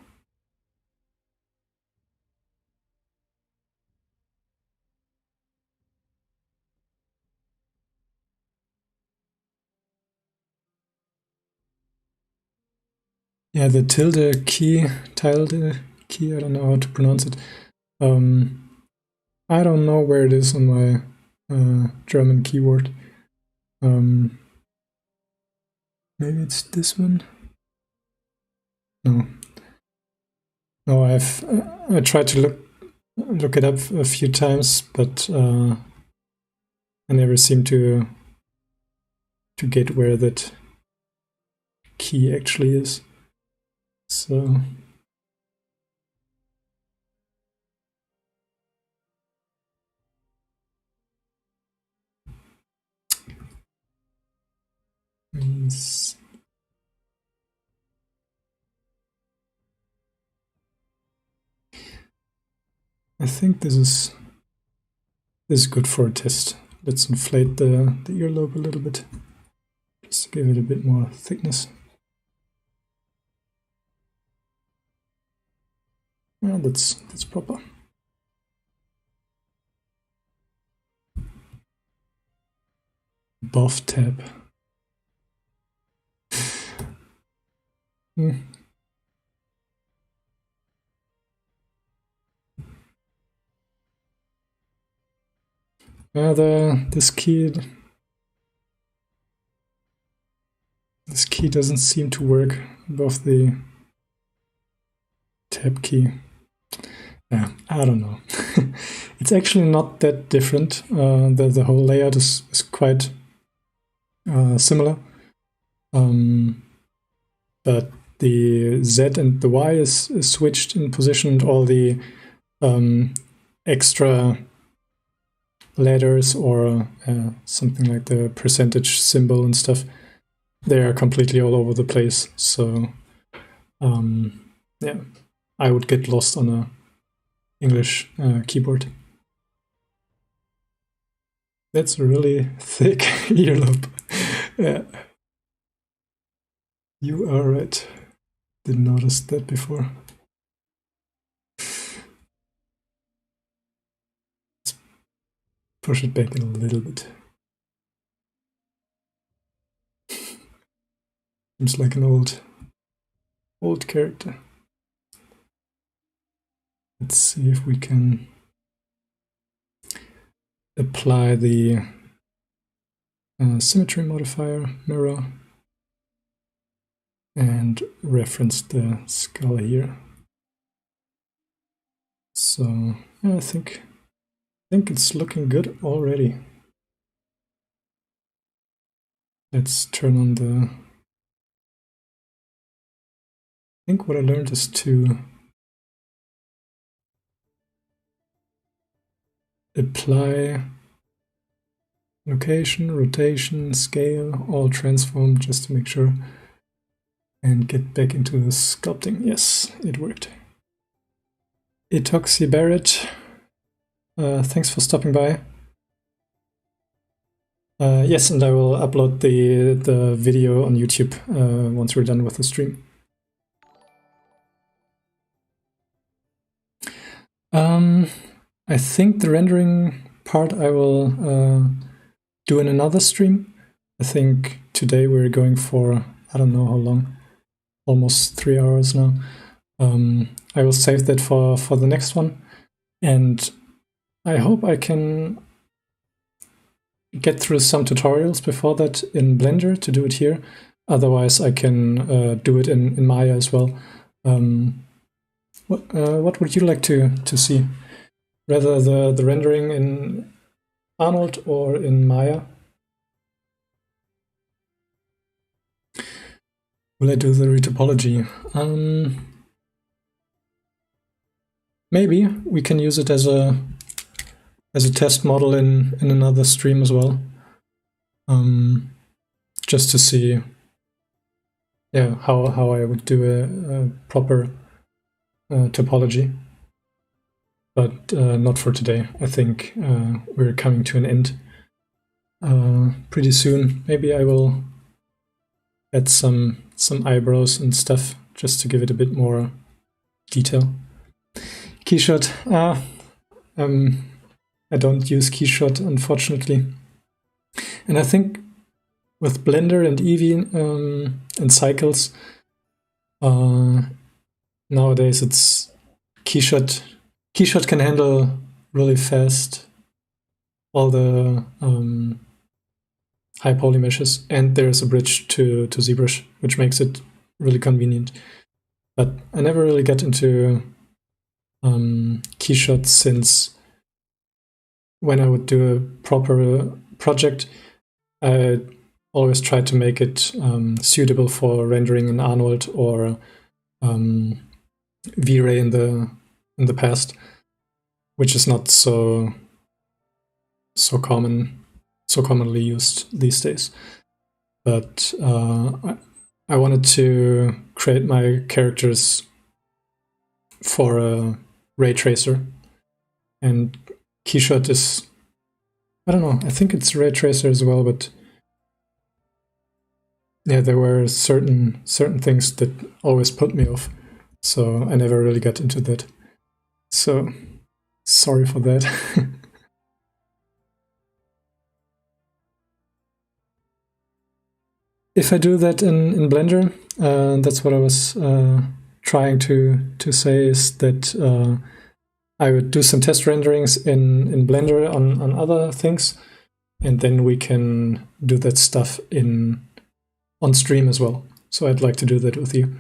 Yeah, the tilde key, I don't know how to pronounce it. I don't know where it is on my German keyboard. Maybe it's this one. No. No, I tried to look it up a few times, but I never seem to get where that key actually is. So I think this is good for a test. Let's inflate the earlobe a little bit, just to give it a bit more thickness. Yeah, that's proper. Buff tab. This key doesn't seem to work above the tab key. Yeah, I don't know. It's actually not that different. The whole layout is quite similar. But the Z and the Y is switched in position, and all the extra letters or something like the percentage symbol and stuff, they are completely all over the place. So yeah, I would get lost on a English keyboard. That's a really thick earlobe. Yeah. You are right. Didn't notice that before. Let's push it back a little bit. Seems like an old character. Let's see if we can apply the symmetry modifier, mirror, and reference the skull here. So yeah, I think it's looking good already. Let's turn on the... I think what I learned is to apply location, rotation, scale, all transform, just to make sure, and get back into the sculpting. Yes, it worked. Etoxy Barrett, thanks for stopping by. Yes, and I will upload the video on YouTube once we're done with the stream. I think the rendering part I will do in another stream. I think today we're going for, I don't know how long, almost 3 hours now. I will save that for the next one. And I hope I can get through some tutorials before that in Blender to do it here. Otherwise, I can do it in Maya as well. What would you like to see? Rather the rendering in Arnold or in Maya? Will I do the retopology? Maybe we can use it as a test model in another stream as well. Just to see, yeah, how I would do a proper topology. But not for today. I think we're coming to an end pretty soon. Maybe I will add some eyebrows and stuff just to give it a bit more detail. Keyshot. I don't use Keyshot, unfortunately. And I think with Blender and Eevee and Cycles, nowadays it's Keyshot. Keyshot can handle really fast all the high poly meshes, and there's a bridge to ZBrush, which makes it really convenient. But I never really got into Keyshot, since when I would do a proper project, I always tried to make it suitable for rendering in Arnold or V-Ray in the past, which is not so commonly used these days. But I wanted to create my characters for a ray tracer, and Keyshot is, I don't know, I think it's ray tracer as well, but yeah, there were certain things that always put me off, so I never really got into that. So sorry for that. If I do that in Blender, that's what I was trying to say, is that I would do some test renderings in Blender on other things, and then we can do that stuff on stream as well. So I'd like to do that with you.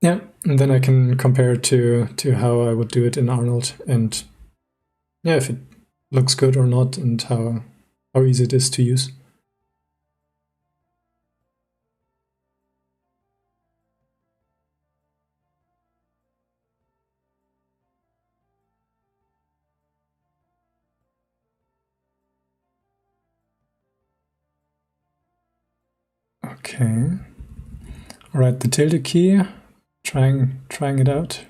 Yeah, and then I can compare it to how I would do it in Arnold, and yeah, if it looks good or not, and how easy it is to use. Okay. All right, the tilde key, trying it out.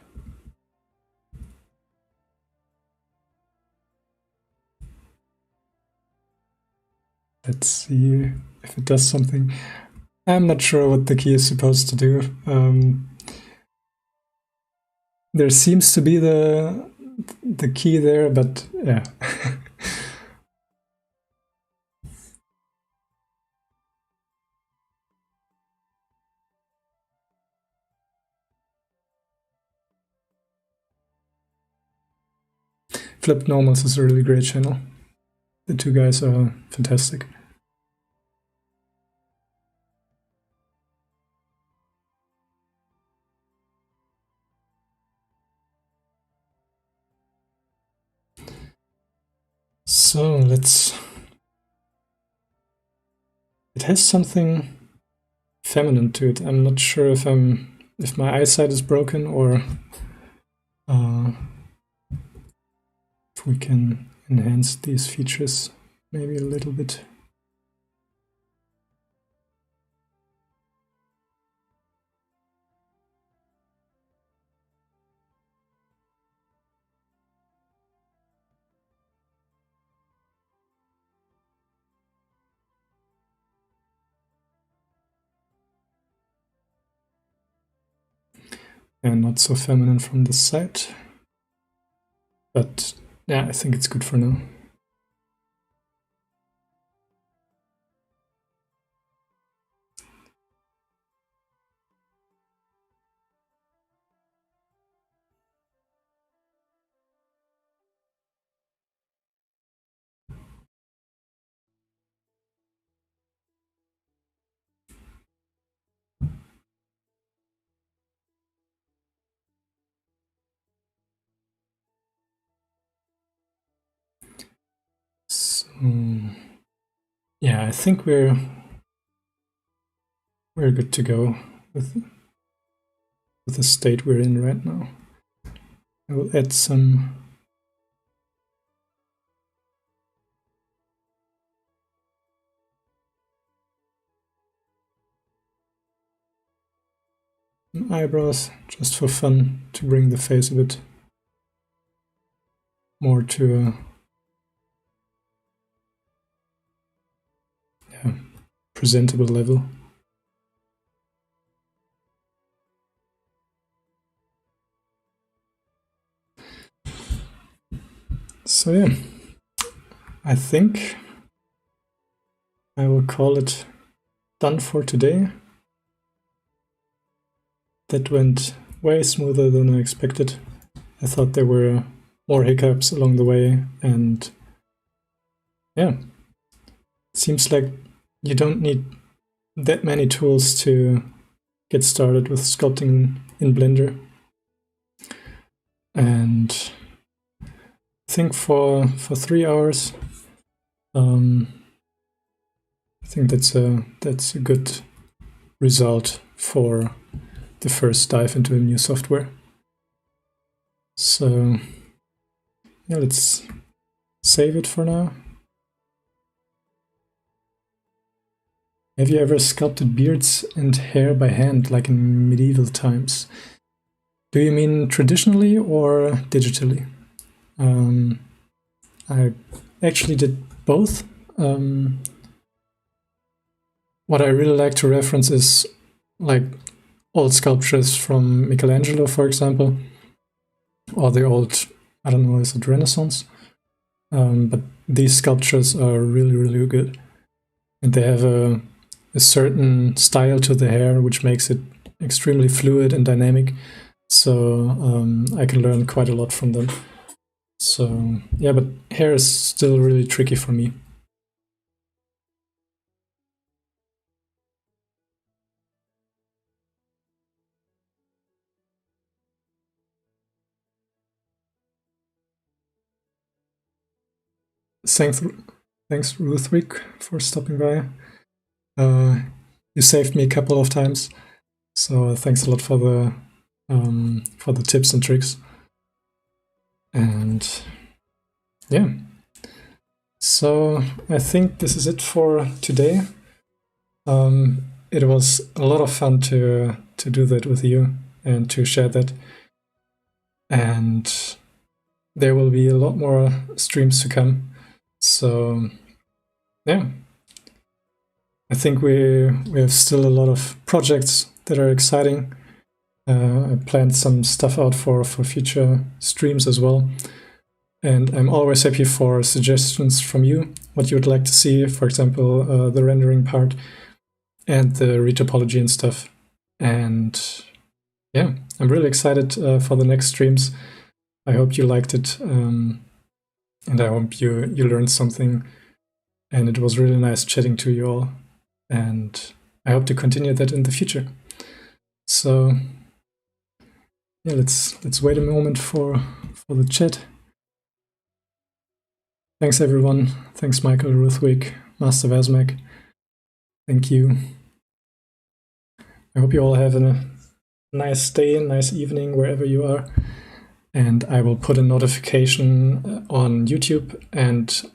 Let's see if it does something. I'm not sure what the key is supposed to do. There seems to be the key there, but yeah. Flip Normals is a really great channel. The two guys are fantastic. So let's... It has something feminine to it. I'm not sure if my eyesight is broken, or if we can enhance these features maybe a little bit. and not so feminine from this side. But yeah, I think it's good for now. So yeah, I think we're good to go with the state we're in right now. I will add some eyebrows just for fun, to bring the face a bit more to a presentable level. So yeah, I think I will call it done for today. That went way smoother than I expected. I thought there were more hiccups along the way, and yeah, it seems like you don't need that many tools to get started with sculpting in Blender. And I think for 3 hours, I think that's a good result for the first dive into a new software. So yeah, let's save it for now. Have you ever sculpted beards and hair by hand, like in medieval times? Do you mean traditionally or digitally? I actually did both. What I really like to reference is like old sculptures from Michelangelo, for example, or the old, I don't know, is it Renaissance? But these sculptures are really, really good. And they have a certain style to the hair, which makes it extremely fluid and dynamic. So I can learn quite a lot from them. So yeah, but hair is still really tricky for me. Thanks, Ruthwick, for stopping by. You saved me a couple of times, so thanks a lot for the tips and tricks. And yeah, so I think this is it for today. It was a lot of fun to do that with you and to share that. And there will be a lot more streams to come. So yeah, I think we have still a lot of projects that are exciting. I planned some stuff out for future streams as well. And I'm always happy for suggestions from you, what you would like to see, for example, the rendering part and the retopology and stuff. And yeah, I'm really excited for the next streams. I hope you liked it, and I hope you learned something. And it was really nice chatting to you all. And I hope to continue that in the future. So yeah, let's wait a moment for the chat. Thanks everyone. Thanks Michael, Ruthwick, Master Vasmac. Thank you. I hope you all have a nice day, nice evening, wherever you are. And I will put a notification on YouTube and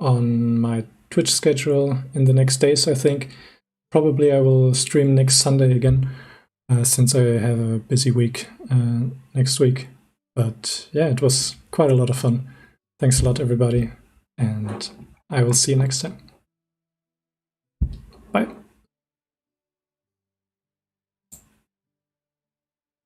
on my Twitch schedule in the next days, I think. Probably I will stream next Sunday again, since I have a busy week next week. But yeah, it was quite a lot of fun. Thanks a lot, everybody, and I will see you next time. Bye.